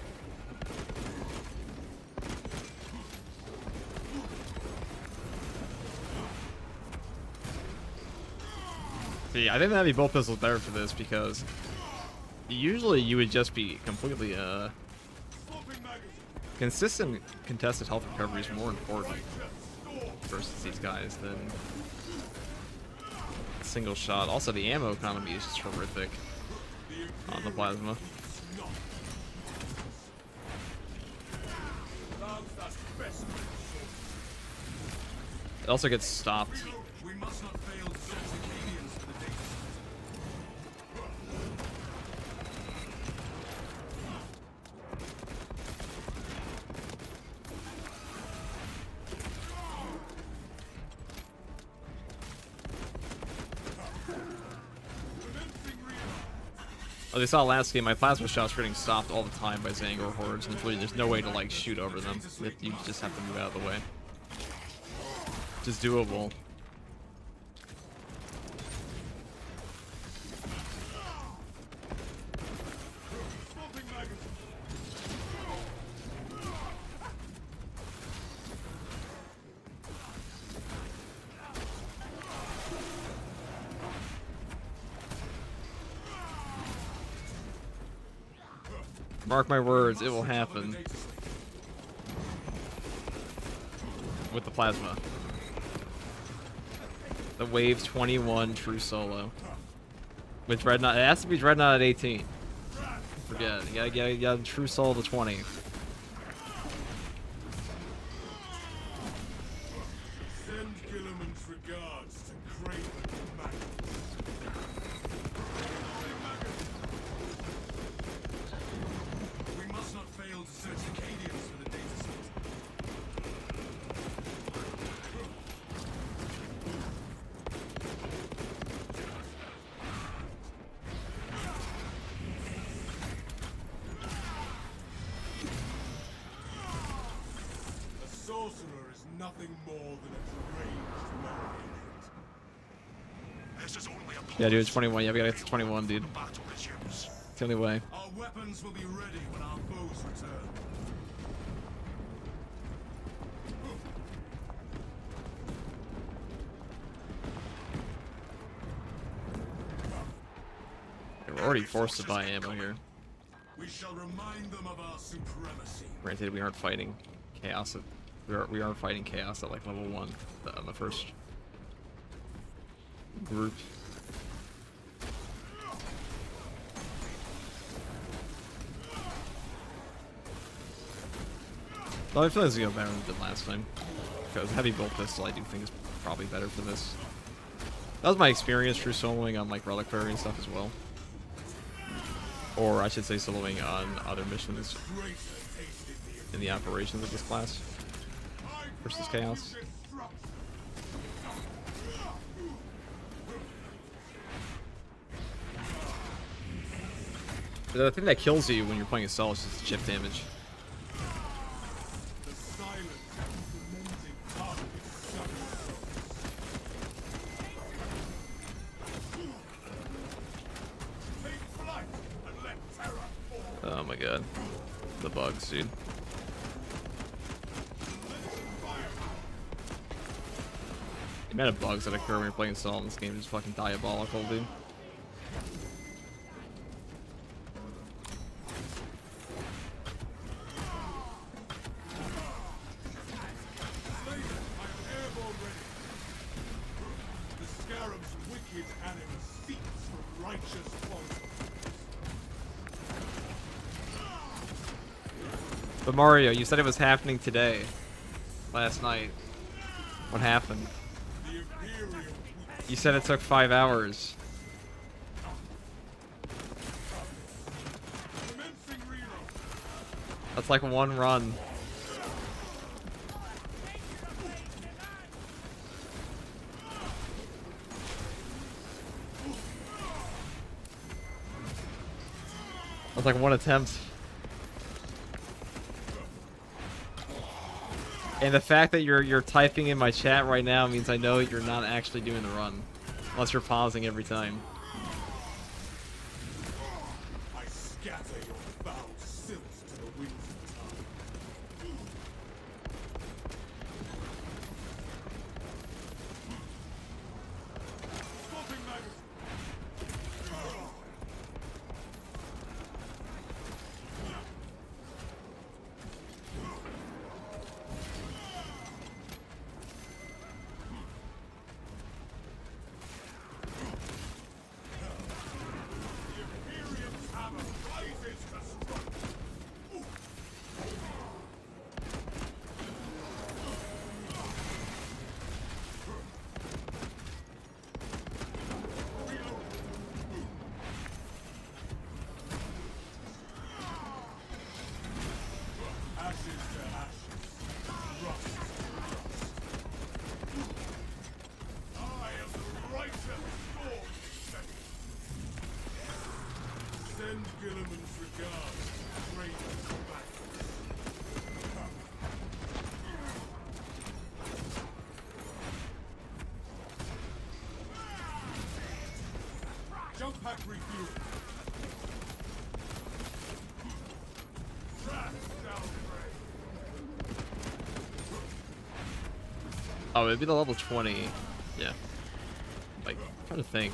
See, I think the heavy bolt pistol is better for this because usually you would just be completely Swapping magazine. consistent contested health recovery is more important versus these guys than a single shot. Also, the ammo economy is just horrific on the plasma. It also gets stopped. We must not fail to search the Cadians for the data Commencing reload. As I saw last game, my plasma shots were getting stopped all the time by Zangor hordes, and there's no way to like shoot over them. You just have to move out of the way. Which is doable. Swapping magazine. Mark my words, it will happen with the plasma. The Wave 21 true solo. With Dreadnought, it has to be Dreadnought at 18. Forget it. You gotta true solo to 20. Send Gilliman's regards to Craven Magnus. We must not fail to search the Cadians for the data set. A sorcerer is nothing more than a deranged metal agent. This is only a Yeah, dude, pause. it's 21. Yeah, we gotta get to 21, dude. The battle resumes. It's the only way. Our weapons will be ready when our foes return. We're already forced to buy ammo here. We shall remind them of our supremacy. Granted, we aren't fighting chaos. We are fighting chaos at like level 1 on the first group. Though I feel like it's gonna go better than last time. Because heavy bolt pistol I do think is probably better for this. That was my experience true soloing on like Reliquary and stuff as well. Or I should say soloing on other missions Greater tasted the in the operations of this class versus chaos. The thing that kills you when you're playing Assault is just chip damage. The silent and demented target suffers. Take flight and let terror fall. Oh my god. The bugs, dude. The amount of bugs that occur when you're playing Assault in this game is fucking diabolical, dude. But Mario, you said it was happening today. Last night. What happened? You said it took 5 hours. That's like one run. That's like one attempt. And the fact that you're typing in my chat right now means I know you're not actually doing the run. Unless you're pausing every time. I scatter your foul silt to the winds of time. Swapping magazine. Jump pack refuel. Oh, it'd be the level 20. Yeah. Like, I'm trying to think.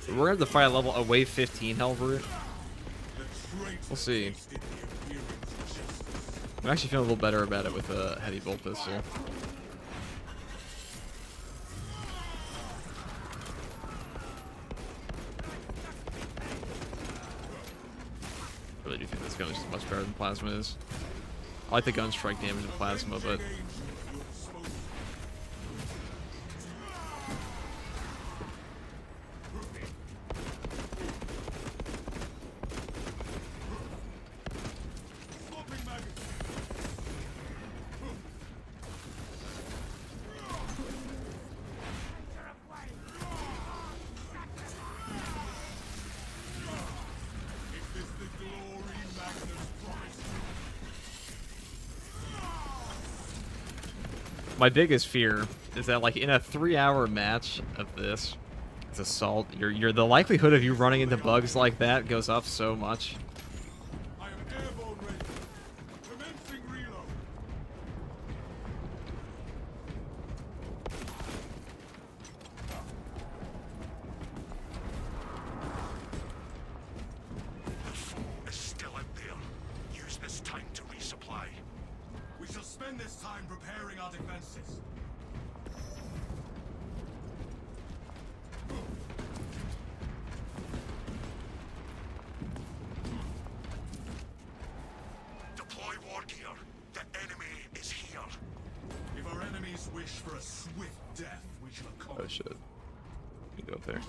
We're gonna have to fight a wave 15 Hellbrute. We'll see. I'm actually feeling a little better about it with a heavy bolt pistol. I really do think this gun is much better than Plasma is. I like the gun strike damage of Plasma, but my biggest fear is that, like, in a 3-hour match of this, it's Assault, the likelihood of you running into bugs like that goes up so much. I am airborne ready. Commencing reload. The foe is still out there. Use this time to resupply. We shall spend this time preparing our defenses. Deploy war gear. The enemy is here. If our enemies wish for a swift death, we shall Oh accomplish. shit. You go up there.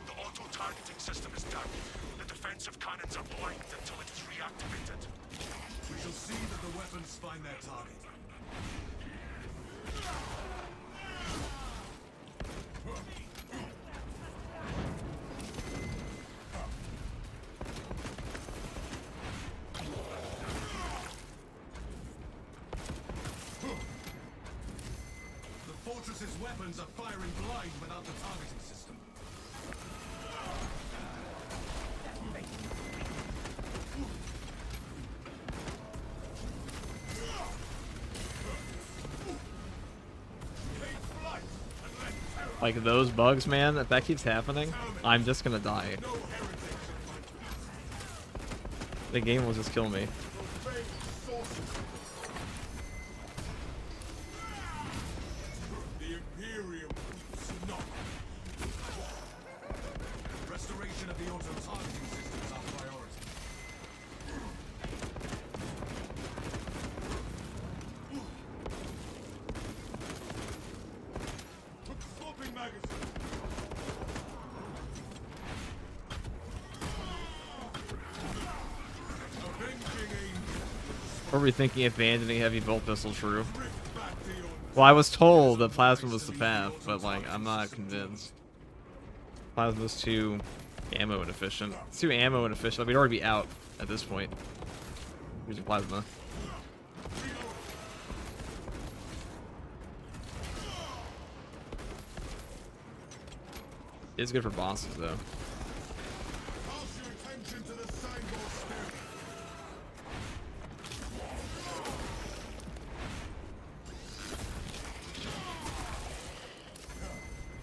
The auto-targeting system is down. The defensive cannons are blind until it is reactivated. We shall see that the weapons find their target. The fortress's weapons are firing blind without the targeting system. Like those bugs, man, if that keeps happening, I'm just gonna die. No heritage in my The game will just kill me. profane sorcery. The Imperium weeps not. Restoration of the auto-targeting systems are priority. Swapping magazine. Avenging angel. Or rethinking abandoning heavy bolt pistol true. Rift back the orders. Well, I was told that plasma was the path, but like I'm not convinced. Plasma's too ammo inefficient. It's too ammo inefficient. Like, we'd already be out at this point using plasma. It's good for bosses though. Call your attention to the signboard stairway.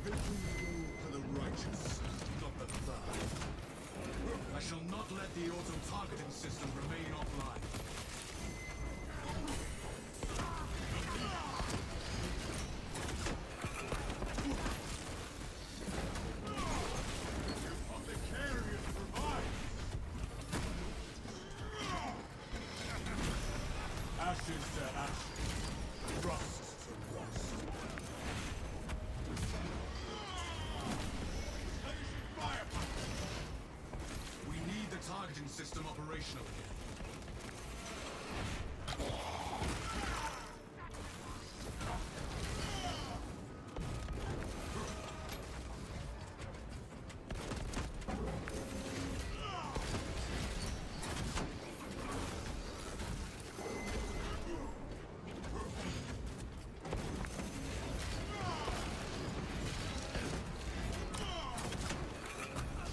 Victory to the righteous, not the third. I shall not let the auto-targeting system remain offline. Apothecarius provides. Ashes to ashes, rust to rust. We need the targeting system operational again.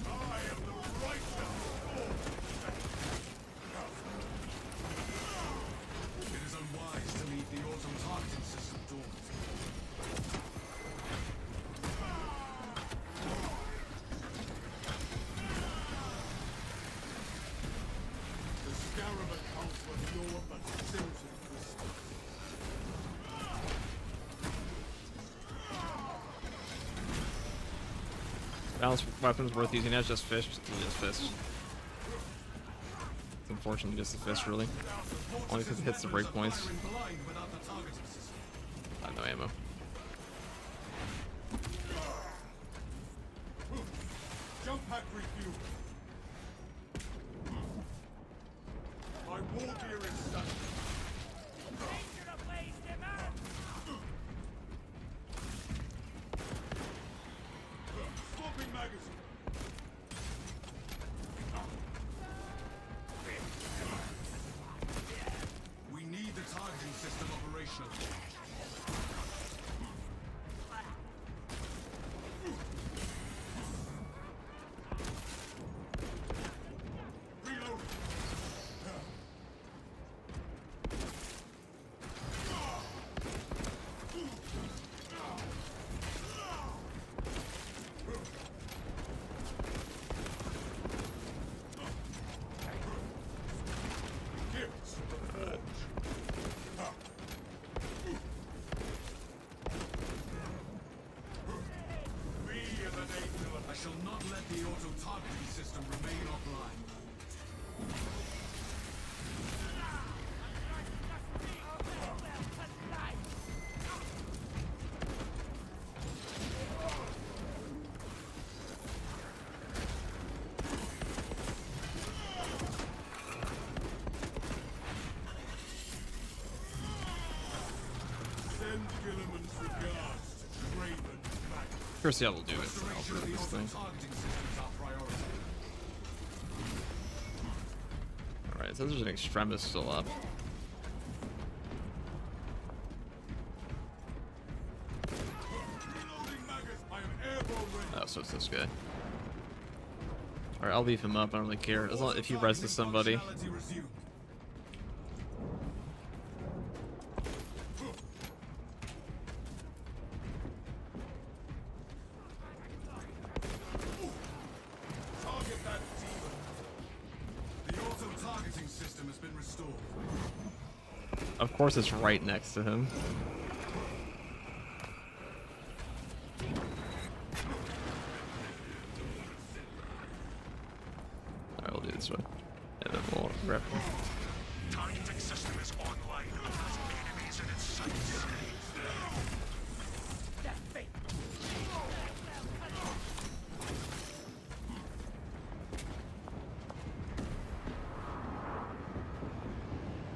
I am the righteous Horde. It is unwise to leave the auto-targeting system dormant. The scarab accounts for your but silted wisdom. Balanced weapons worth using as just fish. Just fist. It's unfortunately just a fist, really. Only because it hits the break points. Firing blind without the targeting system. I have no ammo. Jump pack refuel. My war gear is set. Swapping magazine. We need the targeting system operational. Reload. First, yeah, we'll do it. Restoration of the This thing. auto-targeting systems are priority. Alright, so there's an extremis still up. Reloading maggots, I am airborne ready. Oh, so it's this guy. Alright, I'll leave him up. I don't really care. As long if he reses somebody. Functionality resumed. Target that demon. The auto-targeting system has been restored. Of course, it's right next to him. Alright, we'll do it this way. And then we'll rep him. Targeting system is online. Has enemies in its sights.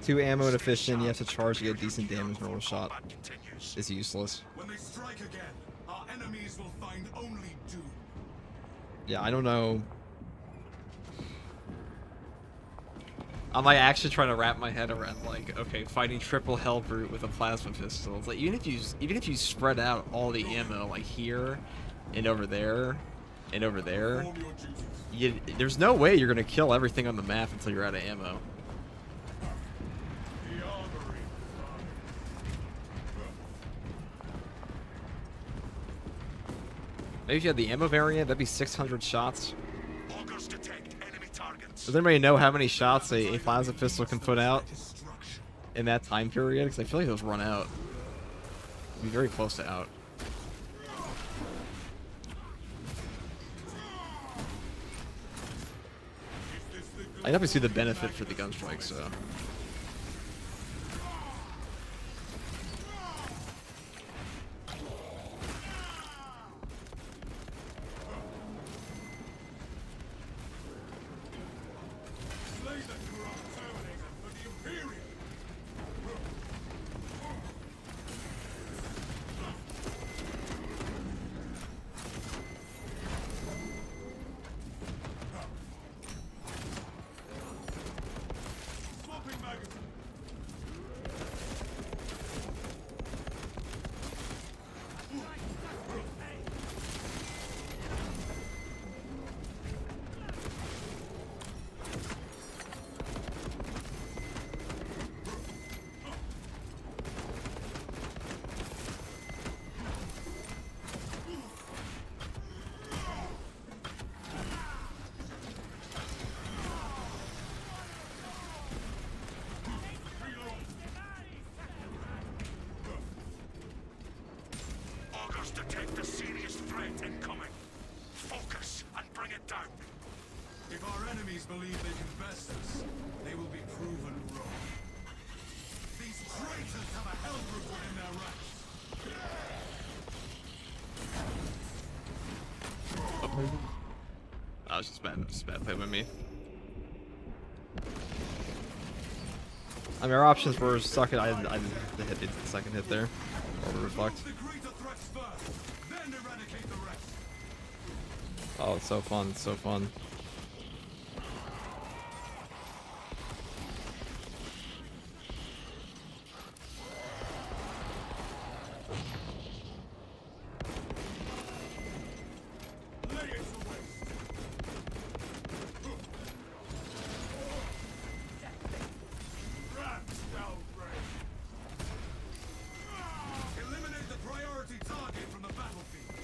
Too ammo inefficient, you have to charge to get decent damage. Normal shot Combat continues. Is useless. When they strike again, our enemies will find only doom. Yeah, I don't know. I'm like actually trying to wrap my head around like, okay, fighting triple hell brute with a plasma pistol. It's like even if you spread out all the ammo like here and over there and over there, Perform your duties. there's no way you're gonna kill everything on the map until you're out of ammo. The armory. Maybe if you had the ammo variant, that'd be 600 shots. Augers detect enemy targets. Does anybody know how many shots a plasma pistol can put out Destruction. in that time period? Because I feel like those run out. It'd be very close to out. I definitely see the benefit for the gunstrike, so. Slay the corrupt Terminator for the Imperium. Swapping magazine. Augers detect a serious threat incoming. Focus and bring it down. If our enemies believe they can best us, they will be proven wrong. These traitors have a hell group within their ranks. That was just bad play with me. I mean, our options were suck it. I didn't hit the second hit there. Or reflect. The greater threats first, then eradicate the rest. Oh, it's so fun. It's so fun. Lay it to waste. Rats downrange. Eliminate the priority target from the battlefield.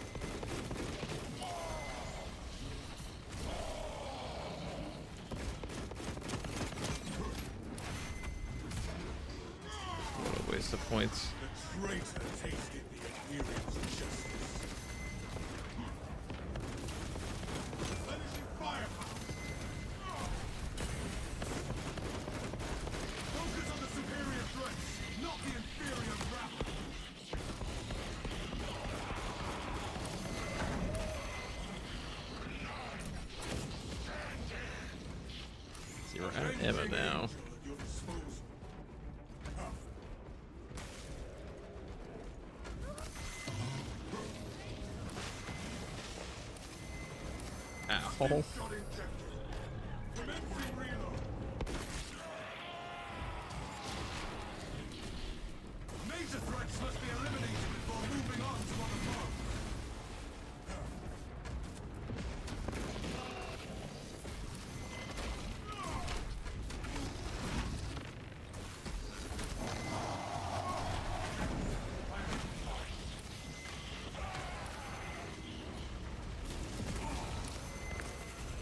What a waste of points. The traitor tasted the Imperium's justice. Replenishing firepower. Focus on the superior threats, not the inferior rabble. So you're out of ammo now. At your disposal. Ow. Shot injected. Commencing reload. Major threats must be eliminated before moving on to other foes.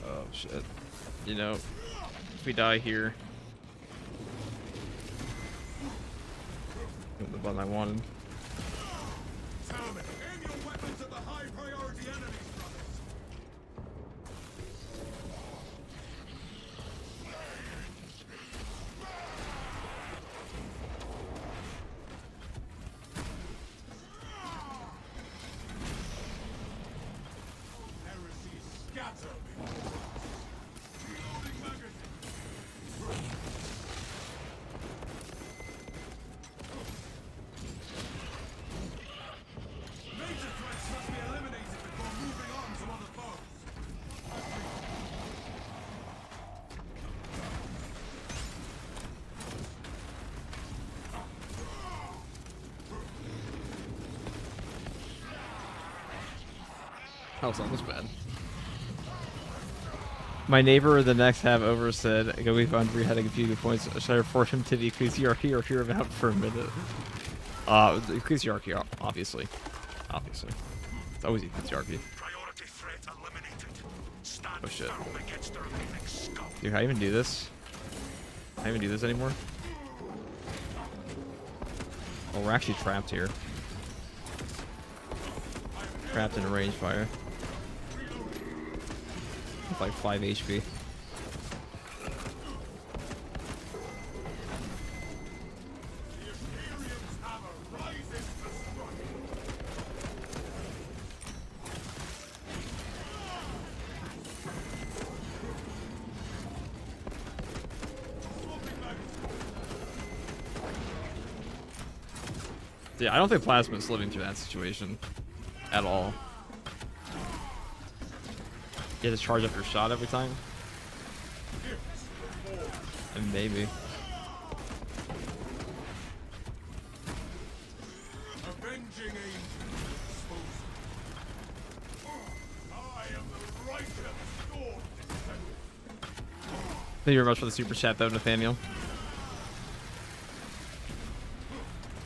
Oh shit. You know, if we die here, the button I wanted. Aim your weapons at the high priority enemies, brothers. Heresy scatter before us. Reloading magazine. Major threats must be eliminated before moving on to other foes. That was almost bad. My neighbor the next have over said, "Go, we found heading a few good points. Should I report him to the ecclesiarchy or hear about for a minute?" The ecclesiarchy, obviously. Obviously. It's always ecclesiarchy. Priority threat eliminated. Stand Oh, shit. firm against their remaining scum. Dude, I even do this? I even do this anymore? Oh, we're actually trapped here. Trapped in a range fire. With like 5 HP. The Imperium's hammer rises to strike. Swapping magazine. Yeah, I don't think Plasma's living through that situation at all. You have to charge up your shot every time? And maybe. Avenging angel disposal. I am the righteous sword descendant. Thank you very much for the super chat though, Nathaniel.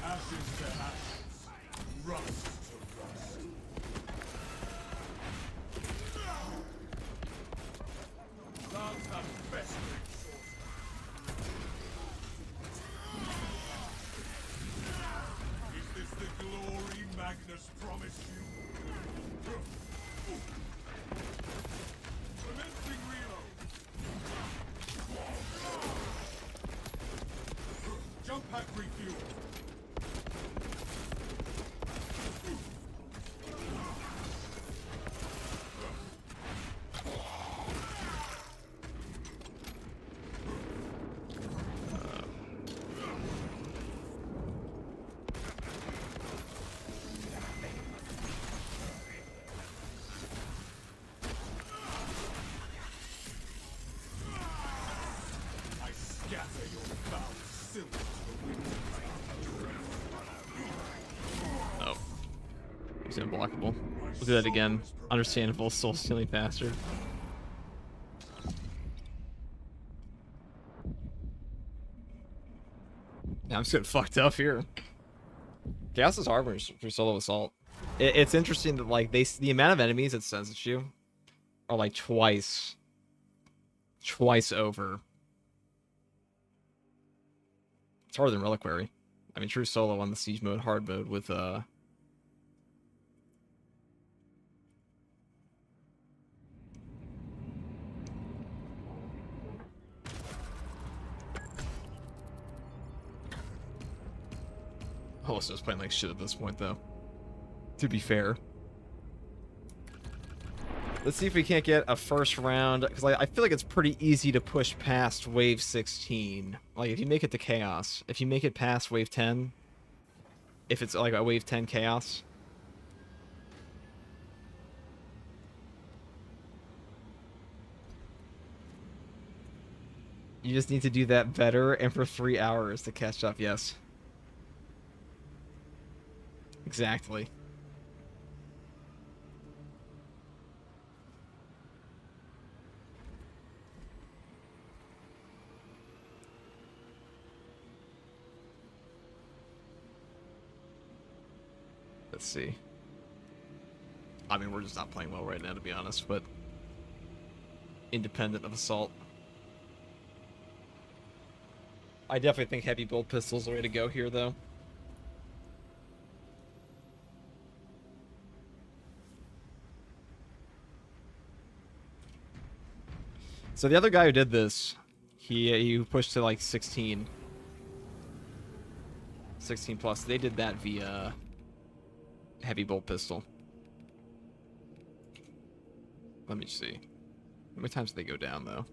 Ashes to ashes, rust to rust. Lands have festering sorcery. Is this the glory Magnus promised you? Commencing reload. Jump pack refuel. I scatter your foul silk to the wind. Oh. He's unblockable. We'll do that again. Understandable, soul-stealing bastard. Yeah, I'm just getting fucked up here. Chaos is hard when you're solo assault. It's interesting that like the amount of enemies it sends at you are like twice over. It's harder than Reliquary. I mean, true solo on the siege mode, hard mode with Holliston's playing like shit at this point, though. To be fair. Let's see if we can't get a first round, because like, I feel like it's pretty easy to push past wave 16. Like, if you make it to Chaos, if you make it past wave 10, if it's like a wave 10 Chaos, You just need to do that better and for 3 hours to catch up, yes. Exactly. Let's see. I mean, we're just not playing well right now, to be honest, but independent of assault. I definitely think heavy bolt pistol's the way to go here, though. So the other guy who did this, he pushed to like 16 plus. They did that via heavy bolt pistol. Let me see. How many times did they go down, though?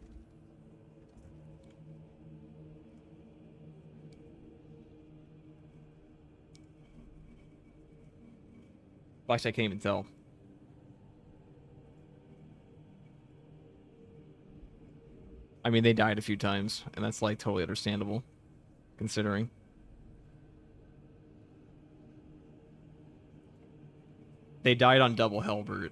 Actually, I can't even tell. I mean, they died a few times, and that's, like, totally understandable, considering. They died on double Hellbrute.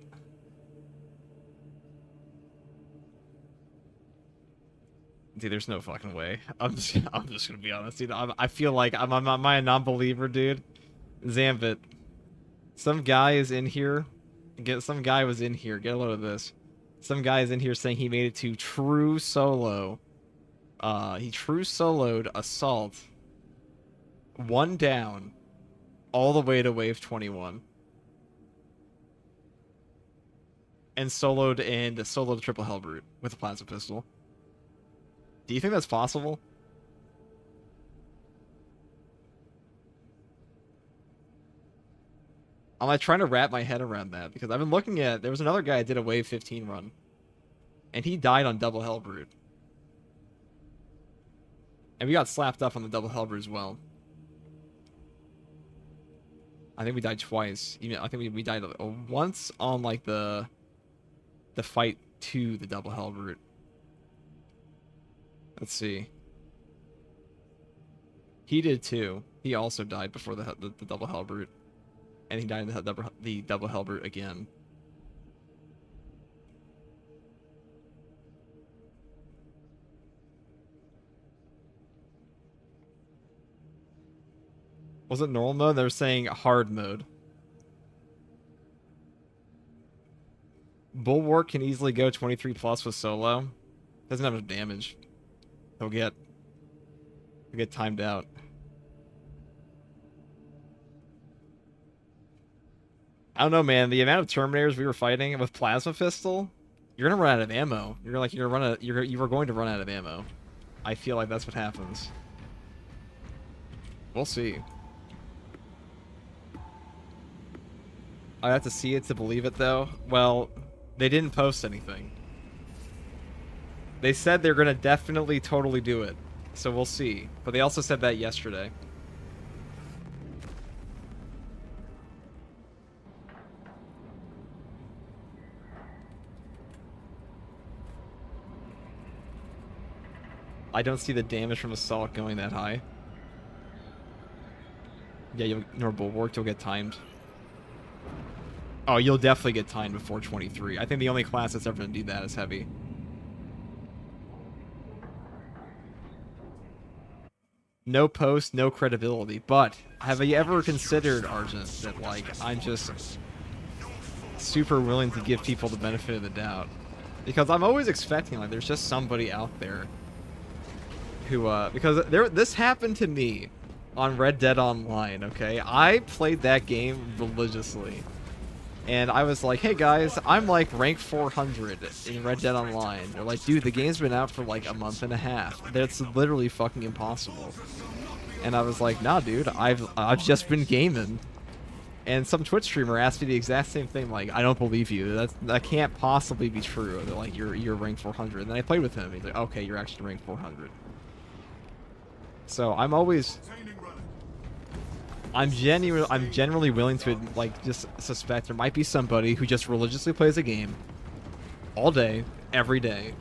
Dude, there's no fucking way. I'm just gonna be honest, dude. I feel like am I a non-believer, dude? Zambit. Some guy is in here. Some guy was in here. Get a load of this. Some guy is in here saying he made it to true solo. He true soloed assault. 1 down. All the way to wave 21. And soloed triple Hellbrute with a plasma pistol. Do you think that's possible? I'm like trying to wrap my head around that because I've been looking at. There was another guy that did a wave 15 run, and he died on double Hellbrute, and we got slapped up on the double Hellbrute as well. I think we died twice. Even I think we died once on like the fight to the double Hellbrute. Let's see. He did too. He also died before the double Hellbrute. And he died in the double Hellbrute again. Was it normal mode? They were saying hard mode. Bulwark can easily go 23 plus with solo. Doesn't have enough damage. He'll get timed out. I don't know, man. The amount of Terminators we were fighting with plasma pistol, you're gonna run out of ammo. You were going to run out of ammo. I feel like that's what happens. We'll see. I have to see it to believe it, though. Well, they didn't post anything. They said they're gonna definitely totally do it, so we'll see. But they also said that yesterday. I don't see the damage from assault going that high. Yeah, you'll ignore Bulwark, you'll get timed. Oh, you'll definitely get timed before 23. I think the only class that's ever going to do that is heavy. No post, no credibility. But have you ever considered, Argent, that like I'm just super willing to give people the benefit of the doubt? Because I'm always expecting like there's just somebody out there who because this happened to me on Red Dead Online, okay? I played that game religiously. And I was like, hey guys, I'm like rank 400 in Red Dead Online. They're like, dude, the game's been out for like a month and a half. That's literally fucking impossible. And I was like, nah, dude, I've just been gaming. And some Twitch streamer asked me the exact same thing, like, I don't believe you. That can't possibly be true. They're like, you're rank 400. And then I played with him. He's like, okay, you're actually rank 400. So I'm genuinely willing to like just suspect there might be somebody who just religiously plays a game all day, every day,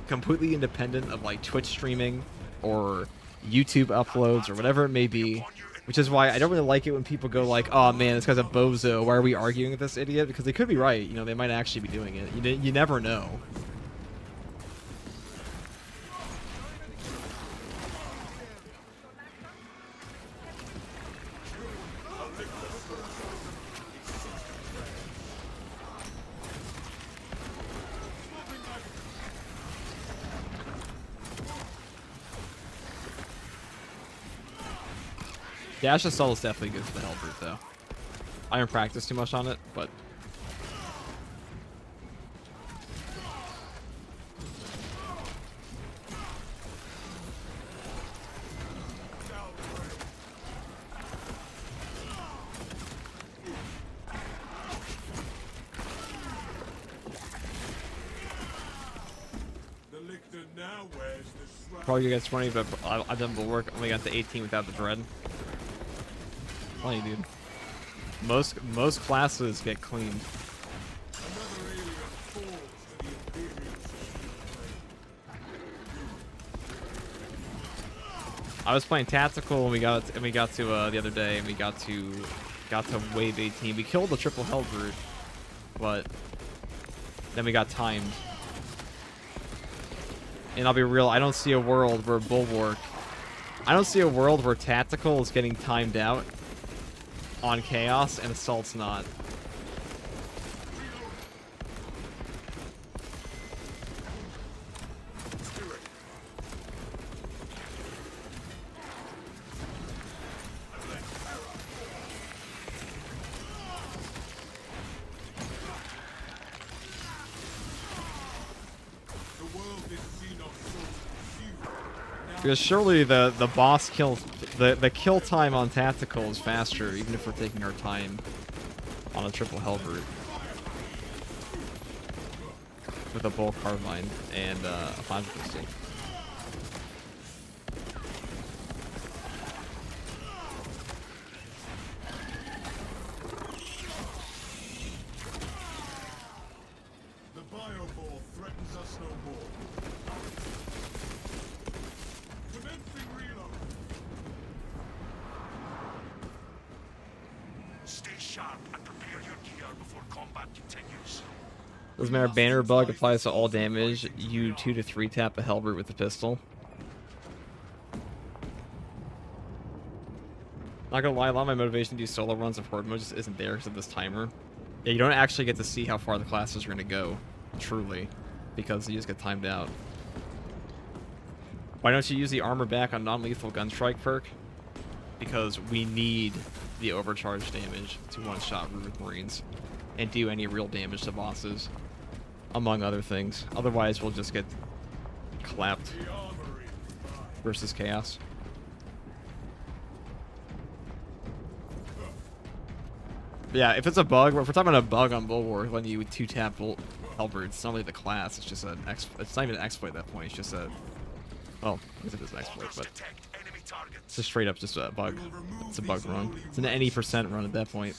completely independent of like Twitch streaming or YouTube uploads or whatever it may be. Which is why I don't really like it when people go like, "Oh man, this guy's a bozo. Why are we arguing with this idiot?" Because they could be right. You know, they might actually be doing it. You never know. Dash Assault is definitely good for the Held Root, though. I haven't practiced too much on it, but... The lictor now wears the shroud. Probably gonna get 20, but I've done bulwark. Only got to 18 without the dread. Funny, dude. Most classes get cleaned. Another alien falls to the Imperial system. I was playing tactical and we got to the other day and we got to wave 18. We killed the triple Held Root, but then we got timed. And I'll be real, I don't see a world where bulwark. I don't see a world where tactical is getting timed out on chaos and assault's not. Because surely the boss kill, the kill time on tactical is faster, even if we're taking our time on a triple Held Root with a bulk carbine and a 5 pistol. The bioball threatens us no more. Commencing reload. Stay sharp and prepare your gear before combat continues. Doesn't matter, banner bug applies to all damage. You 2 to 3 tap a Held Root with the pistol. Not gonna lie, a lot of my motivation to do solo runs of Horde mode just isn't there because of this timer. Yeah, you don't actually get to see how far the classes are gonna go, truly, because you just get timed out. Why don't you use the armor back on non-lethal gunstrike perk? Because we need the overcharge damage to one-shot Runic Marines and do any real damage to bosses, among other things. Otherwise, we'll just get clapped The armory. versus chaos. But yeah, if it's a bug, if we're talking about a bug on Bulwark, when you 2-tap Held Root, it's not really the class, it's just an it's not even an exploit at that point, it's just a... Well, I guess it is an exploit, but Detect enemy targets. it's just straight up just a bug. It's a bug run. It's an any % run at that point.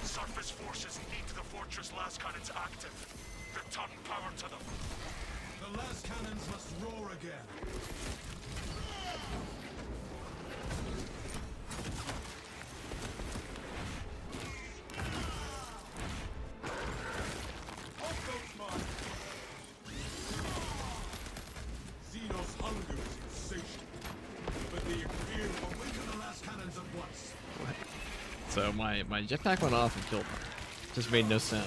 Surface forces need the fortress las cannons active. Return power to them. The las cannons must roar again. Off those marks. Xenos hunger is insatiable, but the Imperial awaken the las cannons at once. So my jetpack went off and killed me. Just made no sound.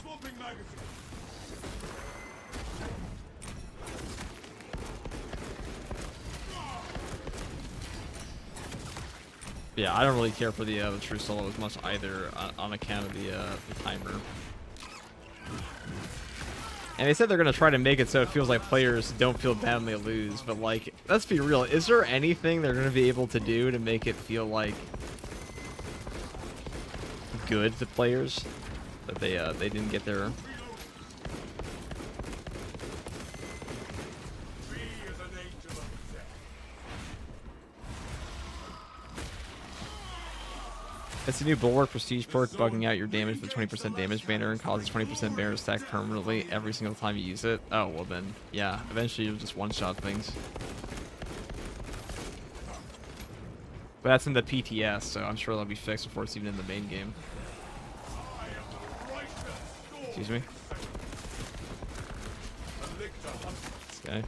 Swapping magazine. Yeah, I don't really care for the true solo as much either on account of the timer. And they said they're gonna try to make it so it feels like players don't feel bad when they lose, but like, let's be real, is there anything they're gonna be able to do to make it feel like good to players that they didn't get their... Be as an angel of It's a new Bulwark Prestige perk, bugging out your damage with 20% damage banner and causes 20% banner to stack permanently every single time you use it. Oh, well then, yeah. Eventually you'll just one-shot things. But that's in the PTS, so I'm sure that'll be fixed before it's even in the main game. Excuse me? This guy.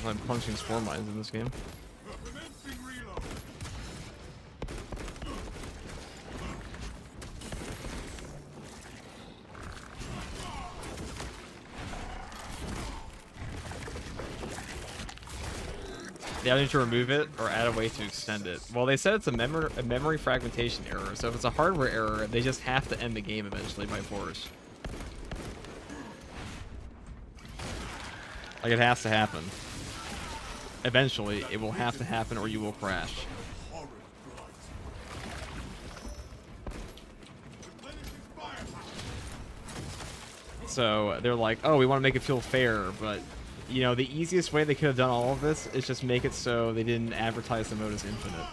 I'm punching spore mines in this game. They either need to remove it or add a way to extend it. Well, they said it's a memory fragmentation error, so if it's a hardware error, they just have to end the game eventually by force. Like, it has to happen. Eventually, it will have to happen or you will crash. So, they're like, oh, we want to make it feel fair, but, you know, the easiest way they could have done all of this is just make it so they didn't advertise the mode as infinite.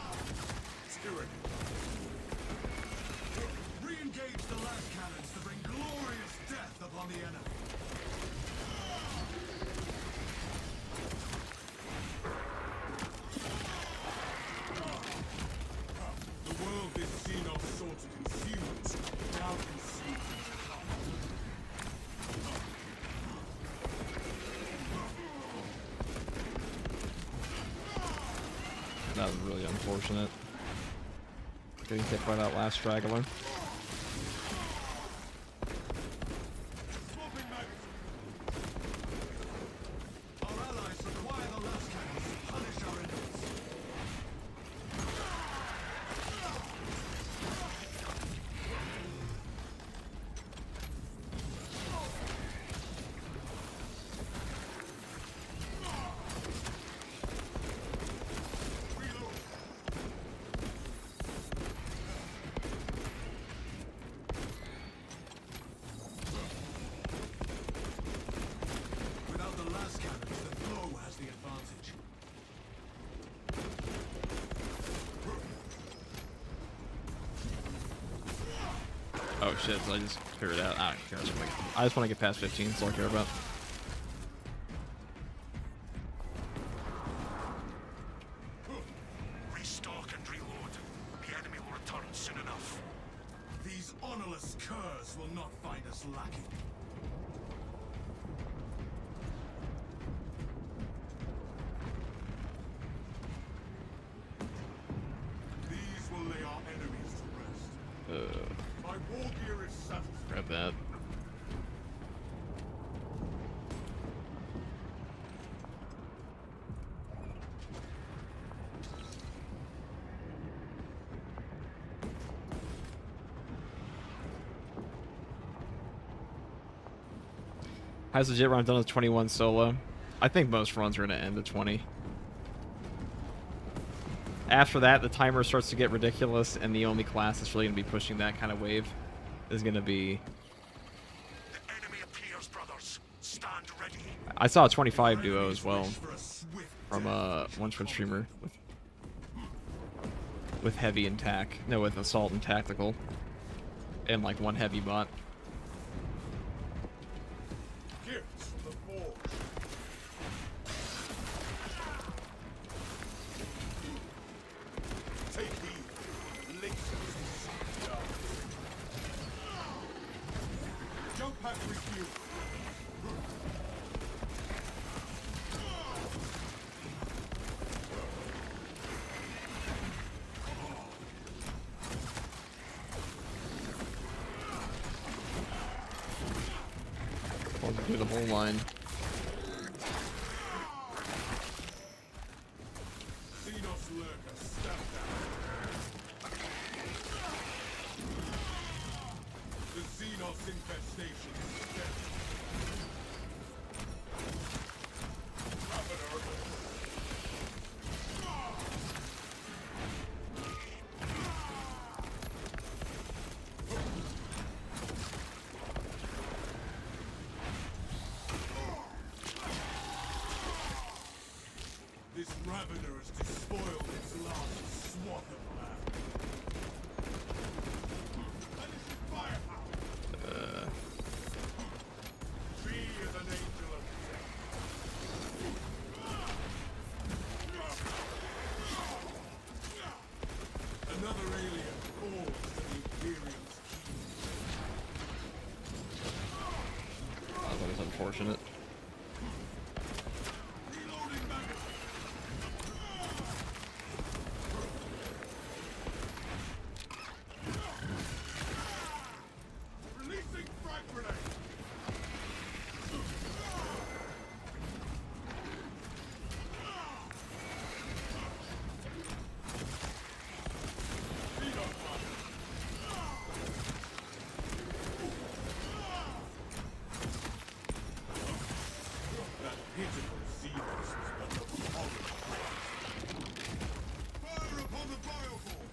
Re-engage the last cannons to bring glorious death upon the enemy. The world is seen of sought to consume, now consumed. That was really unfortunate. Getting hit by that last straggler. Swapping magazine. Our allies require the last cannons to punish our enemies. Without the last cannons, the flow has the advantage. Oh shit, so I just figured it out. I don't care. I just want to get past 15, that's all I care about. Restock and reload. The enemy will return soon enough. These honorless curs will not find us lacking. These will lay our enemies to rest. My war gear is satisfied. Grab that. How's legit run done with 21 solo? I think most runs are going to end at 20. After that, the timer starts to get ridiculous, and the only class that's really going to be pushing that kind of wave is going to be... The enemy appears, brothers. Stand ready. I saw a 25 duo Enemies as well wish for a swift from death. one Twitch streamer with heavy and tac. No, with assault and tactical. And like one heavy bot. Gifts from the forge. Take heed. Links down. Jump pack refuel. I'll do the whole line. Xenos lurker, step down. The Xenos infestation is dead. This Ravener has despoiled its last swath of land. And this is firepower. Be as an angel of death. Another alien falls to the Imperium's That was unfortunate. reloading magazine. Releasing frag grenade. That pitiful Xenos was but the horror. Fire upon the bioball!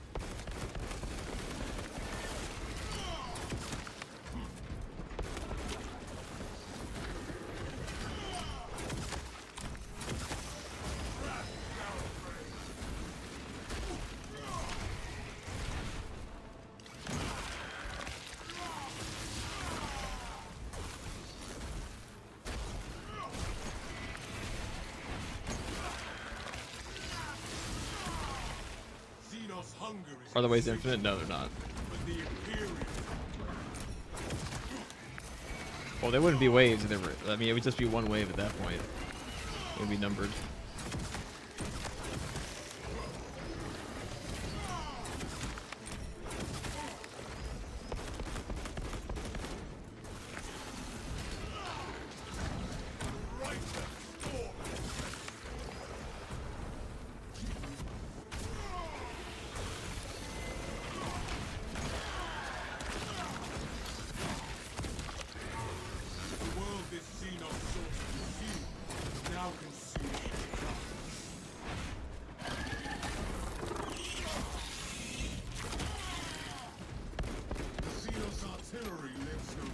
Xenos hunger is Are the ways infinite? No, they're not. but the Imperium. Well, they wouldn't be waves. If they were, I mean, it would just be one wave at that point. It would be numbered. Right the storm. The world this Xenos sought to consume is now consumed. The Xenos artillery lives no more.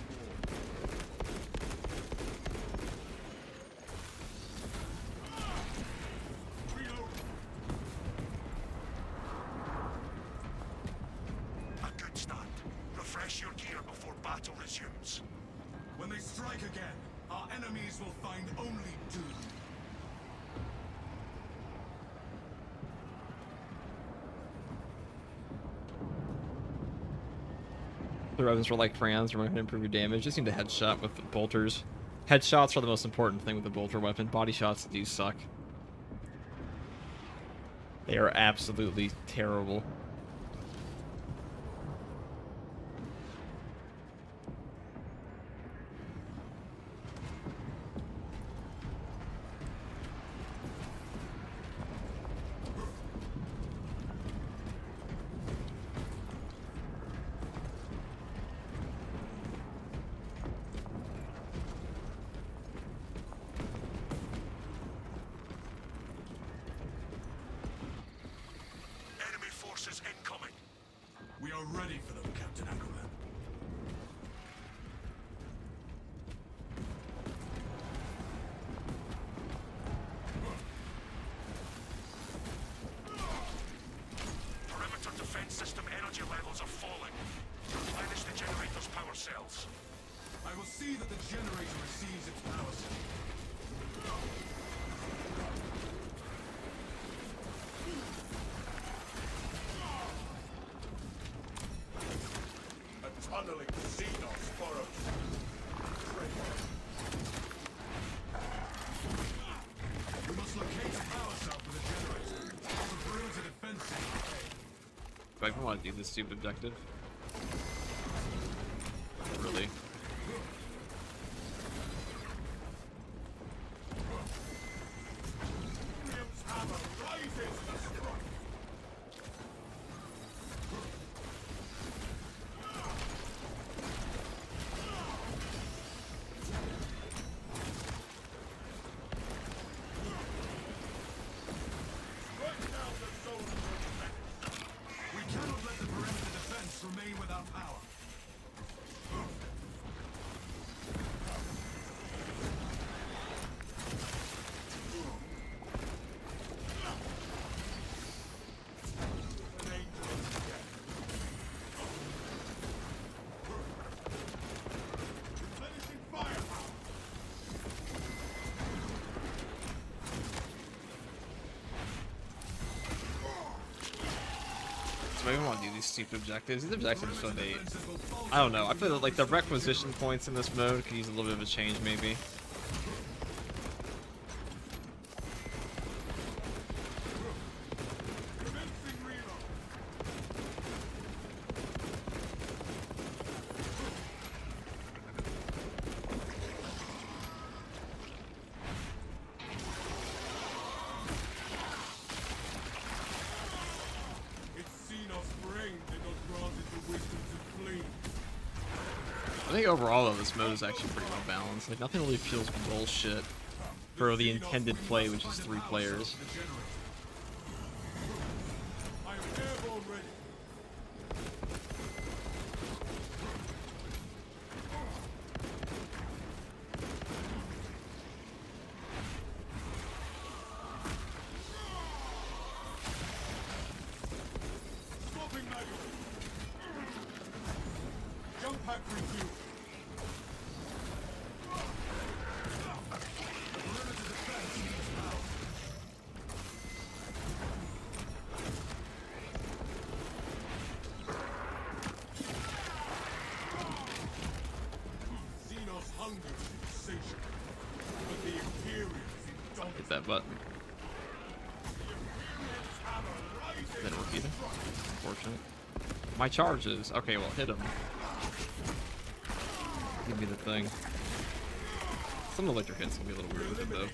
Reload. A good start. Refresh your gear before battle resumes. When they strike again, our enemies will find only doom. The weapons were like Franz, we're going to improve your damage. Just need to headshot with the bolters. Headshots are the most important thing with the bolter weapon. Body shots do suck. They are absolutely terrible. Enemy forces incoming. We are ready for them, Captain Ackerman. Perimeter defense system energy levels are falling. Replenish the generator's power cells. I will see that the generator receives its power cell. A tunneling Xenos burrows. We must locate a power cell for the generator. The perimeter defense system. Do I even want to do this stupid objective? Really? Imperium's hammer rises to strike. Strike down the soldiers of menace. We cannot let the perimeter defense remain So I even want to do these stupid objectives. These objectives so they, I don't know. I feel like the requisition points in this mode could use a little bit of a change, maybe. I think overall, though, this mode is actually pretty well balanced. Like, nothing really feels bullshit for the intended play, which is 3 players. Hit that button. Didn't work either. Unfortunate. My charges. Okay, well, hit him. Give me the thing. Some of the electric hits can be a little weird with it, though.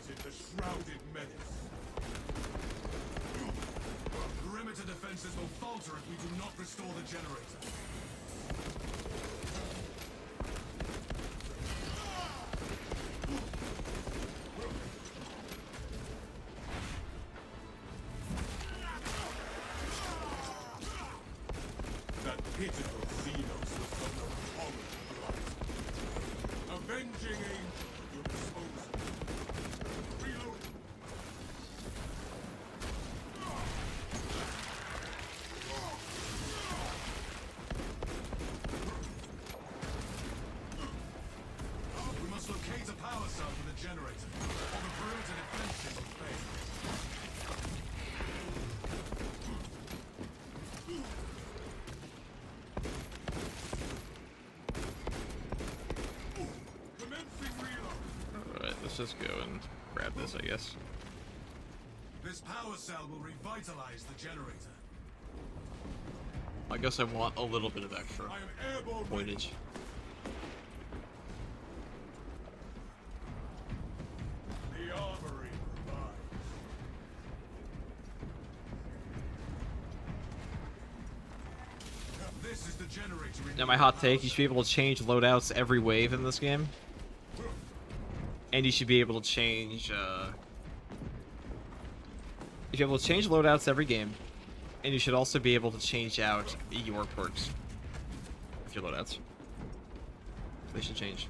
Perimeter defenses will falter if we do not restore the generator. That pitiful Xenos was but no common blood. Avenging angel at your disposal. Reload. We must locate a power cell for the generator, or the perimeter defenses will fail. Alright, let's just go and grab this, I guess. This power cell will revitalize the generator. I guess I want a little bit of extra I am airborne. pointage. The armory provides. This is the generator. Now, my hot take, you should be able to change loadouts every wave in this game. And you should be able to change, you should be able to change loadouts every game. And you should also be able to change out your perks with your loadouts. They should change.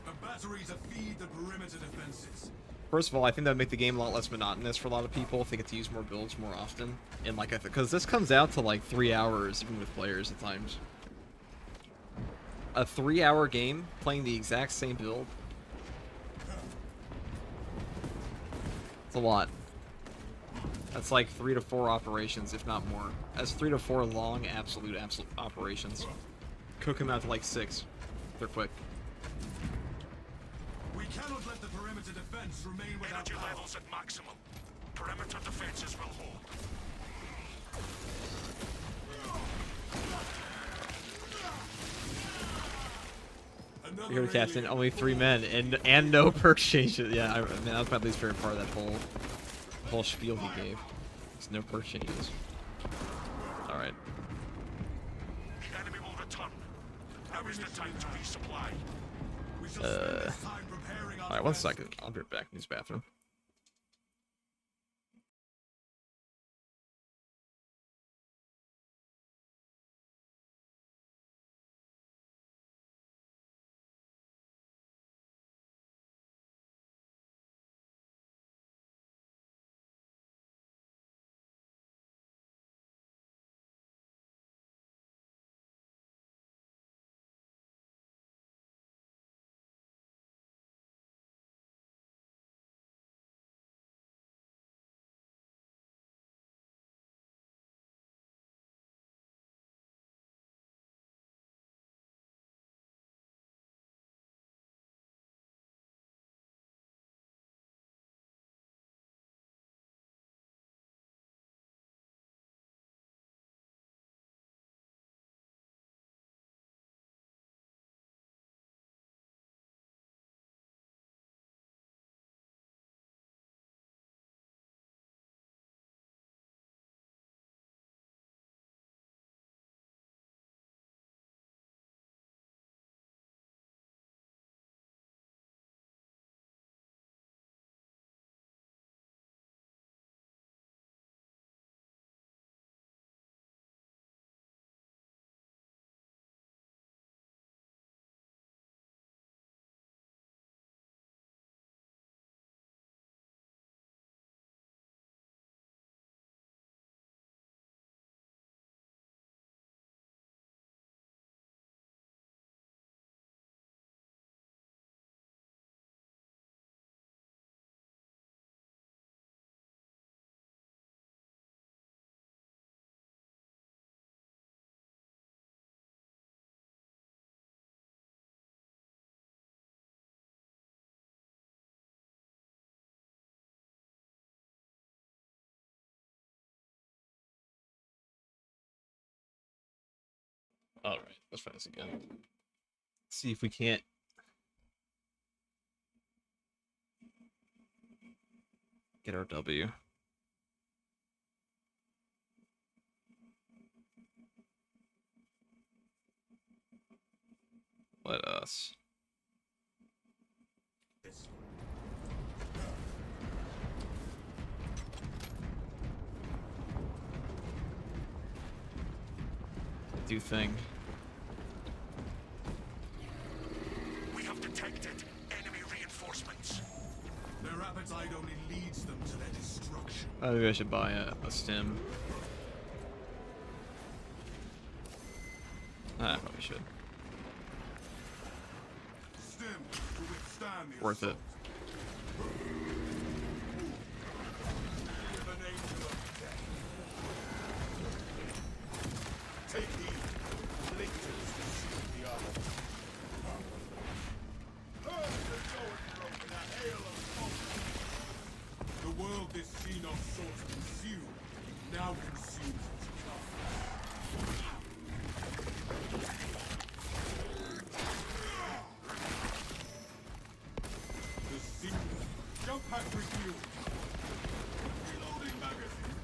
A battery to feed the perimeter defenses. First of all, I think that would make the game a lot less monotonous for a lot of people if they get to use more builds more often. And like, because this comes out to like 3 hours, even with players at times. A 3-hour game playing the exact same build. It's a lot. That's like 3 to 4 operations, if not more. That's 3 to 4 long, absolute operations. Cook them out to like 6. They're quick. We cannot let the perimeter defense remain without Energy power. levels at maximum. Perimeter defenses will hold. Another Here, Captain, alien only 3 men and no perk changes. Yeah, I mean, that was my least favorite part of that whole spiel he gave. There's no perk changes. Alright. The enemy will return. Now is the time to resupply. We shall spend this time preparing our Alright, 1 defense. second. I'll be right back in his bathroom. Alright, let's try this again. See if we can't get our W. Let us. Do thing. We have detected enemy reinforcements. Their appetite only leads them to their destruction. Maybe I should buy a stim. I probably should. Stim to withstand the Worth it. assault. With an angel of death. Take heed. Lictors to shoot the other. Earth is going broke in a hail of smoke. The world this Xenos sought to consume now consumes its kind. The sea. Jump pack refueled. Reloading magazine.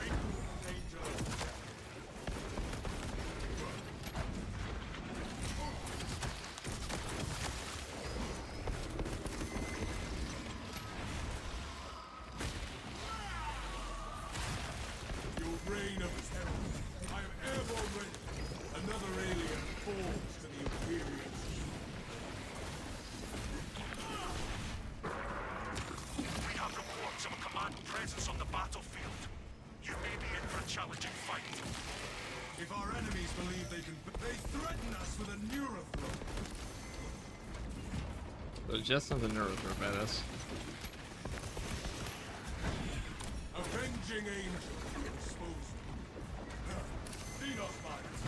Danger of death. Your reign of terror. I am airborne ready. Another alien falls to the Imperial. We have reports of a command presence on the battlefield. You may be in for a challenging fight. If our enemies believe they can, they threaten us with a neurothrow. There's just something nervous about us. Avenging angel. Expose. Xenos miners.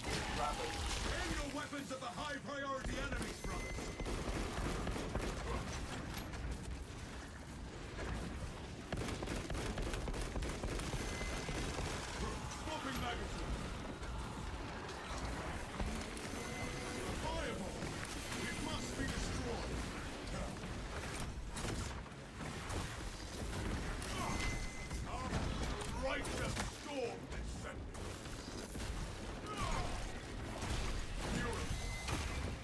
Aim your weapons at the high priority enemies, brothers. Swapping magazine. Fireball. It must be destroyed. Righteous storm descending. Fury.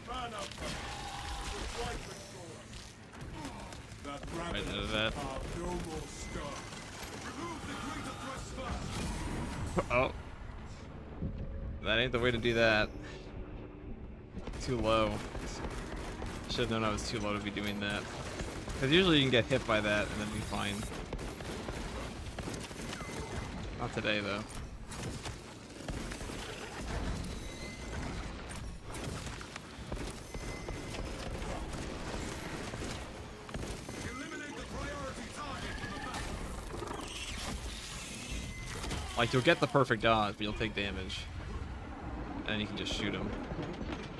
Man up. Righteous storm. That Right rabbit into that. are no more scar. Remove the greater thrust first. Oh. That ain't the way to do that. Too low. Should have known I was too low to be doing that. Because usually you can get hit by that and then be fine. Not today, though. Eliminate the priority target from the battle. Like, you'll get the perfect dodge, but you'll take damage. And then you can just shoot him.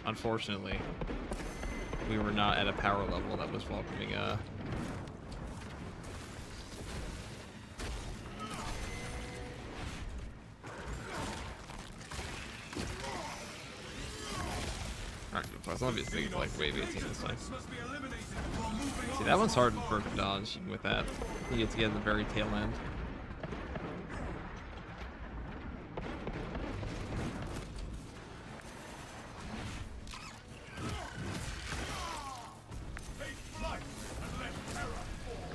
Unfortunately, we were not at a power level that was welcoming, Alright, as long as it's things like wave 18 this time. Must be eliminated before moving See, on. that one's hard to perfect dodge, even with that. You get to get at the very tail end. Take flight and let terror fall.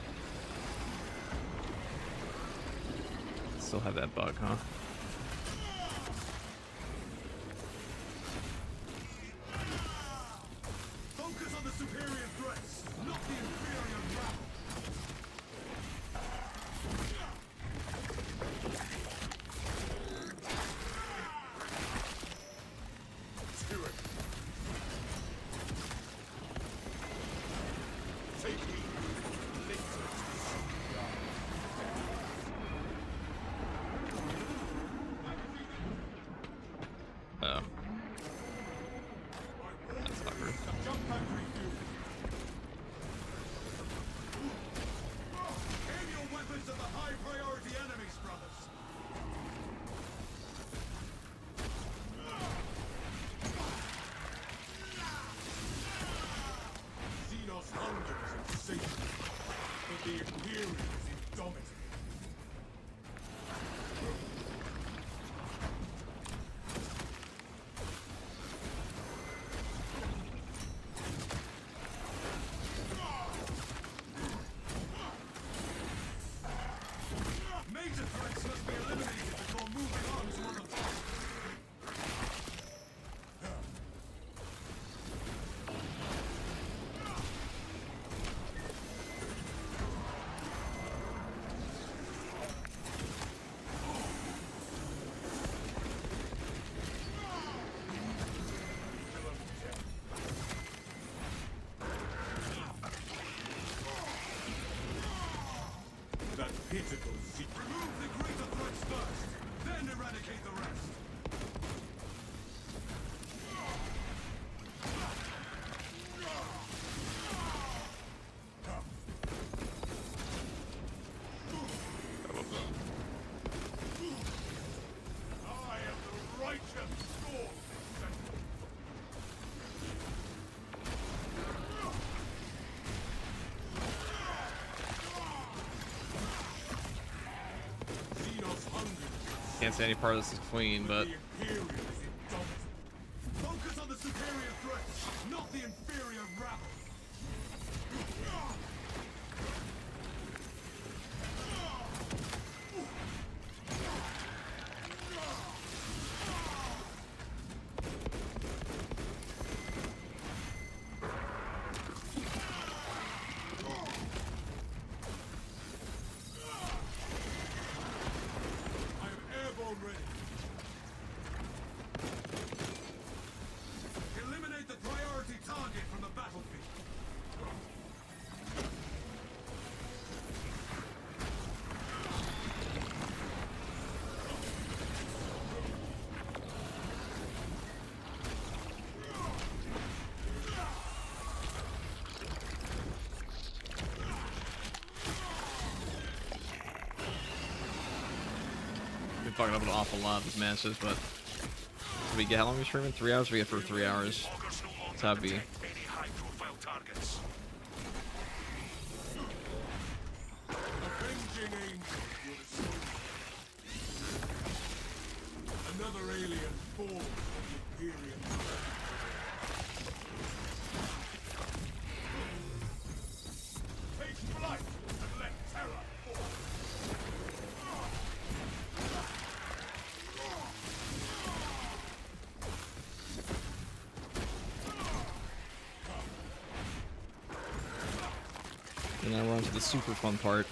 Still have that bug, huh? Focus on the superior threats, not the inferior rabble. Tyranny. Take heed. Lictors to shoot the eye. eradicate the rest. I am the righteous Lord. Xenos hunger. Can't say any part of this is clean, but The Imperium is indomitable. Focus on the superior threats, not the inferior rabble. I am airborne ready. Eliminate the priority target from the battlefield. been fucking up an awful lot of these matches, but we get how long are we streaming? 3 hours? We get for 3 hours. Loggers no longer That's how it be. protect any high-profile targets. Avenging angel will destroy you. Another alien born from the Imperium. Take flight and let terror fall. And then we're on to the super fun part.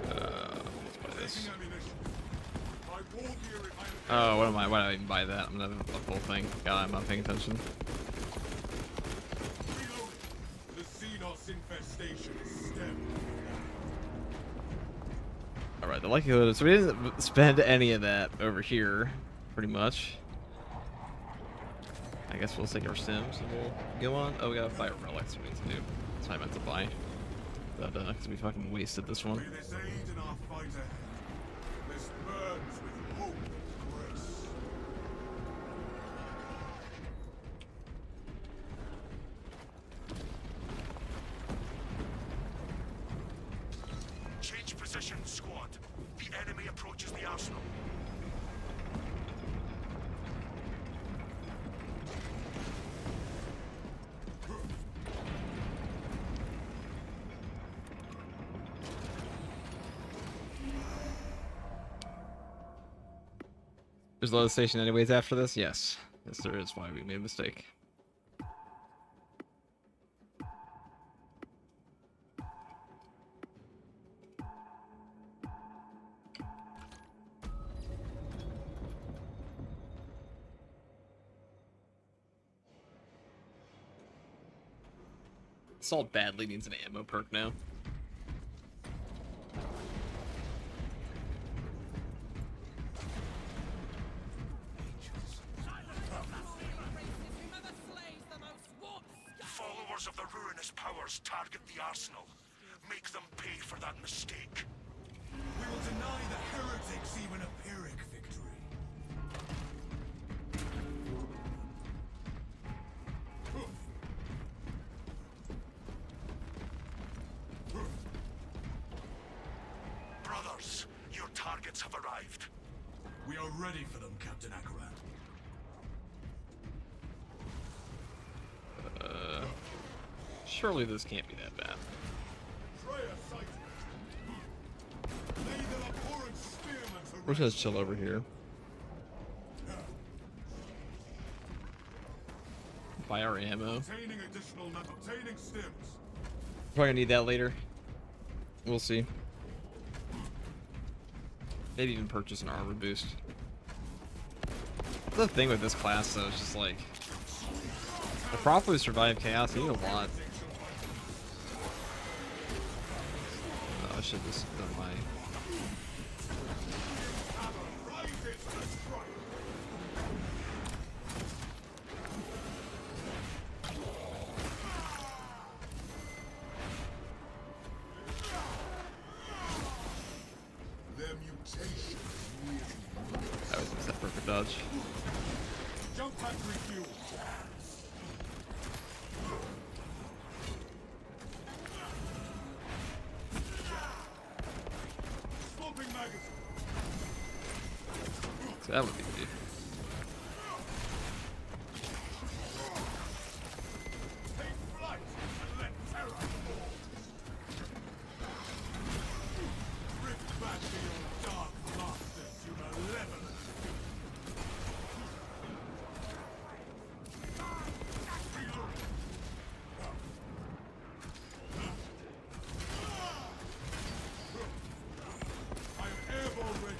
Let's buy this. Taking ammunition. My war gear in my Oh, what am I? Why did I even buy that? I'm gonna have a full thing. God, I'm not paying attention. reloading. The Xenos infestation is stemmed. Alright, the likelihood is we didn't spend any of that over here, pretty much. I guess we'll take our sims and we'll go on. Oh, we got fire relics we need to do. That's what I meant to buy. But, because we fucking wasted this one. May this aid in our fight ahead. This burns with hope and grace. Change position, squad. The enemy approaches the arsenal. There's a load station anyways after this? Yes. Yes, there is. Why we made a mistake. Assault badly needs an ammo perk now. Followers of the ruinous powers target the arsenal. Make them pay for that mistake. We will deny the heretics even a Pyrrhic victory. Brothers, your targets have arrived. We are ready for them, Captain Akaran. Surely this can't be that bad. Freya sighted. Lay them abhorrent spearmen to We're just gonna chill over here. Buy our ammo. obtaining additional obtaining stims. Probably gonna need that later. We'll see. Maybe even purchase an armor boost. The thing with this class though is just like to properly survive chaos, you need a lot. should have just done my. Their mutation really That was just that perfect dodge. jump pack refuel. Swapping magazine. So that would be easy. Take flight and let terror fall. Rift back to your dark masters, you malevolent. I am airborne ready.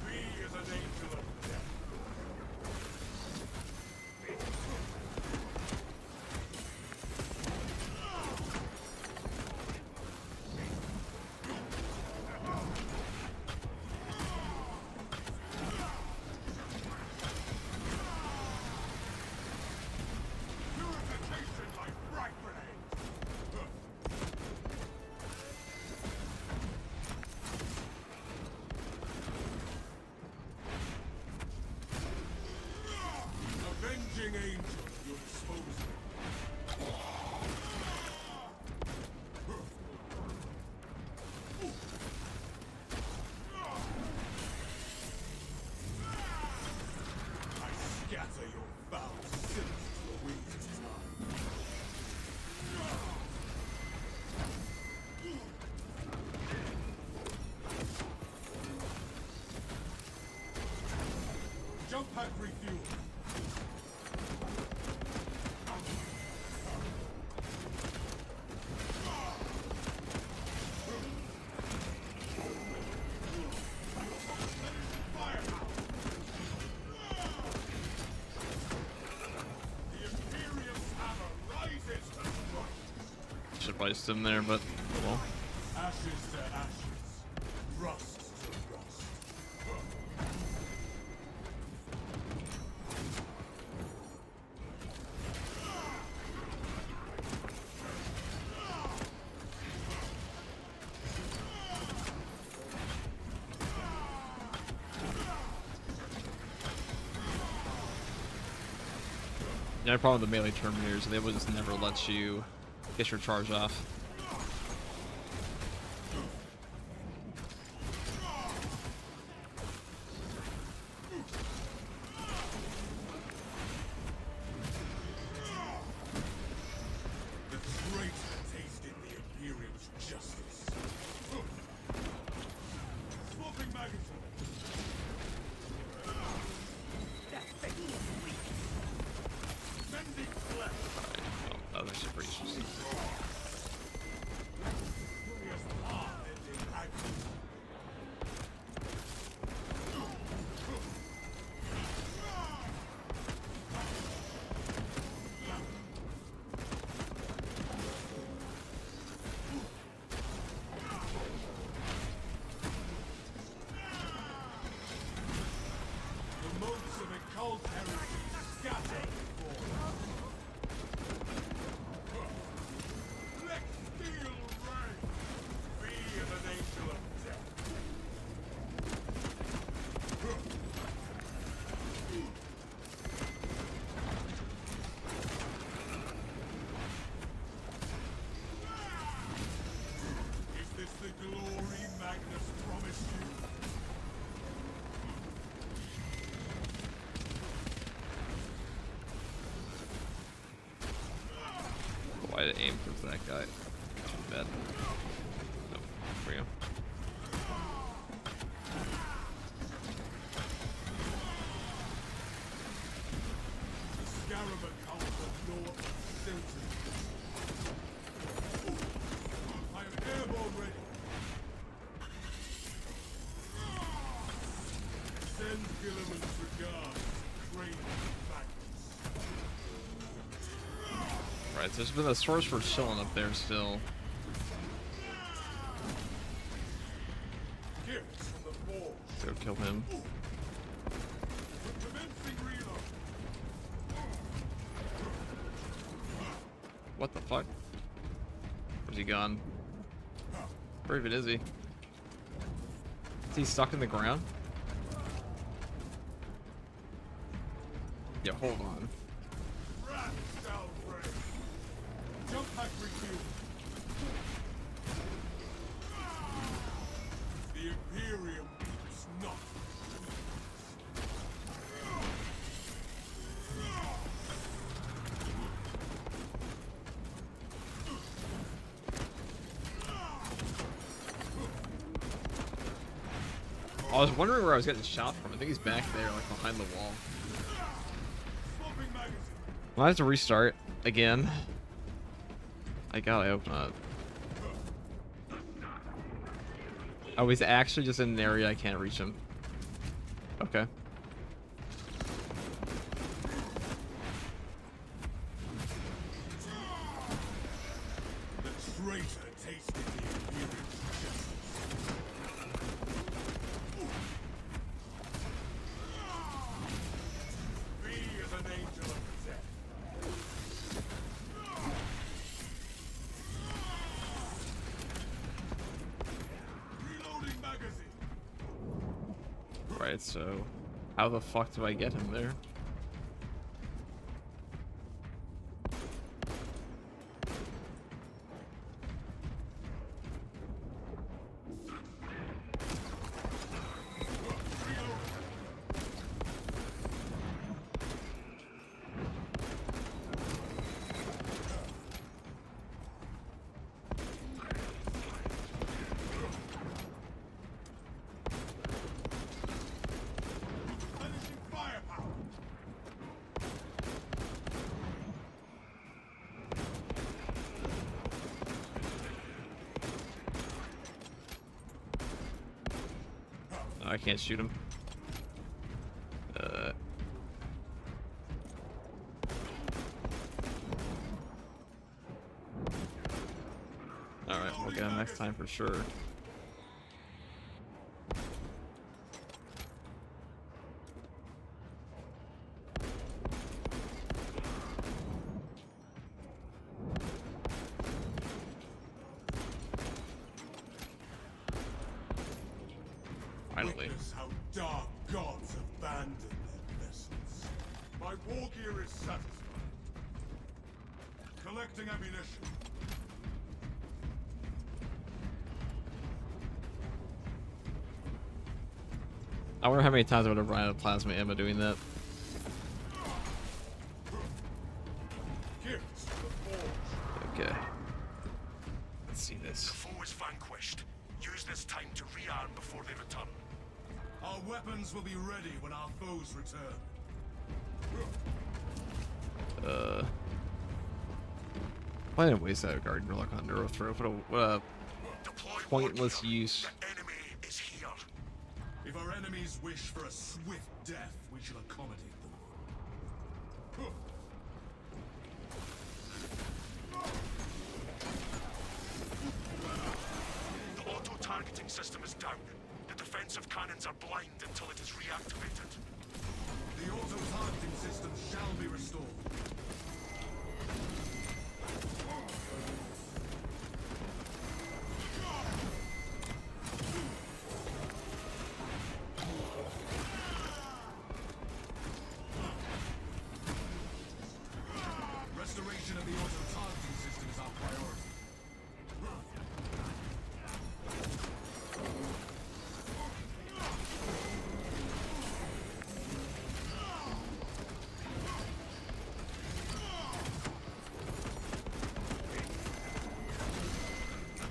Me is an angel of death. Purification like bright grenades. Avenging angel at your disposal. I scatter your foul sins to the winds of time. Jump pack refuel. Firepower. The Imperium's hammer rises to strike. Should probably stim there, but well. Ashes to ashes. Rust to rust. Yeah, the problem with the melee terminators, they will just never let you get your charge off. The traitor tasted the Imperium's justice. Swapping magazine. Mending flesh. Alright, well, that was actually pretty interesting. Furious path ending agony. The motes of occult heresy scattered before. Let steel reign. Be an angel of death. Is this the glory Magnus promised you? Why to aim for that guy? Too bad. Nope, for you. The scarab occult of North Silton. I am airborne ready. Send Gilliman's regards to Crane Magnus. Alright, so there's been a source for chilling up there still. Gifts from the forge. Go kill him. Commencing reload. What the fuck? Where's he gone? Where even is he? Is he stuck in the ground? Yeah, hold on. Rat downgrade. Jump pack refuel. The Imperium is not. I was wondering where I was getting shot from. I think he's back there, like behind the wall. Swapping magazine. Well, I have to restart again. I gotta open it. Oh, he's actually just in an area I can't reach him. Okay. The traitor tasted the Imperium's justice. Be as an angel of death. Reloading magazine. Right, so how the fuck do I get him there? Replenishing firepower. Oh, I can't shoot him. Alright, we'll get him next time for sure. Finally. Witness how dark gods abandon their vessels. My war gear is satisfied. Collecting ammunition. I wonder how many times I would have run out of plasma ammo doing that. Gifts to the forge. Okay. Let's see The this. foe is vanquished. Use this time to rearm before they return. Our weapons will be ready when our foes return. I didn't waste that guardian relic on Neuro Throw. What a Deploy pointless war gear. use. The enemy is here. If our enemies wish for a swift death, we shall accommodate them. The auto-targeting system is down. The defensive cannons are blind until it is reactivated. The auto-targeting system shall be restored. Restoration of the auto-targeting system is our priority.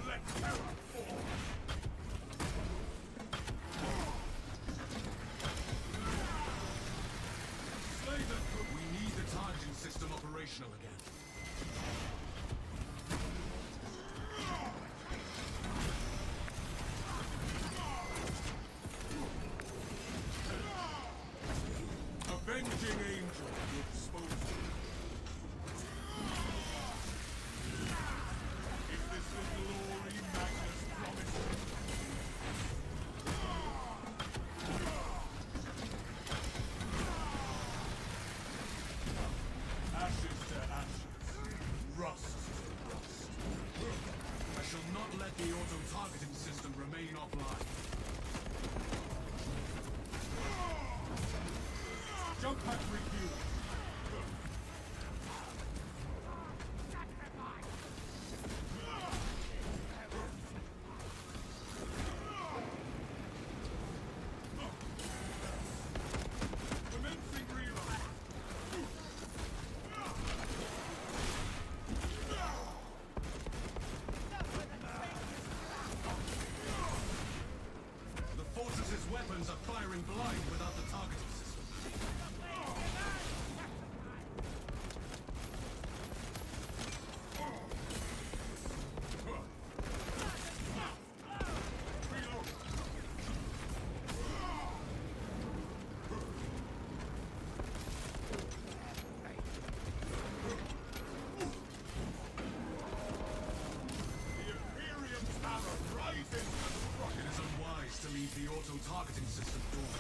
Let terror fall. Slay them. We need the targeting system operational again. Avenging angel at your disposal. Jump pack refuel. Commencing reload. The fortress's weapons are firing blind without the targeting system. The Imperium's hammer rises! It is unwise to leave the auto-targeting system dormant.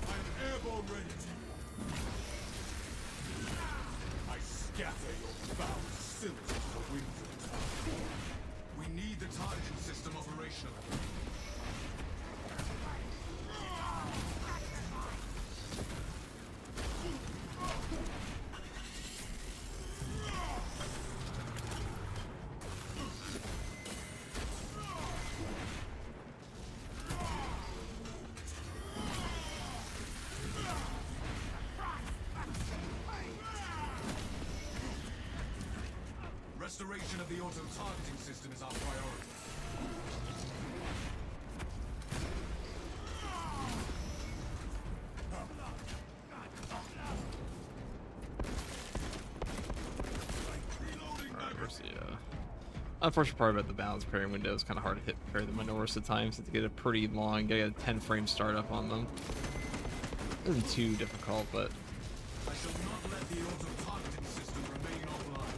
I'm airborne ready. I scatter your foul silt to the winds of time. We need the targeting system operational. Restoration of the auto-targeting system is our priority. Alright, where's the, unfortunate part about the balance pairing window is kind of hard to hit pair them most of the times. To get a pretty long, get a 10 frame startup on them. Isn't too difficult, but I shall not let the auto-targeting system remain offline.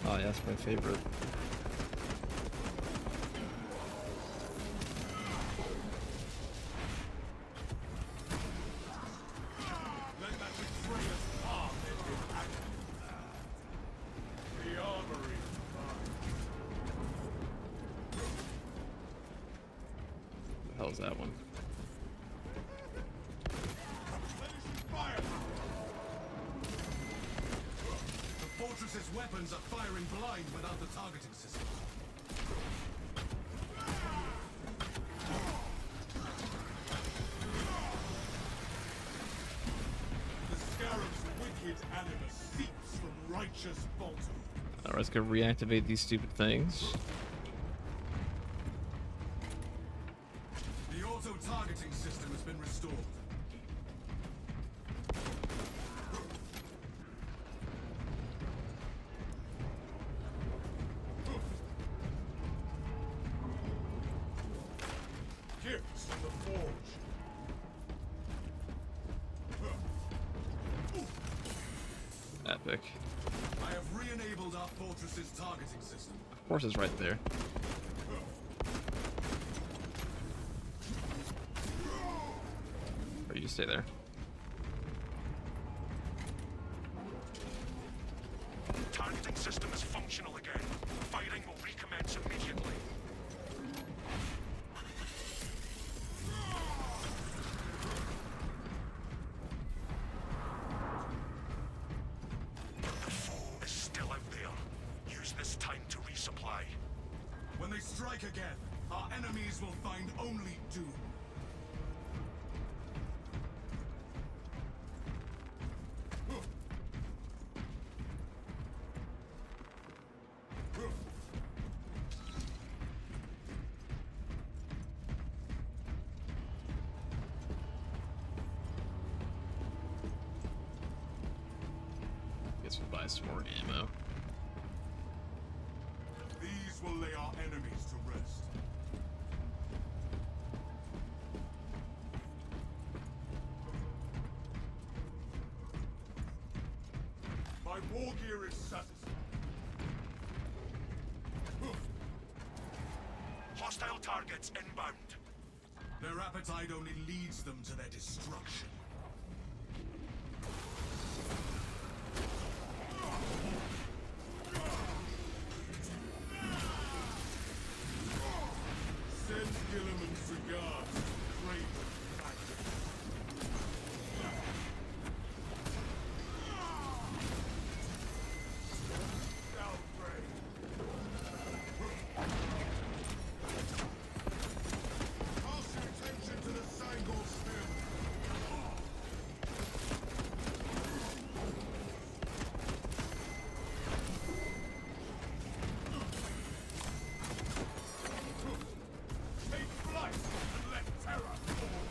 oh yeah, that's my favorite. Let that betrayer's palm end in agony. The armory is mine. What the hell is that one? Replenishing fire! The fortress's weapons are firing blind without the targeting system. The scarab's wicked animus seeps from righteous Bolton. Alright, let's go reactivate these stupid things. The auto-targeting system has been restored. Gifts from the forge. Epic. I have re-enabled our fortress's targeting system. Of course it's right there. Or you stay there. Targeting system is functional again. Firing will recommence immediately. The foe is still out there. Use this time to resupply. When they strike again, our enemies will find only doom. Guess we'll buy some more ammo. These will lay our enemies to rest. My war gear is satisfied. Hostile targets inbound. Their appetite only leads them to their destruction. Send Gilliman's regards to Craven Magnus. Downgrade. Cast your attention to the Sangor Spearman. Take flight and let terror fall.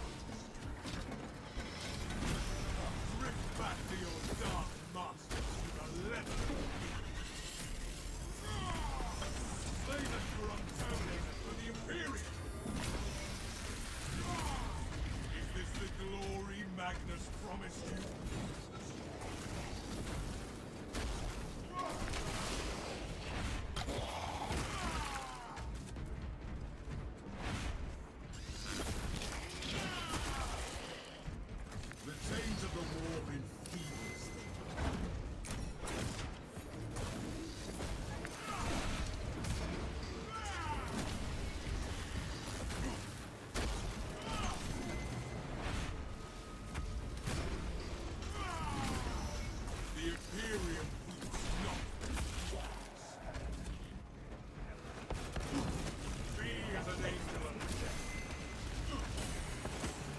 Drift back to your dark masters with a leather. Slay the corrupt terminators for the Imperium. Is this the glory Magnus promised you? The chains of the war enfeebles them. The Imperium boots not wise. Be as an angel of death.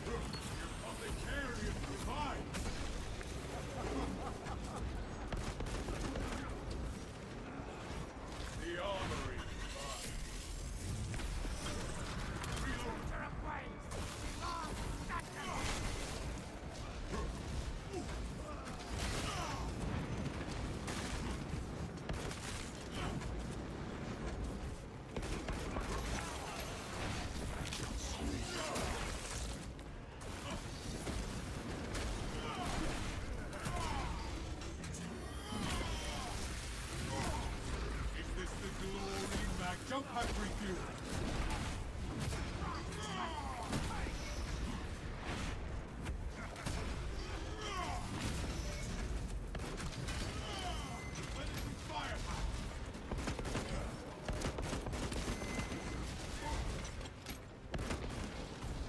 Your Apothecarian provides. The armory provides. Is this the glory Mag? Jump pack refuel. Replenishing firepower.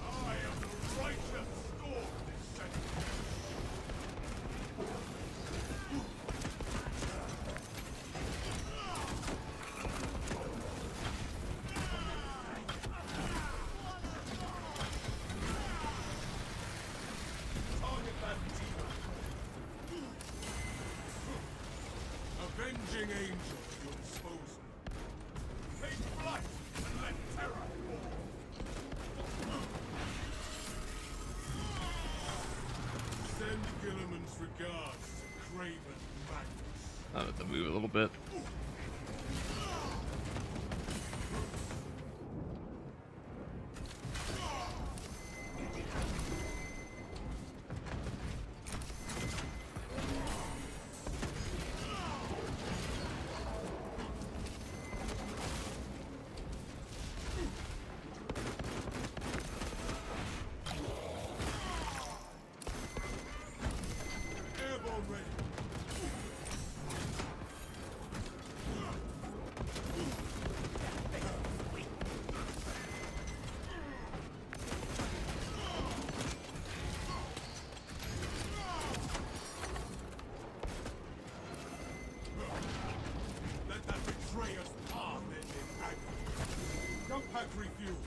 I am the righteous storm descendant. Target that demon. Avenging angel at your disposal. Take flight and let terror fall. Send Gilliman's regards to Craven Magnus. I have to move a little bit. Airborne ready. Let that betrayer's path end in agony. Jump pack refuel.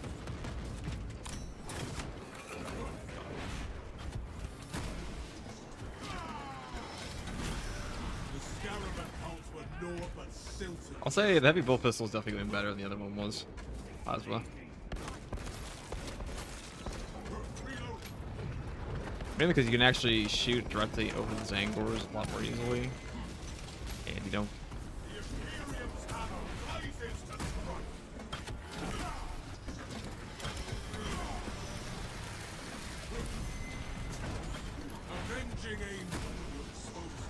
The Scarab cults were naught but silted. I'll say the heavy bolt pistol is definitely going better than the other one was. Plasma. Reload. Mainly because you can actually shoot directly over the Zangors a lot more easily. And you don't. The Imperium's hammer rises to strike. Avenging angel at your disposal.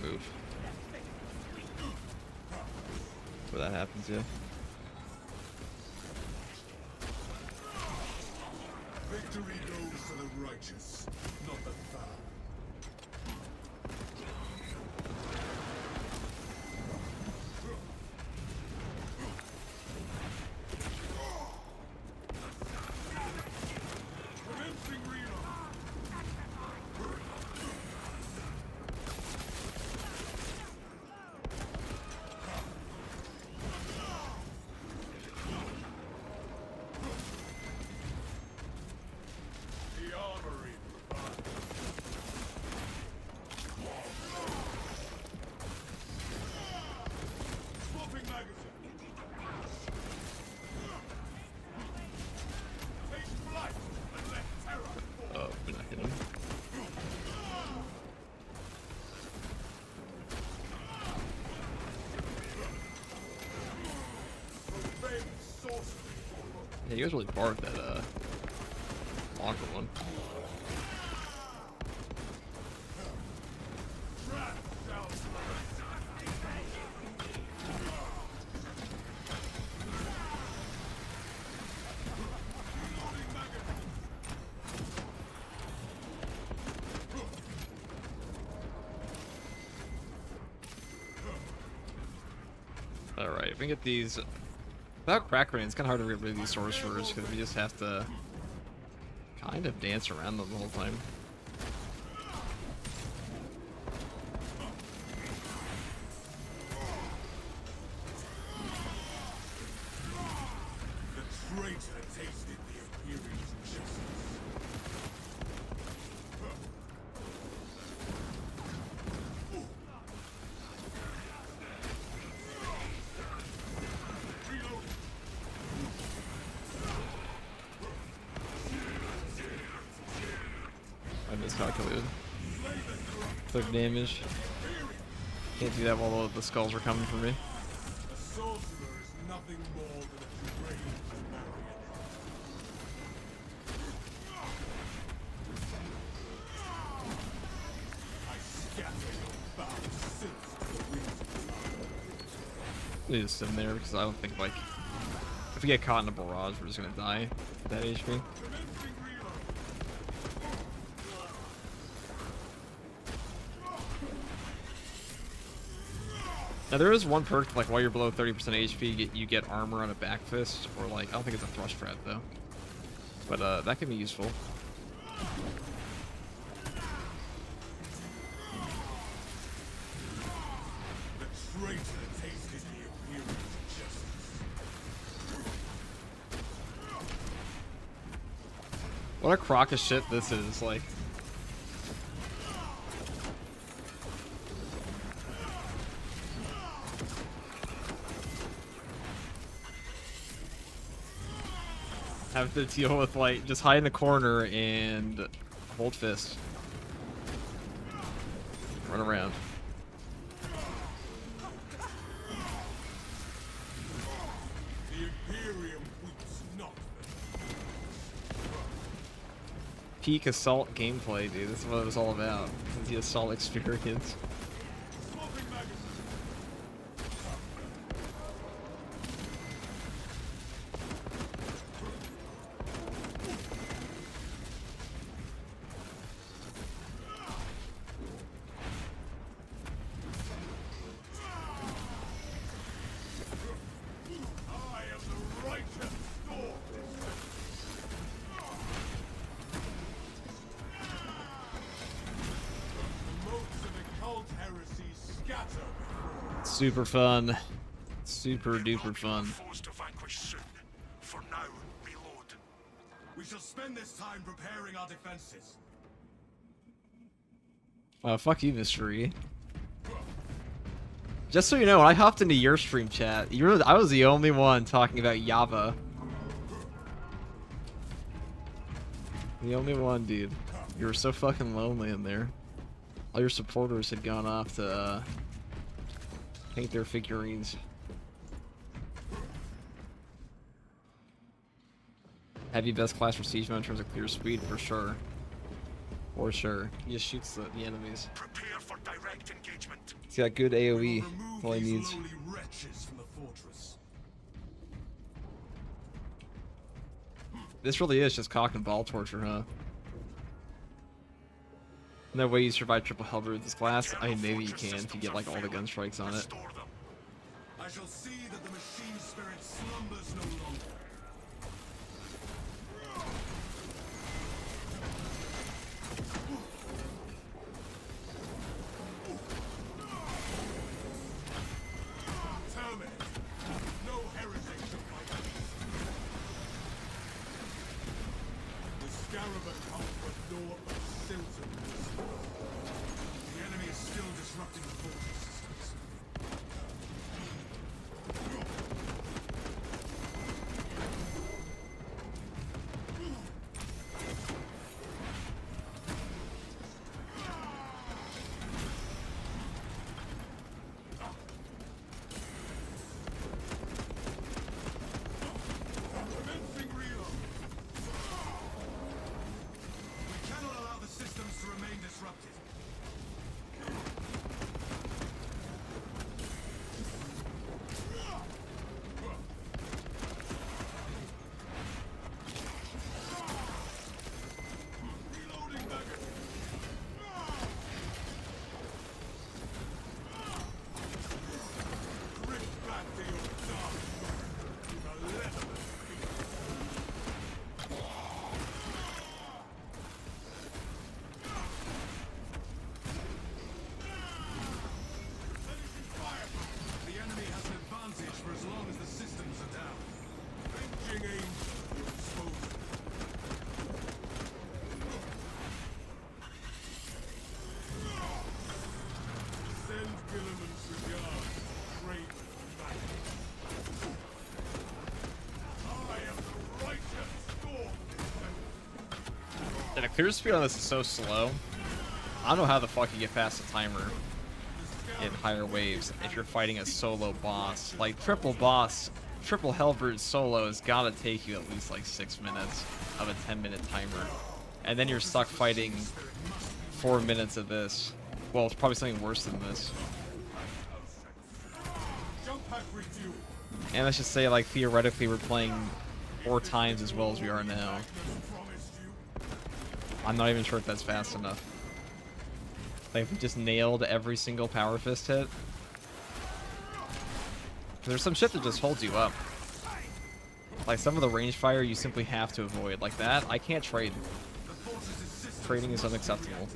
move. Where that happens, yeah. Victory goes to the righteous, not the foul. Commencing reload. The armory. Swapping magazine. Take flight and let terror fall. Oh, we're not hitting him. Profane sorcery. Yeah, you guys really barred that longer one. Trap down. Reloading magazine. Alright, if we can get these... Without crack grenades, it's kind of hard to get rid of these sorcerers, because we just have to kind of dance around them the whole time. The traitor tasted the Imperial's justice. Reloading. I miscalculated. Took damage. Can't do that while the skulls are coming for me. A sorcerer is nothing more than a deranged marionette. I scatter your foul sins to the winds. I need to sit in there because I don't think, like, if we get caught in a barrage, we're just gonna die at that HP. Commencing reload. Now there is one perk, like while you're below 30% HP, you get armor on a back fist, or like, I don't think it's a thrust trap though. But that can be useful. The traitor tasted the Imperial's justice. What a crock of shit this is, like. Have to deal with, like, just hide in the corner and hold fist. Run around. The Imperium weeps not. Peak assault gameplay, dude. This is what it was all about. This is the assault experience. Swapping magazine. I am the righteous storm. The motes of occult heresies scatter before us. Super fun. Super duper fun. Foes to vanquish soon. For now, reload. We shall spend this time preparing our defenses. Fuck you, Mystery. Just so you know, when I hopped into your stream chat, I was the only one talking about Yava. The only one, dude. You were so fucking lonely in there. All your supporters had gone off to paint their figurines. Heavy best class for siege mode in terms of clear speed, for sure. For sure. He just shoots the enemies. Prepare for direct engagement. He's got good AoE. Remove That's all he these needs. lowly wretches from the fortress. This really is just cock and ball torture, huh? No way you survive triple Horde with this class. I mean, maybe you can if you get like all the gun strikes on it. Restore them. I shall see that the machine spirit slumbers no longer. Terminate. No heretic shall fight. The Scarab comes from north of Silton. The enemy is still disrupting the fortress systems. Commencing reload. We cannot allow the systems to remain disrupted. Reloading magazine. Drift back to your dark north with a leatherless feet. Finishing firepower. The enemy has an advantage for as long as the systems are down. Benching aim to expose them. Send Gilliman's regards, great man. I am the righteous storm. And the clear speed on this is so slow. I don't know how the fuck you get past the timer in higher waves if you're fighting a solo boss. Like triple Hellbird solo has gotta take you at least like 6 minutes of a 10-minute timer. And then you're stuck fighting 4 minutes of this. Well, it's probably something worse than this. Jump pack refuel. And let's just say, like, theoretically we're playing 4 times as well as we are now. Promised you. I'm not even sure if that's fast enough. Like, if we just nailed every single power fist hit. There's some shit that just holds you up. Like, some of the range fire you simply have to avoid. Like that, I can't trade. The fortress's systems Trading is unacceptable.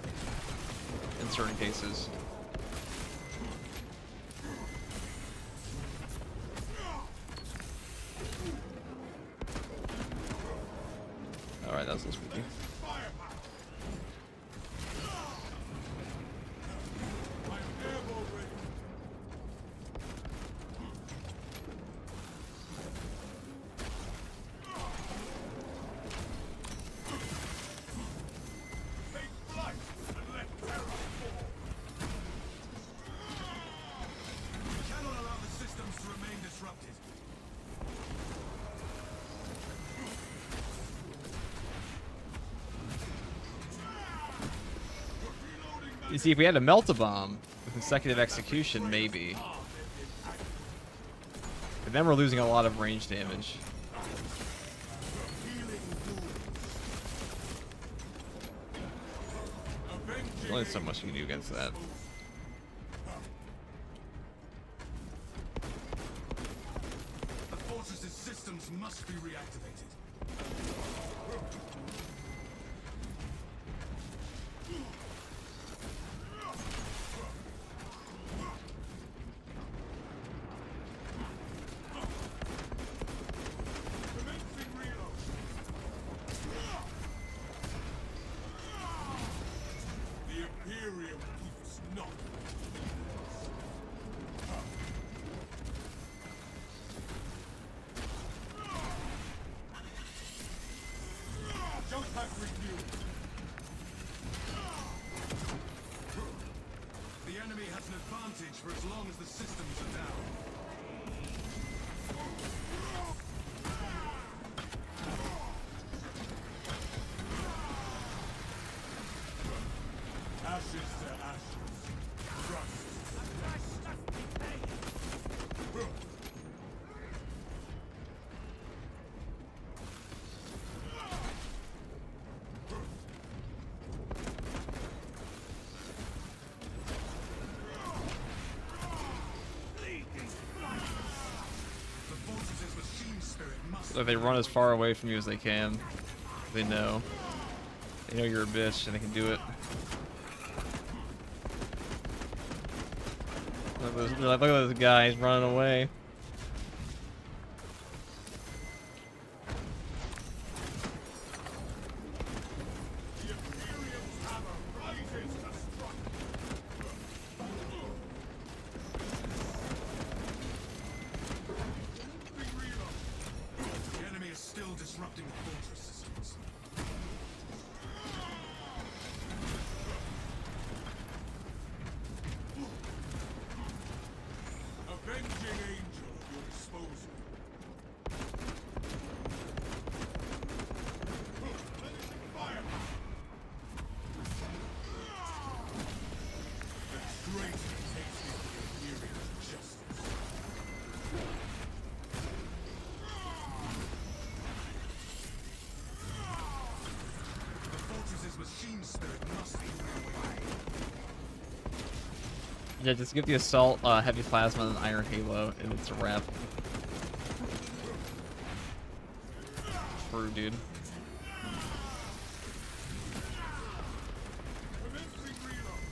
In certain cases. Alright, that was a little spooky. firepower. I am airborne ready. Take flight and let terror fall. We cannot allow the systems to remain disrupted. You see, if we had to melt a bomb with consecutive execution, maybe. But then we're losing a lot of range damage. There's only so much you can do against that. The fortress's systems must be reactivated. Commencing reload. The Imperium keeps not. Jump pack refuel. The enemy has an advantage for as long as the systems are down. Ashes to ashes. Trust. The fortress's machine spirit must So they run as far away from you as they can. They know. They know you're a bitch and they can do it. Look at those guys running away. The Imperium's hammer rises to strike. Big reload. The enemy is still disrupting the fortress systems. Avenging angel at your disposal. Finishing fire. It's great to taste the Imperium's justice. The fortress's machine spirit must be reawakened. Yeah, just give the assault heavy plasma and iron halo, and it's a wrap. True, dude. Commencing reload.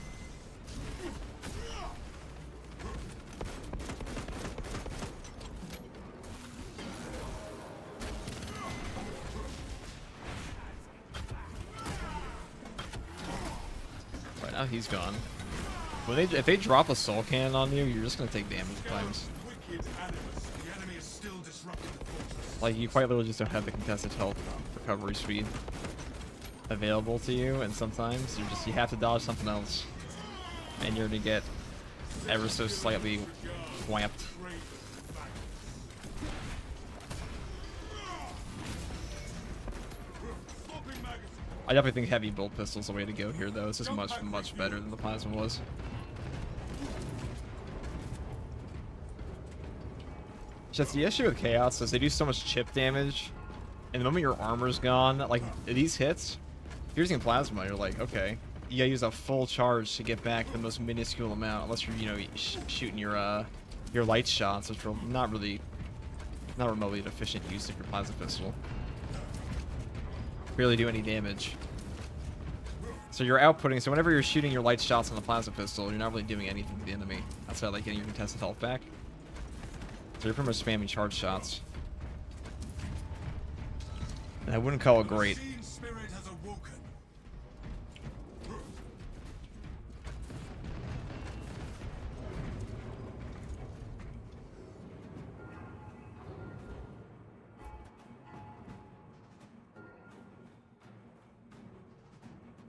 Right now he's gone. If they drop a soul cannon on you, you're just gonna take damage times. Wicked animus. The enemy is still disrupting the fortress. Like, you quite literally just don't have the contested health recovery speed available to you, and sometimes you have to dodge something else, and you're gonna get ever so slightly whamped. Swapping magazine. I definitely think heavy bolt pistol's the way to go here, though. This is much better than the plasma was. Just the issue with Chaos is they do so much chip damage, and the moment your armor's gone, like, these hits, if you're using plasma, you're like, okay, you gotta use a full charge to get back the most minuscule amount, unless you're, you know, shooting your light shots, which are not remotely an efficient use of your plasma pistol. Barely do any damage. So you're outputting, so whenever you're shooting your light shots on the plasma pistol, you're not really doing anything to the enemy outside like getting your contested health back. So you're pretty much spamming charge shots. And I wouldn't call it great. The machine spirit has awoken.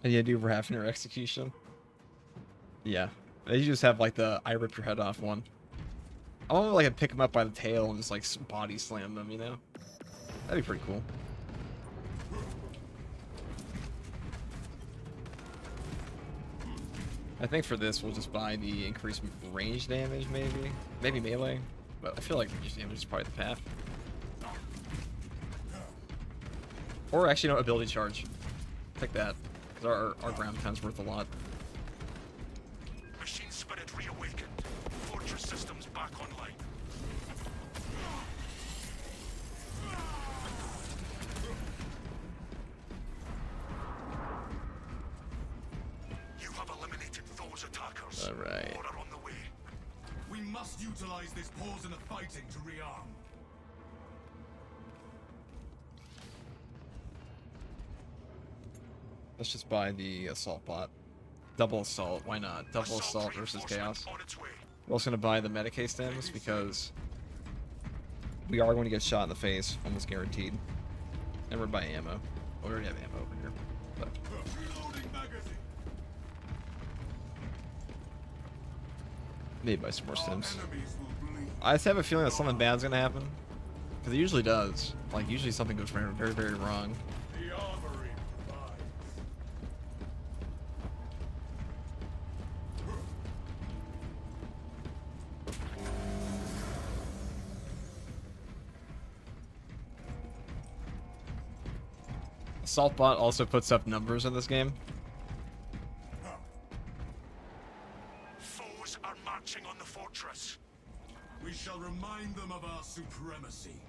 And you do for half an hour execution. Yeah. They just have like the I rip your head off one. I want to like pick them up by the tail and just like body slam them, you know? That'd be pretty cool. I think for this we'll just buy the increased range damage, maybe. Maybe melee. But I feel like range damage is probably the path. Or actually no, ability charge. Take that. Because our ground pound's worth a lot. Machine spirit reawakened. Fortress systems back online. You have eliminated those attackers. Alright. More are on the way. We must utilize this pause in the fighting to rearm. Let's just buy the assault bot. Double assault, why not? Double assault versus chaos. On its way. We're also gonna buy the Medicae stems because we are going to get shot in the face, almost guaranteed. And we're buying ammo. We already have ammo over here. But Reloading magazine. maybe buy some more Our stems. enemies will bleed. I just have a feeling that something bad's gonna happen. Because it usually does. Like, usually something goes very, very, very wrong. The armory provides. Saltbot also puts up numbers in this game. Foes are marching on the fortress. We shall remind them of our supremacy.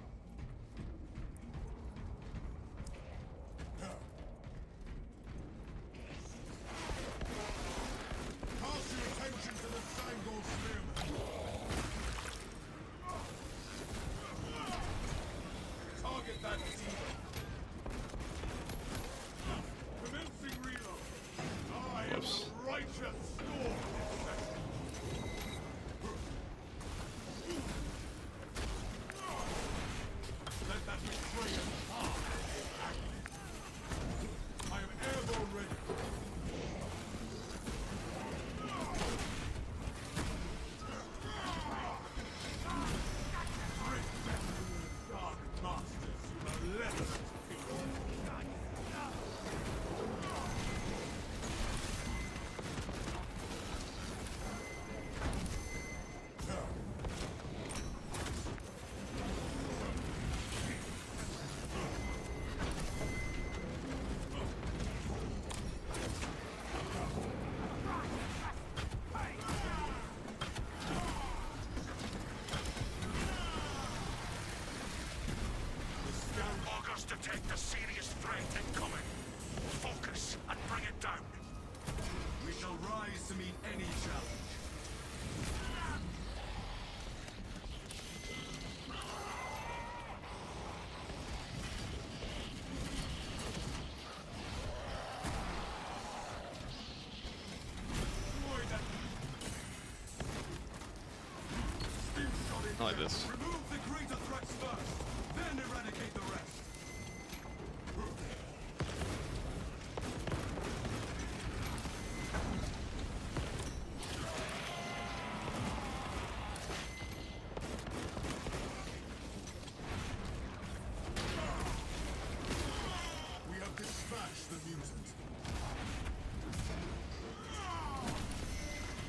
Cast your attention to the Sangor Spearman. Target that Caesar. Commencing reload. I am Whoops. the righteous storm this session. Let that betrayer pass. I am airborne ready. Bring back the dark masters who are left to fear. Augurs detect a serious threat incoming. Focus and bring it down. We shall rise to meet any challenge. Destroy that. Steam shot in I like there. this. Remove the greater threats first, then eradicate the rest. We have dispatched the mutant.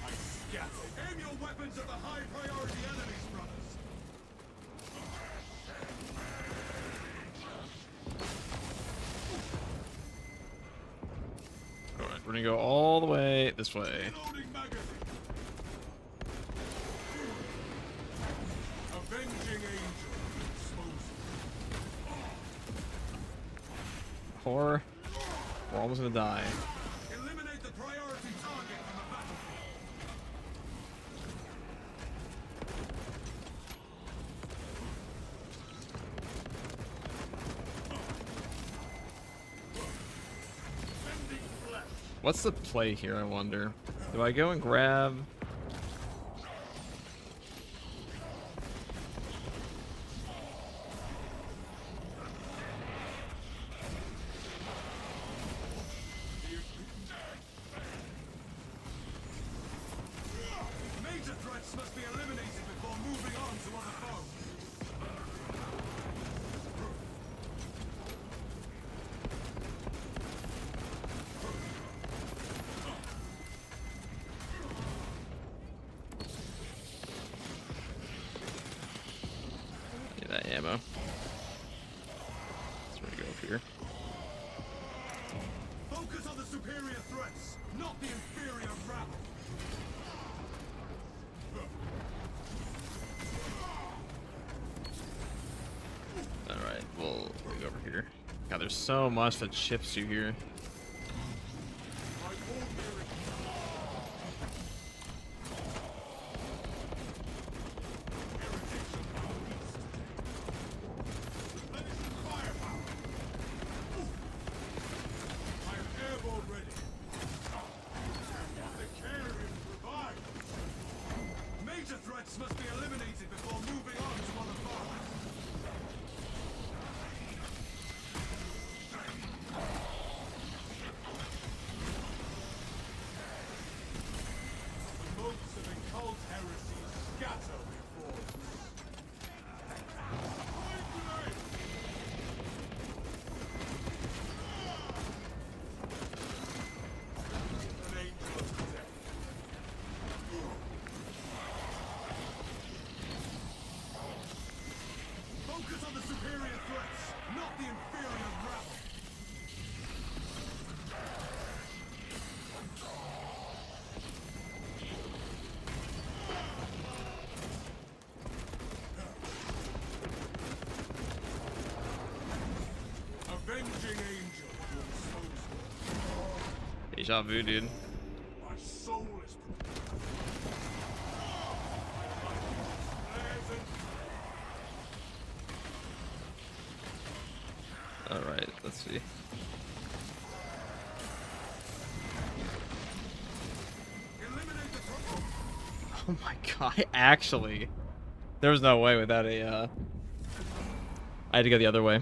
I scatter. Aim your weapons at the high priority enemies, brothers. Alright, we're gonna go all the way this way. Reloading magazine. Avenging angel. Exposed. We're almost gonna die. Eliminate the priority target from the battlefield. Sending flesh. What's the play here, I wonder? Do I go and grab... Major threats must be eliminated before moving on to other foes. Get that ammo. Let's really go up here. Focus on the superior threats, not the inferior rabble. Alright, we'll go over here. God, there's so much that chips you here. My ordinary irritation by the beast. Replenishing firepower. I am airborne ready. The carrion revives. Major threats must be eliminated before moving on to other foes. Deja vu, dude. My soul is Alright, let's see. Oh my god, actually. There was no way without a, I had to go the other way.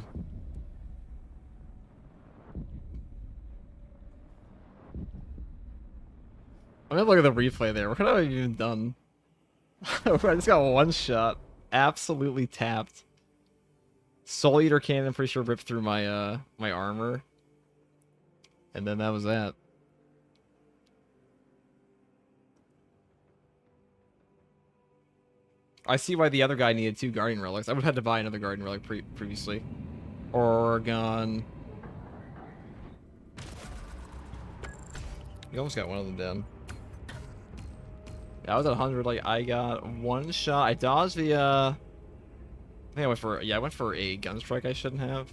I'm gonna look at the replay there. What could I have even done? I just got one shot. Absolutely tapped. Soul Eater Cannon, I'm pretty sure ripped through my, my armor. And then that was that. I see why the other guy needed 2 Guardian Relics. I would have had to buy another Guardian Relic previously. Oregon. You almost got one of them down. Yeah, I was at 100. Like, I got 1 shot. I dodged the, I think I went for, yeah, I went for a gun strike I shouldn't have.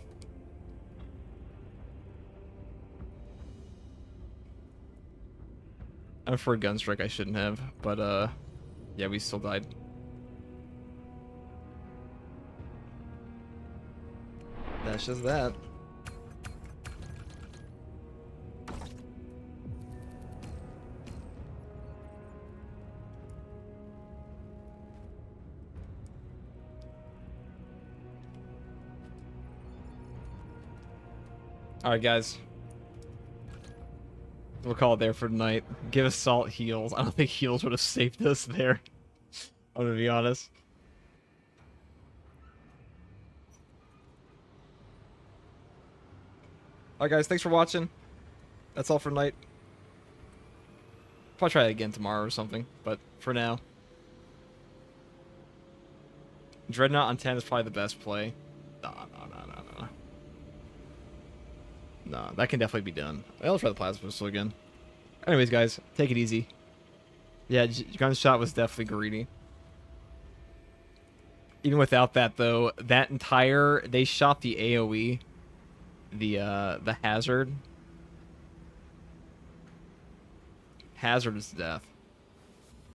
I went for a gun strike I shouldn't have, but, yeah, we still died. That's just that. Alright, guys. We'll call it there for tonight. Give us Salt heals. I don't think heals would have saved us there. I'm gonna be honest. Alright, guys. Thanks for watching. That's all for tonight. Probably try it again tomorrow or something. But for now. Dreadnought on 10 is probably the best play. No. No, that can definitely be done. I'll try the plasma pistol again. Anyways, guys, take it easy. Yeah, gunshot was definitely greedy. Even without that, though, that entire they shot the AOE, the hazard. Hazard is death.